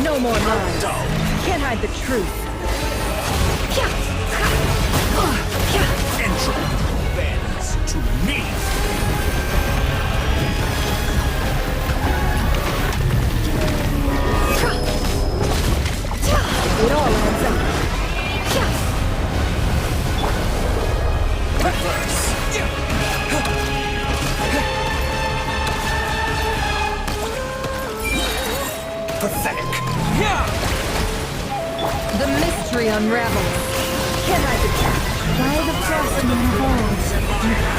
No more lies. Can't hide the truth. Entropy bends to me. It all adds up. Reverse. Pathetic. The mystery unravels. Can't hide the truth. By the frost moon falls, and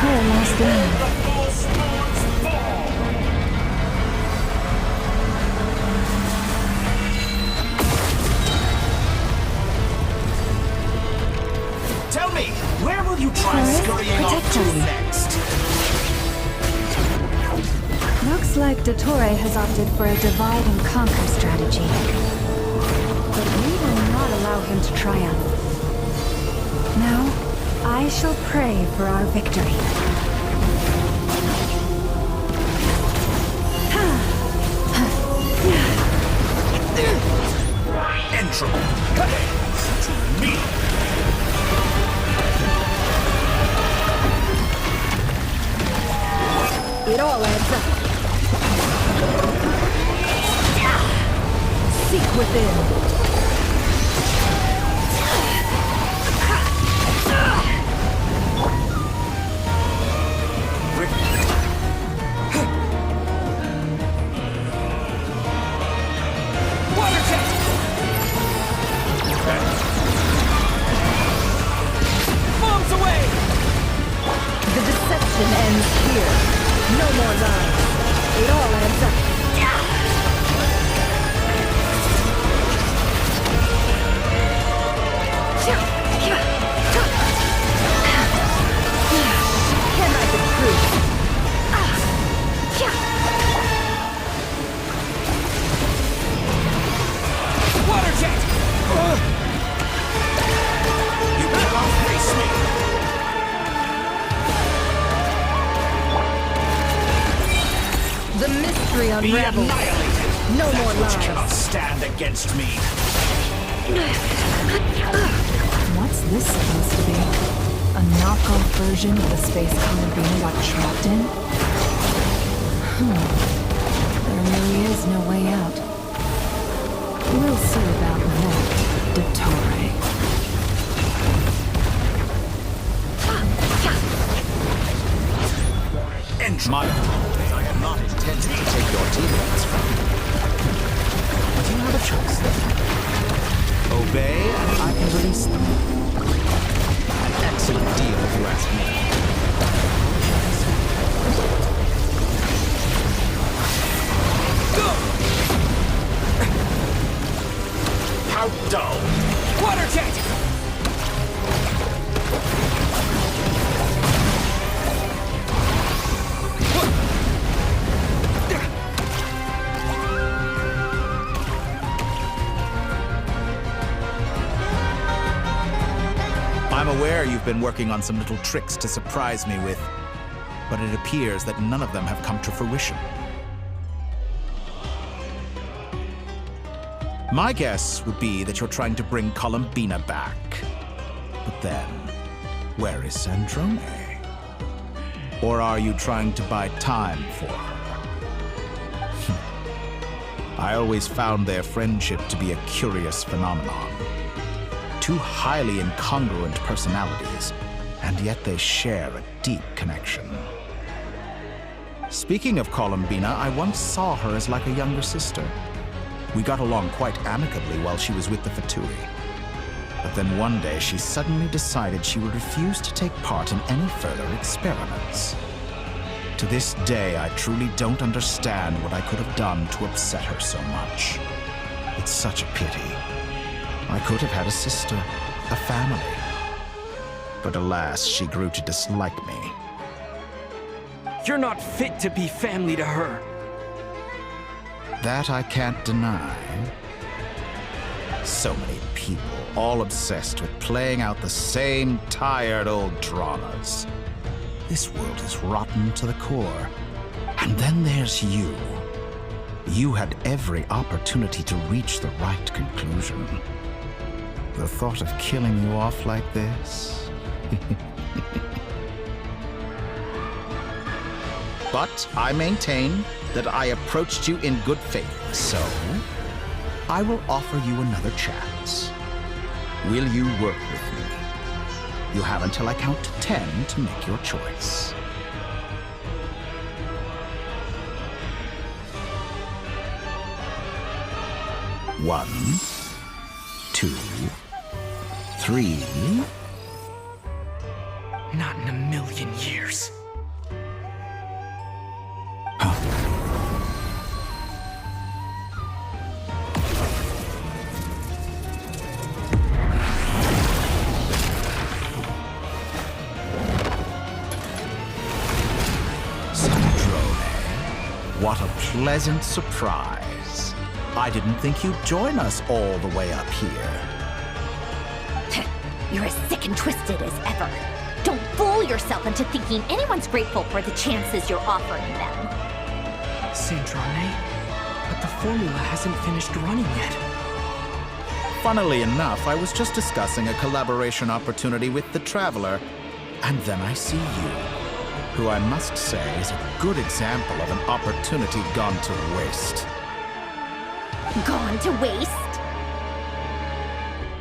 poor lost land. Tell me, where will you try Forest, scurrying off protect to us. next? Looks like Dottore has opted for a divide and conquer strategy. But we will not allow him to triumph. Now, I shall pray for our victory. Entropy bends to me. It all adds up. Seek within. Bombs away! The deception ends here. No more lies. It all adds up. Can't hide the truth. Water jet! You cannot face me! The mystery Be unravels. annihilated! No That more which lies. cannot stand against me! What's this supposed to be? A knockoff version of the space Columbine got trapped in? There really is no way out. We'll see about that, Dottore. My I am not intended to take your teammates from you. But you have a choice then. Obey, and I can release them. An excellent deal, if you ask me. How dull! Water jet! I'm aware you've been working on some little tricks to surprise me with, but it appears that none of them have come to fruition. My guess would be that you're trying to bring Columbina back. But then, where is Sandrone? Or are you trying to buy time for her? I always found their friendship to be a curious phenomenon. Two highly incongruent personalities, and yet they share a deep connection. Speaking of Columbina, I once saw her as like a younger sister. We got along quite amicably while she was with the Fatui. But then one day she suddenly decided she would refuse to take part in any further experiments. To this day, I truly don't understand what I could have done to upset her so much. It's such a pity. I could have had a sister, a family. But alas, she grew to dislike me. You're not fit to be family to her. That I can't deny. So many people, all obsessed with playing out the same tired old dramas. This world is rotten to the core. And then there's you. You had every opportunity to reach the right conclusion. The thought of killing you off like this? But I maintain that I approached you in good faith, so I will offer you another chance. Will you work with me? You have until I count to 10 to make your choice. 1, 2, 3. Not in a million years. What a pleasant surprise. I didn't think you'd join us all the way up here. You're as sick and twisted as ever. Don't fool yourself into thinking anyone's grateful for the chances you're offering them. Sandrone, but the formula hasn't finished running yet. Funnily enough, I was just discussing a collaboration opportunity with the Traveler, and then I see you, who I must say is a good example of an opportunity gone to waste. Gone to waste?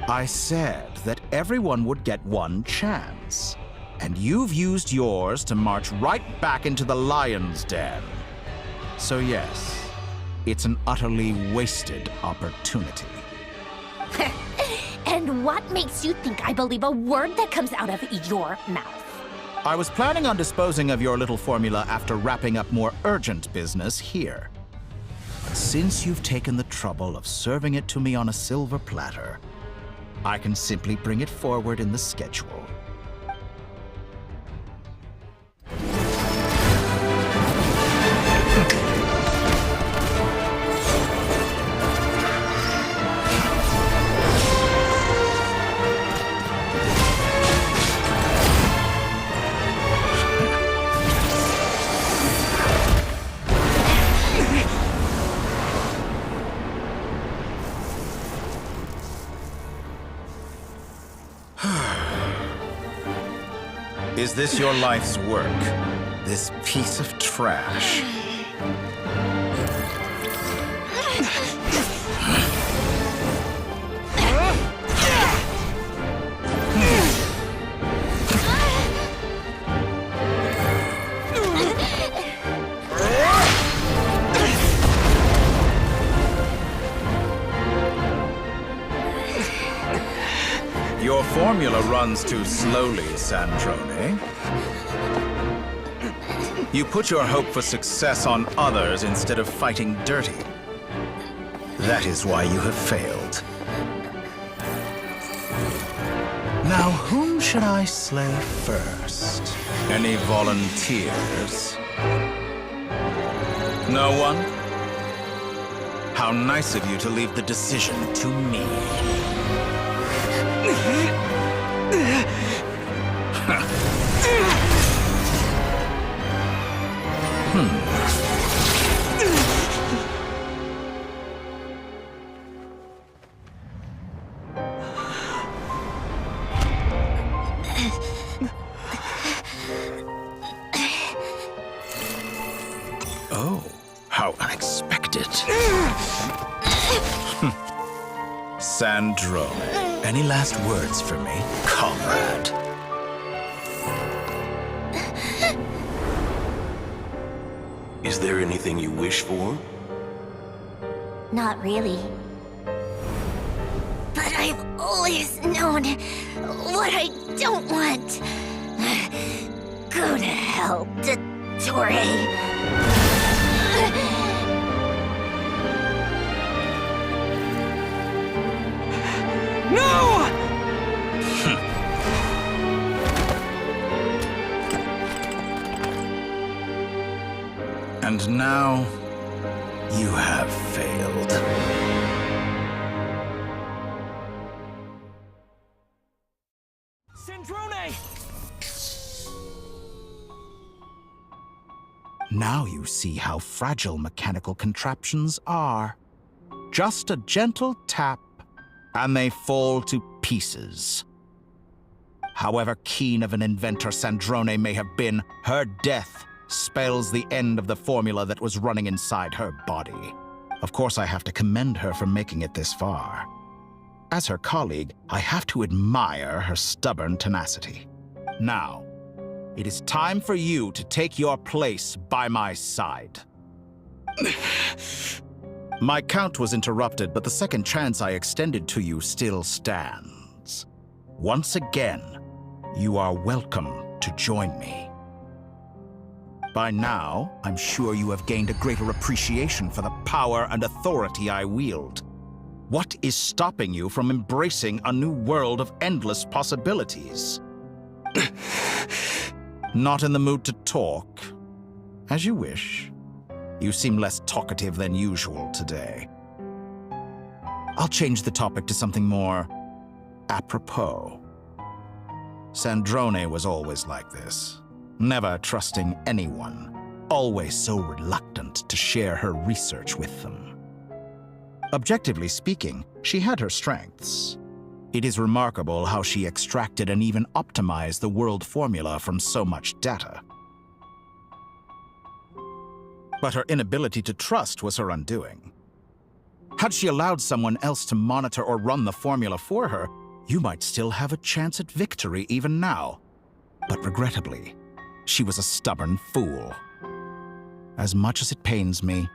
I said that everyone would get one chance, and you've used yours to march right back into the lion's den. So yes, it's an utterly wasted opportunity. And what makes you think I believe a word that comes out of your mouth? I was planning on disposing of your little formula after wrapping up more urgent business here. But since you've taken the trouble of serving it to me on a silver platter, I can simply bring it forward in the schedule. Is this your life's work? This piece of trash? Your formula runs too slowly, Sandrone. You put your hope for success on others instead of fighting dirty. That is why you have failed. Now, whom should I slay first? Any volunteers? No one? How nice of you to leave the decision to me. Oh, how unexpected. Sandrone, any last words for me, comrade? Is there anything you wish for? Not really. But I've always known what I don't want. Go to hell, Dottore. No! And now, you have failed. Sandrone! Now you see how fragile mechanical contraptions are. Just a gentle tap, and they fall to pieces. However keen of an inventor Sandrone may have been, her death spells the end of the formula that was running inside her body. Of course, I have to commend her for making it this far. As her colleague, I have to admire her stubborn tenacity. Now, it is time for you to take your place by my side. My count was interrupted, but the second chance I extended to you still stands. Once again, you are welcome to join me. By now, I'm sure you have gained a greater appreciation for the power and authority I wield. What is stopping you from embracing a new world of endless possibilities? Not in the mood to talk? As you wish. You seem less talkative than usual today. I'll change the topic to something more apropos. Sandrone was always like this, never trusting anyone, always so reluctant to share her research with them. Objectively speaking, she had her strengths. It is remarkable how she extracted and even optimized the world formula from so much data. But her inability to trust was her undoing. Had she allowed someone else to monitor or run the formula for her, you might still have a chance at victory even now. But regrettably, she was a stubborn fool. As much as it pains me,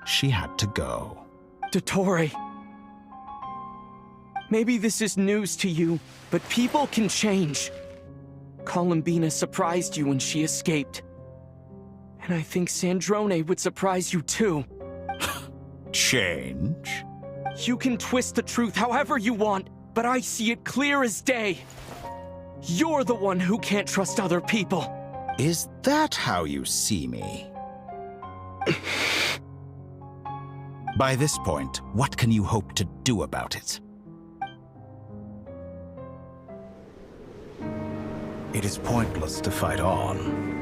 she had to go. Dottore. Maybe this is news to you, but people can change. Columbina surprised you when she escaped. And I think Sandrone would surprise you too. Change? You can twist the truth however you want, but I see it clear as day. You're the one who can't trust other people. Is that how you see me? By this point, what can you hope to do about it? It is pointless to fight on.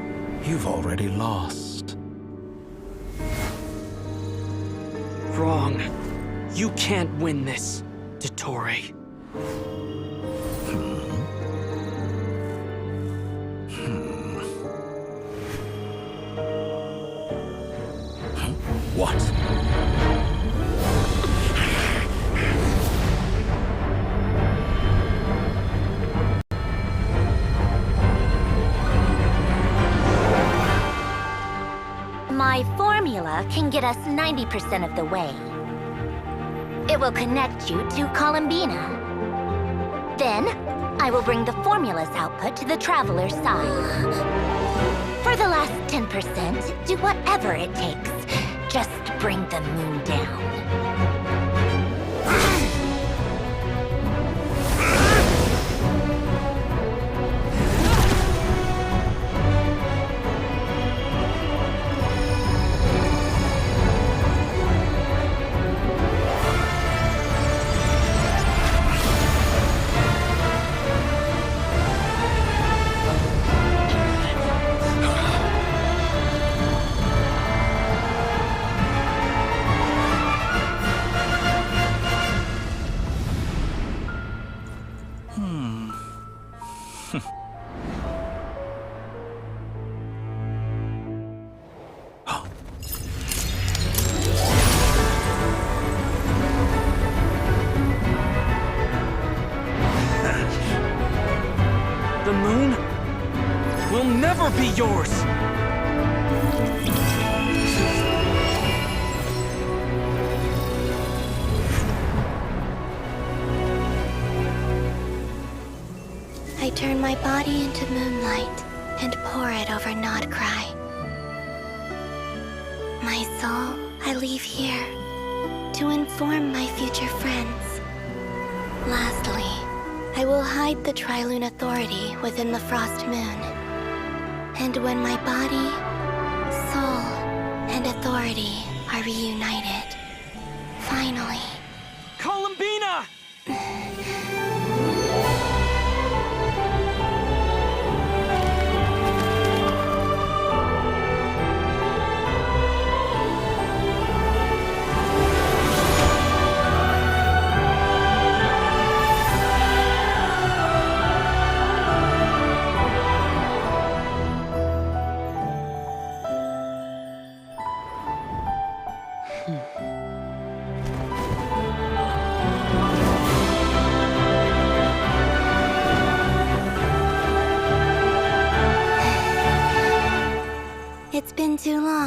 You've already lost. Wrong. You can't win this, Dottore. What? My formula can get us 90% of the way. It will connect you to Columbina. Then, I will bring the formula's output to the Traveler's side. For the last 10%, do whatever it takes. Just bring the moon down. The moon will never be yours! I turn my body into moonlight and pour it over Nod Cry. My soul I leave here to inform my future friends. Lastly, I will hide the Trilune Authority within the Frost Moon. And when my body, soul, and authority are reunited, finally... Columbina!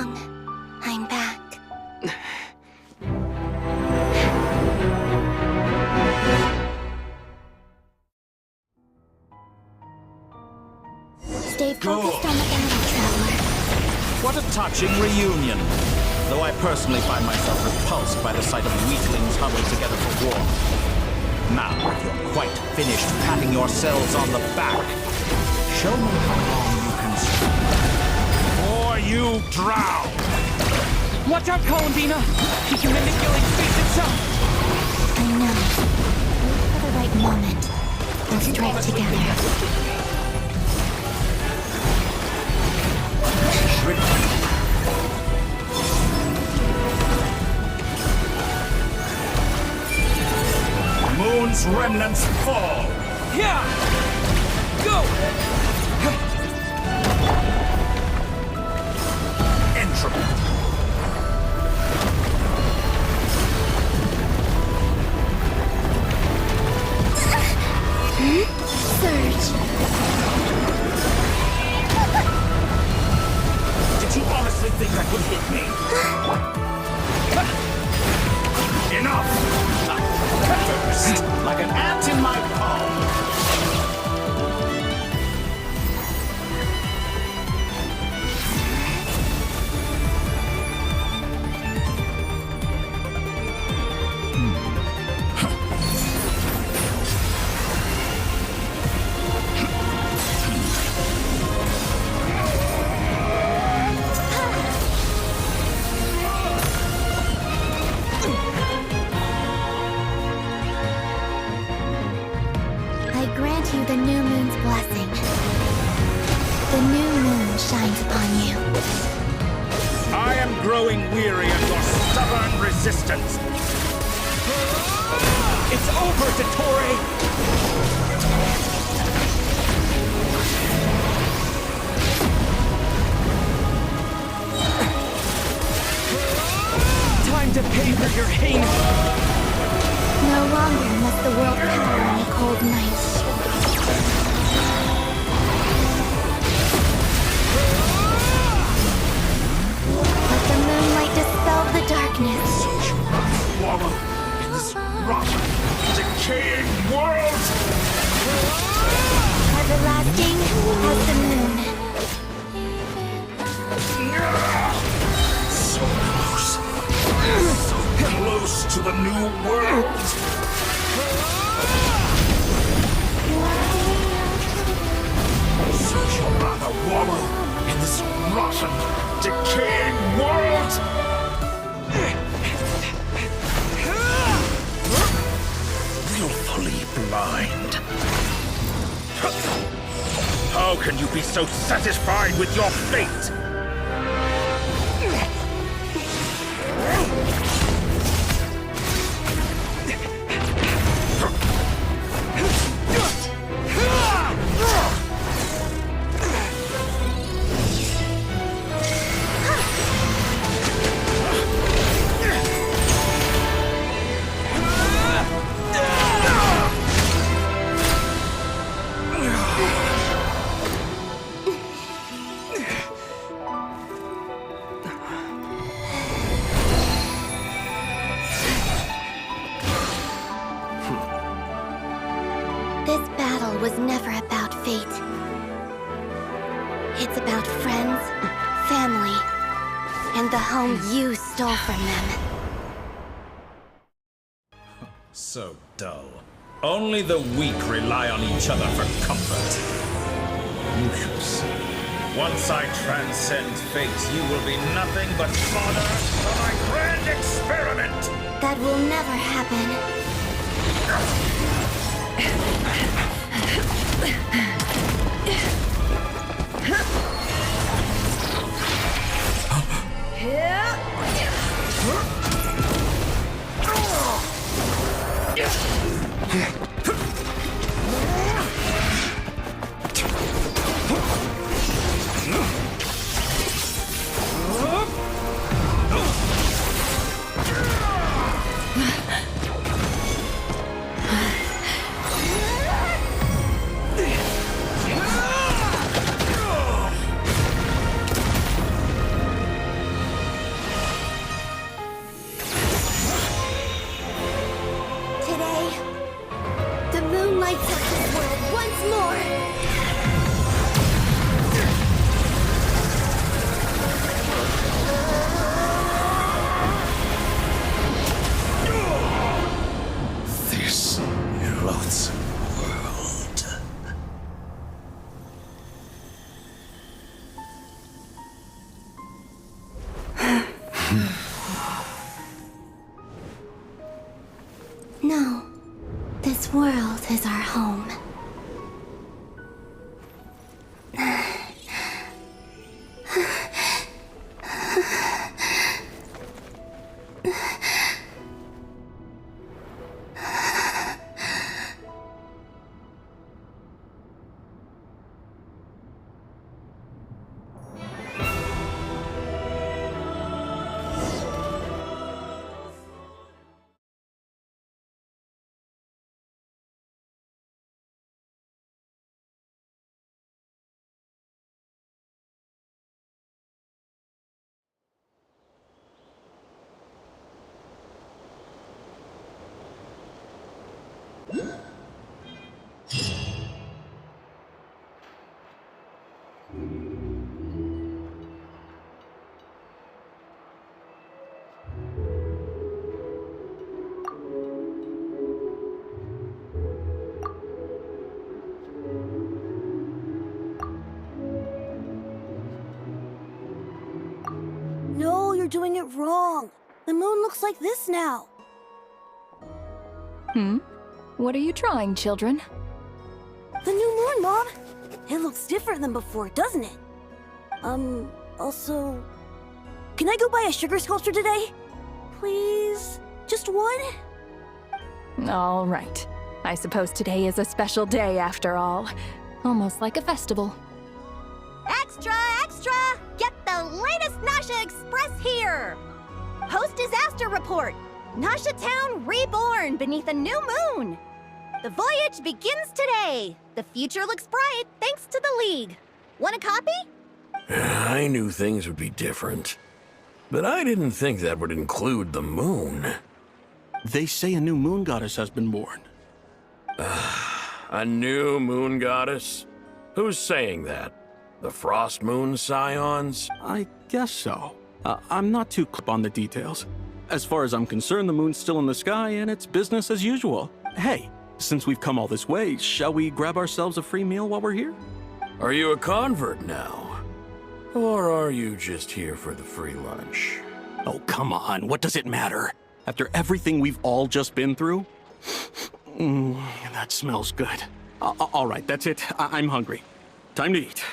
wrong. I'm back. Stay focused on the battle, Traveler. What a touching reunion. Though I personally find myself repulsed by the sight of weaklings huddled together for war. Now, if you're quite finished patting yourselves on the back, show me how long you can swim. Or you drown! Watch out, Columbina! He can manipulate space itself! I know. Wait for the right moment. We'll strike together. Moon's remnants fall! Yeah! Go! Entropy! Surge! Did you honestly think that would hit me? Enough! First, like an ant in my palm. You the new moon's blessing. The new moon shines upon you. I am growing weary of your stubborn resistance. It's over, Dottore! Time to pay for your hate! No longer must the world cower in the cold night. Let the moonlight dispel the darkness. Wallow in this rotten, decaying world! Everlasting as the moon. So close. So close to the new world! So you'd rather wallow in this rotten, decaying world? Willfully blind. How can you be so satisfied with your fate? This battle was never about fate. It's about friends, family, and the home you stole from them. So dull. Only the weak rely on each other for comfort. You shall see. Once I transcend fate, you will be nothing but fodder for my grand experiment! That will never happen. No, this world is our home. No, you're doing it wrong. The moon looks like this now. What are you trying, children? The new moon, Mom. It looks different than before, doesn't it? Also... Can I go buy a sugar sculpture today? Please? Just one? All right. I suppose today is a special day after all. Almost like a festival. Extra, extra! Get the latest Nasha Express here! Post-disaster report! Nasha Town reborn beneath a new moon! The voyage begins today! The future looks bright thanks to the League. Want a copy? I knew things would be different. But I didn't think that would include the moon. They say a new moon goddess has been born. A new moon goddess? Who's saying that? The Frost Moon Scions? I guess so. I'm not too clip on the details. As far as I'm concerned, the moon's still in the sky and it's business as usual. Hey, since we've come all this way, shall we grab ourselves a free meal while we're here? Are you a convert now? Or are you just here for the free lunch? Oh, come on. What does it matter? After everything we've all just been through? That smells good. All right, that's it. I'm hungry. Time to eat.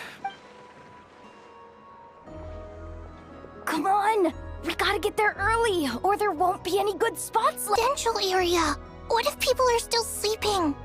Come on! We gotta get there early, or there won't be any good spots left. Central area. What if people are still sleeping?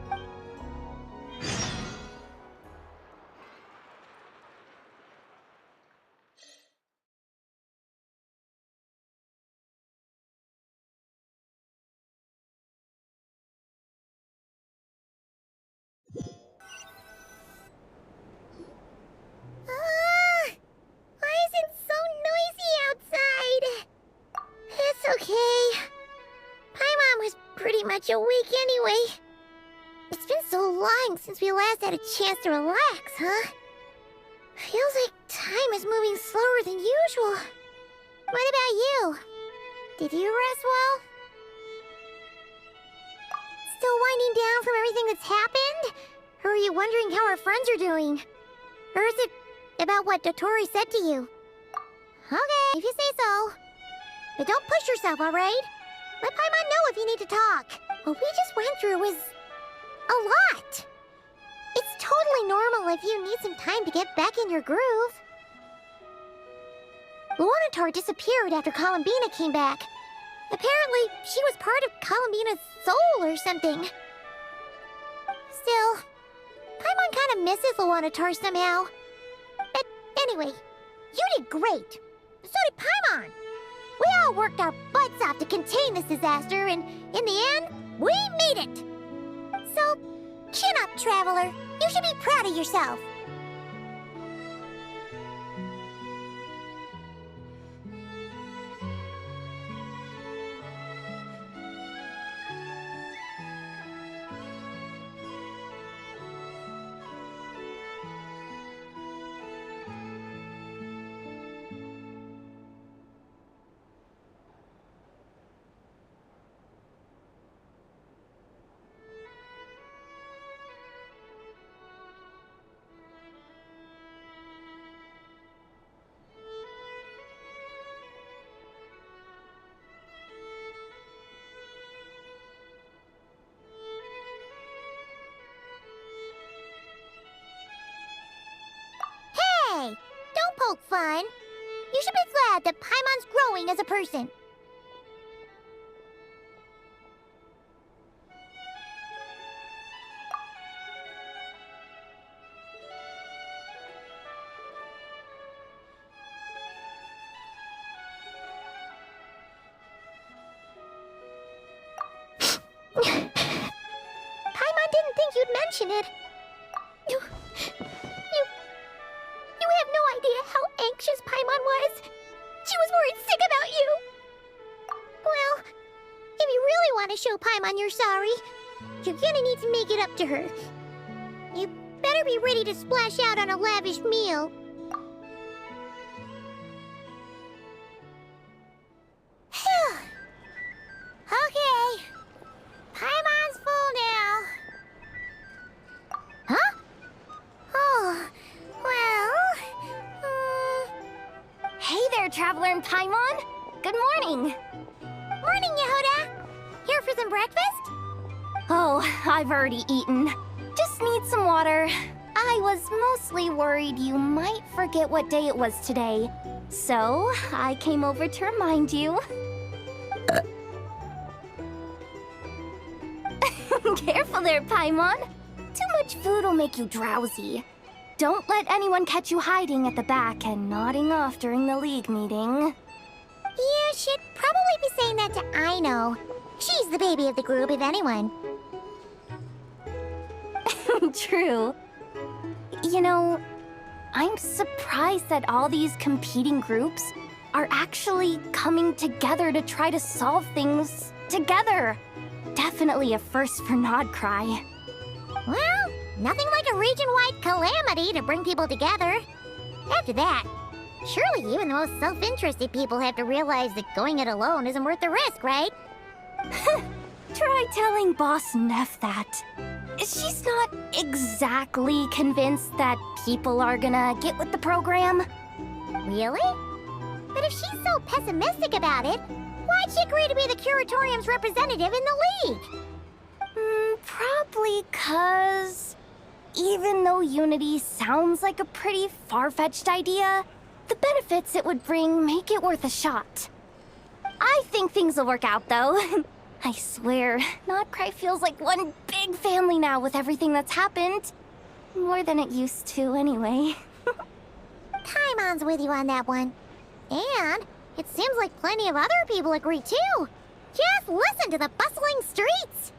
Why is it so noisy outside? It's okay. Paimon was pretty much awake anyway. It's been so long since we last had a chance to relax, huh? Feels like time is moving slower than usual. What about you? Did you rest well? Still winding down from everything that's happened? Or are you wondering how our friends are doing? Or is it about what Dotori said to you? Okay, if you say so. But don't push yourself, alright? Let Paimon know if you need to talk. What we just went through was a lot. It's totally normal if you need some time to get back in your groove. Luanatar disappeared after Columbina came back. Apparently, she was part of Columbina's soul or something. Still, Paimon kind of misses Luanatar somehow. But anyway, you did great. So did Paimon. We all worked our butts off to contain this disaster, and in the end, we made it. So, chin up, Traveler. You should be proud of yourself. poke fun. You should be glad that Paimon's growing as a person. Paimon didn't think you'd mention it. You have no idea how anxious Paimon was. She was worried sick about you. Well, if you really want to show Paimon you're sorry, you're gonna need to make it up to her. You better be ready to splash out on a lavish meal. Phew. Okay. Paimon's full now. Huh? Oh, well... Hey there, Traveler and Paimon! Good morning! Morning, Yehuda! Here for some breakfast? Oh, I've already eaten. Just need some water. I was mostly worried you might forget what day it was today. So, I came over to remind you. Careful there, Paimon. Too much food will make you drowsy. Don't let anyone catch you hiding at the back and nodding off during the League meeting. Yeah, she'd probably be saying that to Aino. She's the baby of the group, if anyone. True. You know, I'm surprised that all these competing groups are actually coming together to try to solve things together. Definitely a first for Nodcry. Well, nothing like a region-wide calamity to bring people together. After that, surely even the most self-interested people have to realize that going it alone isn't worth the risk, right? Try telling Boss Neff that. She's not exactly convinced that people are gonna get with the program. Really? But if she's so pessimistic about it, why'd she agree to be the Curatorium's representative in the League? Probably 'cause even though Unity sounds like a pretty far-fetched idea, the benefits it would bring make it worth a shot. I think things will work out, though. I swear, Nodcry feels like one big family now with everything that's happened. More than it used to, anyway. Paimon's with you on that one. And it seems like plenty of other people agree, too. Just listen to the bustling streets.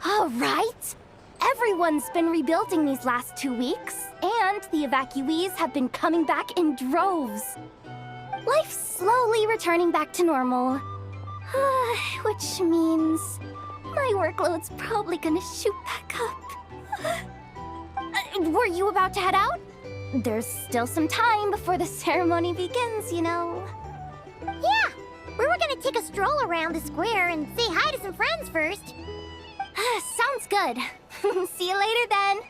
All right. Everyone's been rebuilding these last 2 weeks, and the evacuees have been coming back in droves. Life's slowly returning back to normal. Which means my workload's probably gonna shoot back up. Were you about to head out? There's still some time before the ceremony begins, you know. Yeah, we were gonna take a stroll around the square and say hi to some friends first. Sounds good. See you later then.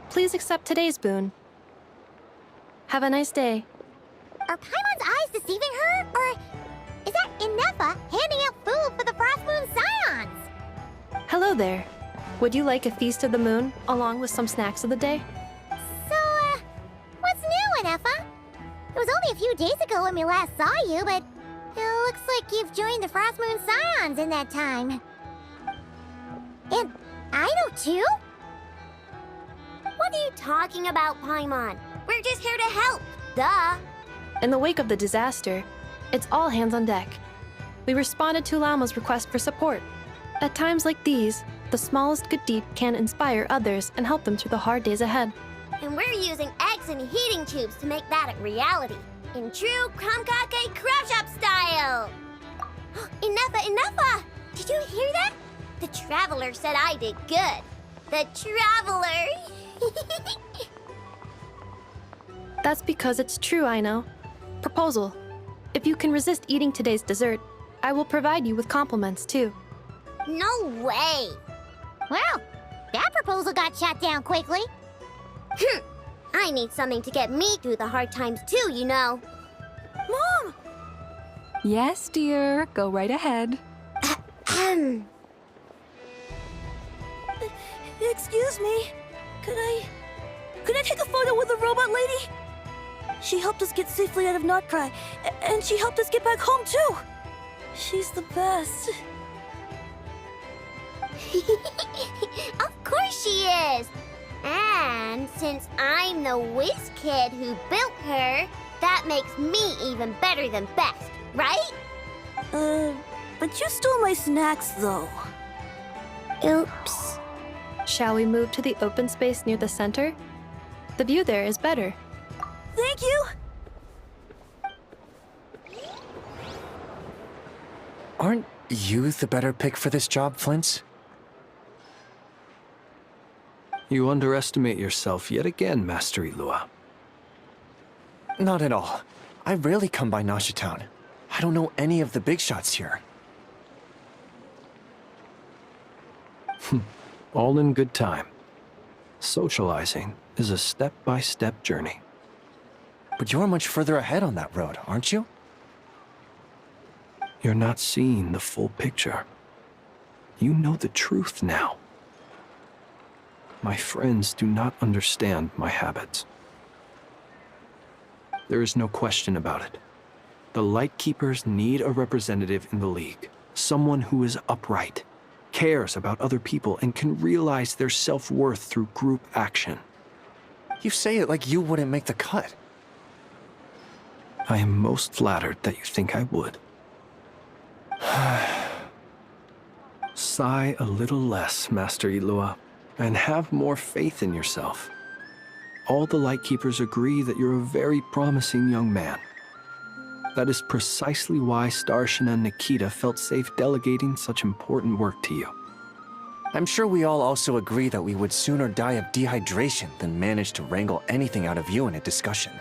Please accept today's boon. Have a nice day. Are Paimon's eyes deceiving her? Or is that Inefa handing out food for the Frost Moon Scions? Hello there. Would you like a feast of the moon, along with some snacks of the day? So, what's new, Inefa? It was only a few days ago when we last saw you, but it looks like you've joined the Frost Moon Scions in that time. And I know too? What are you talking about, Paimon? We're just here to help. Duh. In the wake of the disaster, it's all hands on deck. We responded to Lama's request for support. At times like these, the smallest good deed can inspire others and help them through the hard days ahead. And we're using eggs and heating tubes to make that a reality. In true Kromkake Craft Shop style! Inefa! Did you hear that? The Traveler said I did good. The Traveler! That's because it's true, I know. Proposal. If you can resist eating today's dessert, I will provide you with compliments, too. No way! Well, that proposal got shot down quickly. I need something to get me through the hard times too, you know. Mom! Yes, dear. Go right ahead. Excuse me. Could I take a photo with the robot lady? She helped us get safely out of Notcry, and she helped us get back home too. She's the best. Of course she is! And since I'm the whiz kid who built her, that makes me even better than best, right? But you stole my snacks though. Oops. Shall we move to the open space near the center? The view there is better. Thank you! Aren't you the better pick for this job, Flint? You underestimate yourself yet again, Master Ilua. Not at all. I rarely come by Nasha Town. I don't know any of the big shots here. All in good time. Socializing is a step-by-step journey. But you're much further ahead on that road, aren't you? You're not seeing the full picture. You know the truth now. My friends do not understand my habits. There is no question about it. The Lightkeepers need a representative in the League. Someone who is upright, cares about other people, and can realize their self-worth through group action. You say it like you wouldn't make the cut. I am most flattered that you think I would. Sigh a little less, Master Ilua, and have more faith in yourself. All the Lightkeepers agree that you're a very promising young man. That is precisely why Starshin and Nikita felt safe delegating such important work to you. I'm sure we all also agree that we would sooner die of dehydration than manage to wrangle anything out of you in a discussion.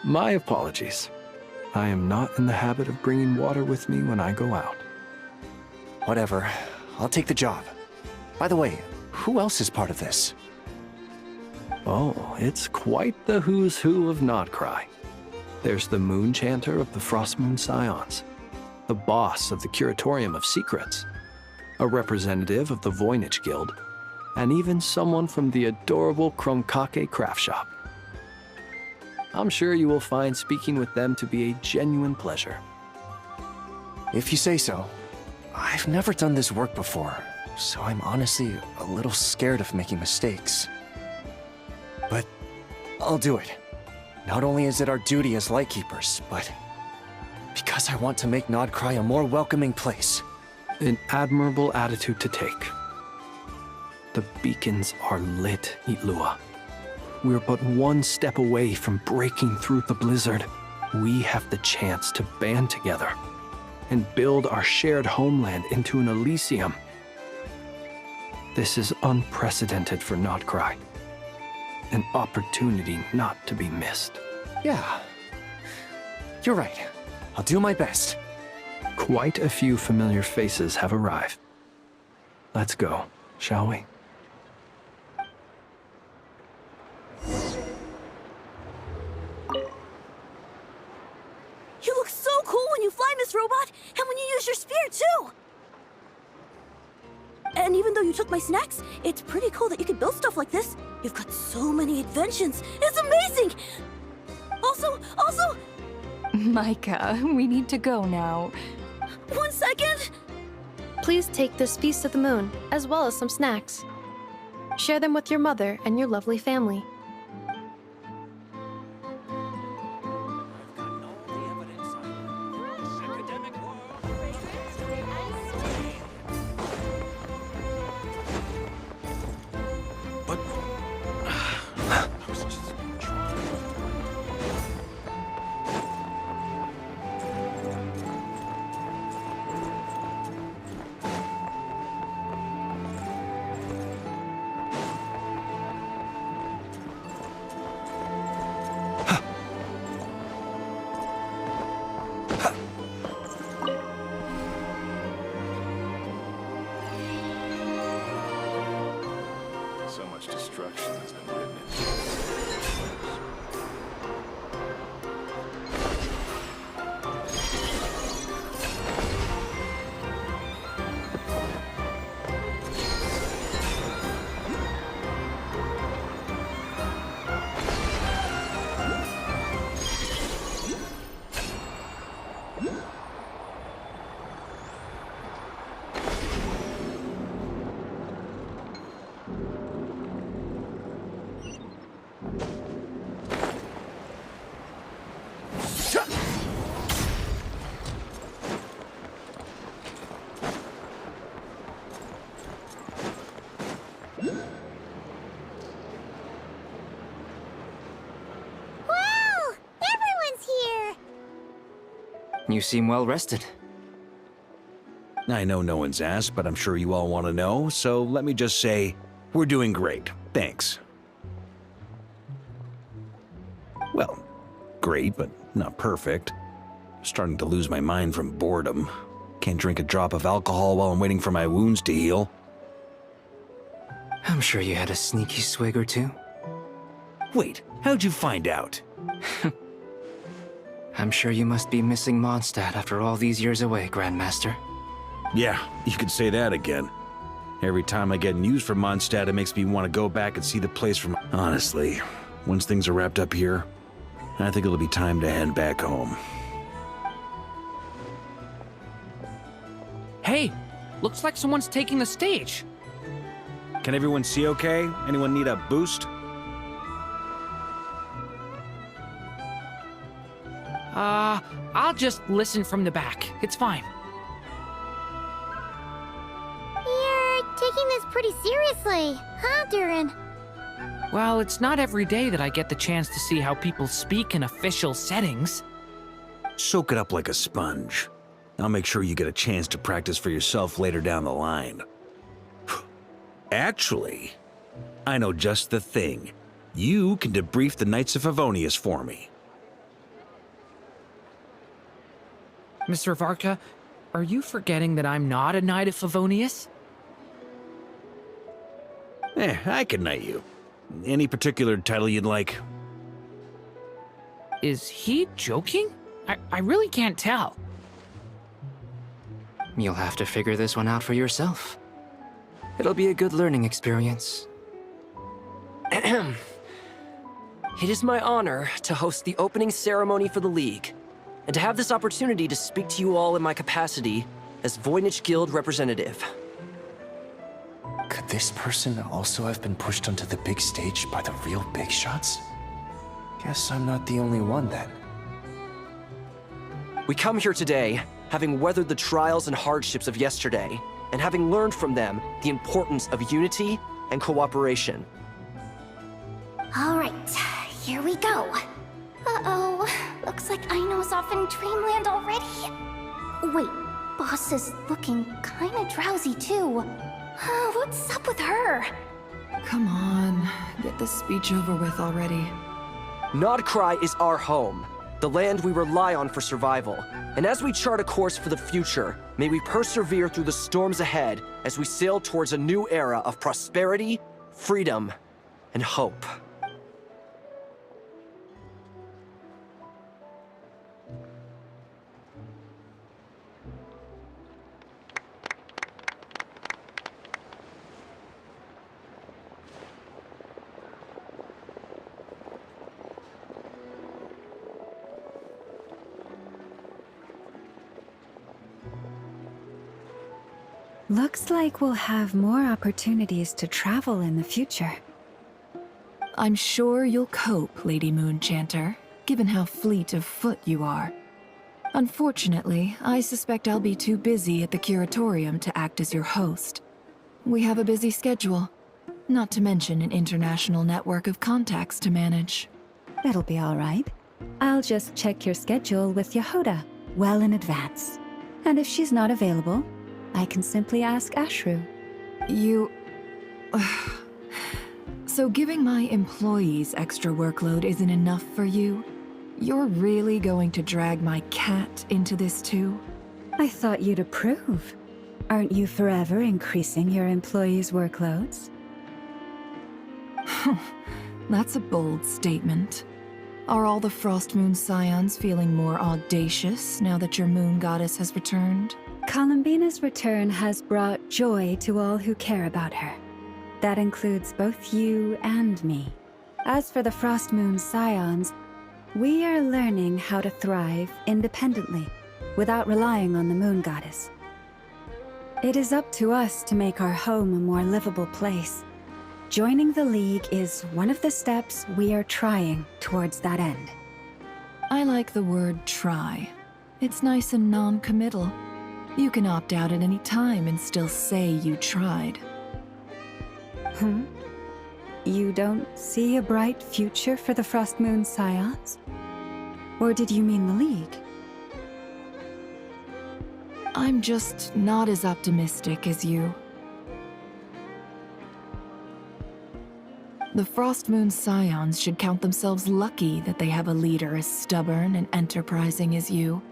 My apologies. I am not in the habit of bringing water with me when I go out. Whatever. I'll take the job. By the way, who else is part of this? Oh, it's quite the who's who of Notcry. There's the Moon Chanter of the Frost Moon Scions, the boss of the Curatorium of Secrets, a representative of the Voynich Guild, and even someone from the adorable Kromkake Craft Shop. I'm sure you will find speaking with them to be a genuine pleasure. If you say so. I've never done this work before, so I'm honestly a little scared of making mistakes. But I'll do it. Not only is it our duty as Lightkeepers, but because I want to make Notcry a more welcoming place. An admirable attitude to take. The beacons are lit, Ilua. We're but one step away from breaking through the blizzard. We have the chance to band together and build our shared homeland into an Elysium. This is unprecedented for Notcry. An opportunity not to be missed. Yeah. You're right. I'll do my best. Quite a few familiar faces have arrived. Let's go, shall we? You look so cool when you fly, Miss Robot, and when you use your spear, too! And even though you took my snacks, it's pretty cool that you can build stuff like this. You've got so many inventions. It's amazing! Also... Micah, we need to go now. 1 second! Please take this feast of the moon, as well as some snacks. Share them with your mother and your lovely family. So much destruction has been witnessed. You seem well rested. I know no one's asked, but I'm sure you all want to know, so let me just say, we're doing great. Thanks. Well, great, but not perfect. Starting to lose my mind from boredom. Can't drink a drop of alcohol while I'm waiting for my wounds to heal. I'm sure you had a sneaky swig or two. Wait, how'd you find out? I'm sure you must be missing Mondstadt after all these years away, Grandmaster. Yeah, you could say that again. Every time I get news from Mondstadt, it makes me want to go back and see the place from... Honestly, once things are wrapped up here, I think it'll be time to head back home. Hey, looks like someone's taking the stage. Can everyone see okay? Anyone need a boost? I'll just listen from the back. It's fine. You're taking this pretty seriously, huh, Durin? Well, it's not every day that I get the chance to see how people speak in official settings. Soak it up like a sponge. I'll make sure you get a chance to practice for yourself later down the line. Actually, I know just the thing. You can debrief the Knights of Favonius for me. Mr. Varka, are you forgetting that I'm not a Knight of Favonius? I can knight you. Any particular title you'd like? Is he joking? I really can't tell. You'll have to figure this one out for yourself. It'll be a good learning experience. It is my honor to host the opening ceremony for the League, and to have this opportunity to speak to you all in my capacity as Voynich Guild representative. Could this person also have been pushed onto the big stage by the real big shots? Guess I'm not the only one then. We come here today, having weathered the trials and hardships of yesterday, and having learned from them the importance of unity and cooperation. All right, here we go. Uh-oh, looks like Aino's off in Dreamland already. Wait, Boss is looking kinda drowsy too. What's up with her? Come on, get this speech over with already. Nodcry is our home. the land we rely on for survival. And as we chart a course for the future, may we persevere through the storms ahead as we sail towards a new era of prosperity, freedom, and hope. Looks like we'll have more opportunities to travel in the future. I'm sure you'll cope, Lady Moonchanter, given how fleet of foot you are. Unfortunately, I suspect I'll be too busy at the Curatorium to act as your host. We have a busy schedule, not to mention an international network of contacts to manage. It'll be all right. I'll just check your schedule with Yehoda well in advance. And if she's not available, I can simply ask Ashru. You... So giving my employees extra workload isn't enough for you? You're really going to drag my cat into this too? I thought you'd approve. Aren't you forever increasing your employees' workloads? That's a bold statement. Are all the Frostmoon Scions feeling more audacious now that your moon goddess has returned? Columbina's return has brought joy to all who care about her. That includes both you and me. As for the Frostmoon Scions, we are learning how to thrive independently, without relying on the moon goddess. It is up to us to make our home a more livable place. Joining the League is one of the steps we are trying towards that end. I like the word try. It's nice and non-committal. You can opt out at any time and still say you tried. You don't see a bright future for the Frostmoon Scions? Or did you mean the League? I'm just not as optimistic as you. The Frostmoon Scions should count themselves lucky that they have a leader as stubborn and enterprising as you.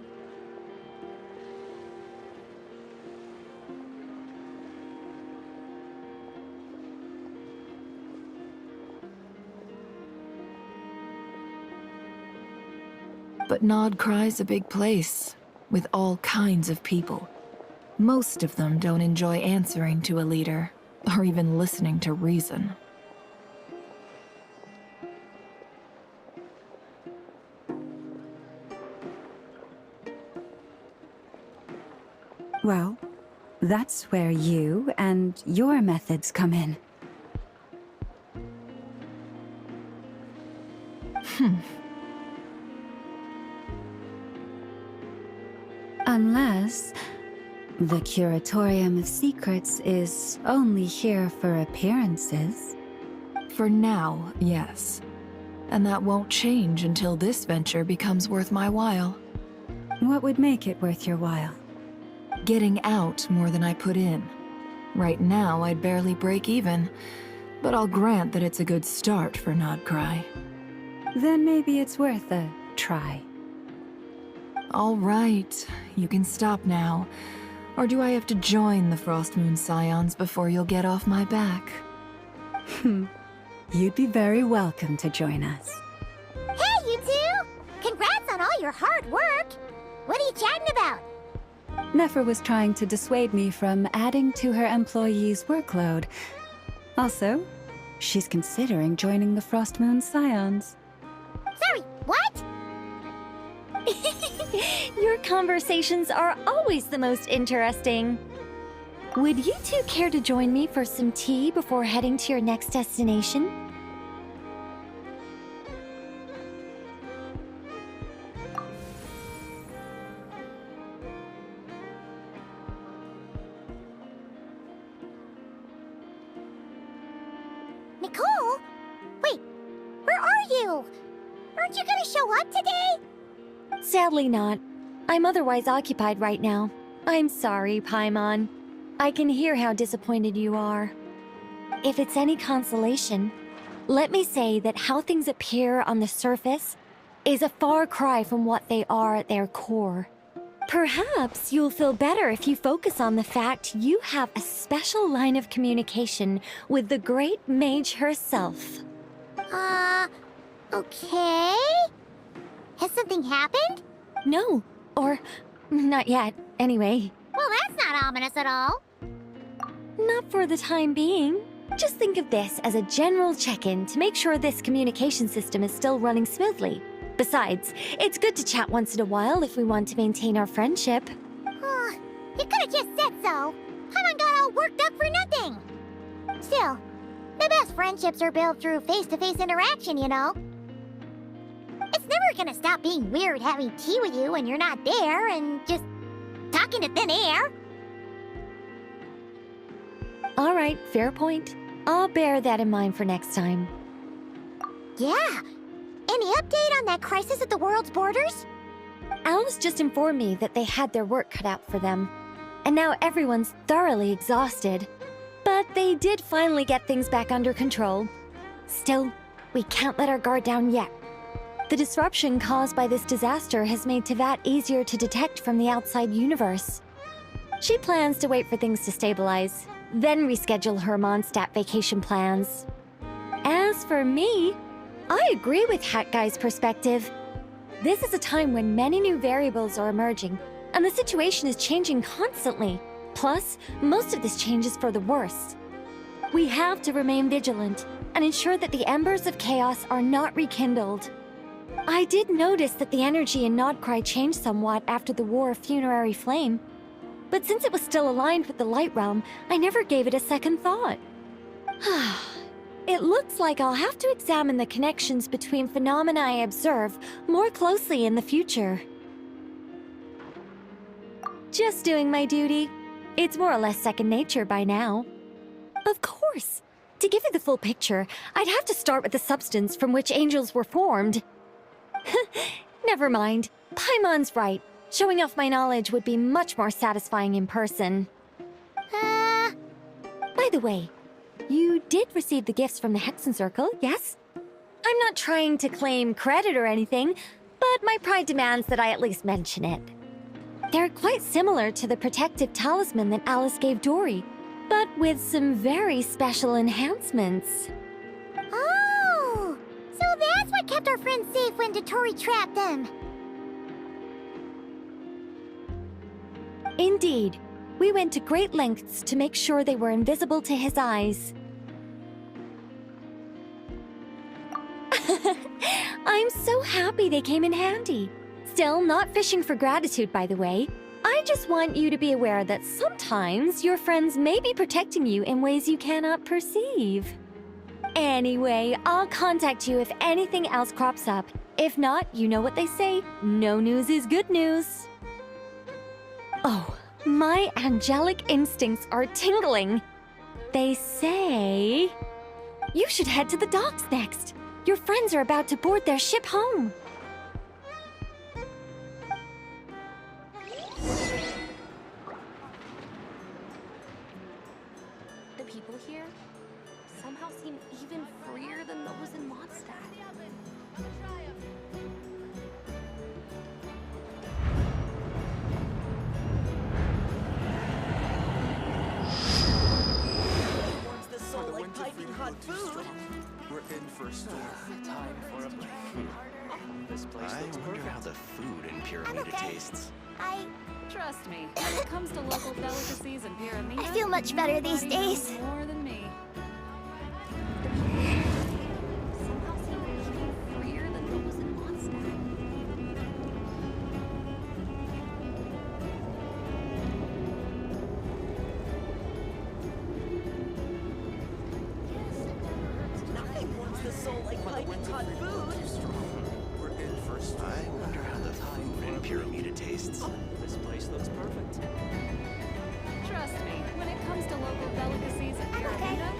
But Nodcry's a big place, with all kinds of people. Most of them don't enjoy answering to a leader, or even listening to reason. Well, that's where you and your methods come in. Unless the Curatorium of Secrets is only here for appearances. For now, yes. And that won't change until this venture becomes worth my while. What would make it worth your while? Getting out more than I put in. Right now, I'd barely break even, but I'll grant that it's a good start for Nodcry. Then maybe it's worth a try. All right, you can stop now. Or do I have to join the Frostmoon Scions before you'll get off my back? You'd be very welcome to join us. Hey, you two! Congrats on all your hard work! What are you chatting about? Nefer was trying to dissuade me from adding to her employees' workload. Also, she's considering joining the Frostmoon Scions. Sorry, what? Your conversations are always the most interesting. Would you two care to join me for some tea before heading to your next destination? Nicole? Wait, where are you? Aren't you gonna show up today? Sadly not. I'm otherwise occupied right now. I'm sorry, Paimon. I can hear how disappointed you are. If it's any consolation, let me say that how things appear on the surface is a far cry from what they are at their core. Perhaps you'll feel better if you focus on the fact you have a special line of communication with the great mage herself. Okay? Has something happened? No, or not yet, anyway. Well, that's not ominous at all. Not for the time being. Just think of this as a general check-in to make sure this communication system is still running smoothly. Besides, it's good to chat once in a while if we want to maintain our friendship. You could have just said so. Paimon got all worked up for nothing. Still, the best friendships are built through face-to-face interaction, you know. It's never gonna stop being weird having tea with you when you're not there and just talking to thin air. All right, fair point. I'll bear that in mind for next time. Yeah. Any update on that crisis at the world's borders? Alice just informed me that they had their work cut out for them. And now everyone's thoroughly exhausted. But they did finally get things back under control. Still, we can't let our guard down yet. The disruption caused by this disaster has made Teyvat easier to detect from the outside universe. She plans to wait for things to stabilize, then reschedule her Mondstadt vacation plans. As for me, I agree with Hat Guy's perspective. This is a time when many new variables are emerging, and the situation is changing constantly. Plus, most of this change is for the worse. We have to remain vigilant and ensure that the embers of chaos are not rekindled. I did notice that the energy in Nodcry changed somewhat after the War of Funerary Flame, but since it was still aligned with the Light Realm, I never gave it a second thought. It looks like I'll have to examine the connections between phenomena I observe more closely in the future. Just doing my duty. It's more or less second nature by now. Of course. To give you the full picture, I'd have to start with the substance from which angels were formed. Never mind. Paimon's right. Showing off my knowledge would be much more satisfying in person. By the way, you did receive the gifts from the Hexen Circle, yes? I'm not trying to claim credit or anything, but my pride demands that I at least mention it. They're quite similar to the protective talisman that Alice gave Dory, but with some very special enhancements. Oh! So that's what kept our friends safe when Dotori trapped them. Indeed. We went to great lengths to make sure they were invisible to his eyes. I'm so happy they came in handy. Still, not fishing for gratitude, by the way. I just want you to be aware that sometimes your friends may be protecting you in ways you cannot perceive. Anyway, I'll contact you if anything else crops up. If not, you know what they say, no news is good news. Oh, my angelic instincts are tingling. They say you should head to the docks next. Your friends are about to board their ship home. The people here somehow seem even freer than those in Mondstadt. We're in for a storm. Time for a break. This place looks perfect. I wonder how the food in Pyramida tastes. Trust me, when it comes to local delicacies in Pyramida, I feel much better these nobody days. knows more than me. Somehow seem even freer than those in Mondstadt. Nothing warms the soul like piping hot food. We're in for a storm. I wonder how the food in Pyramida tastes. This place looks perfect. Trust me, when it comes to local delicacies in Pyramida,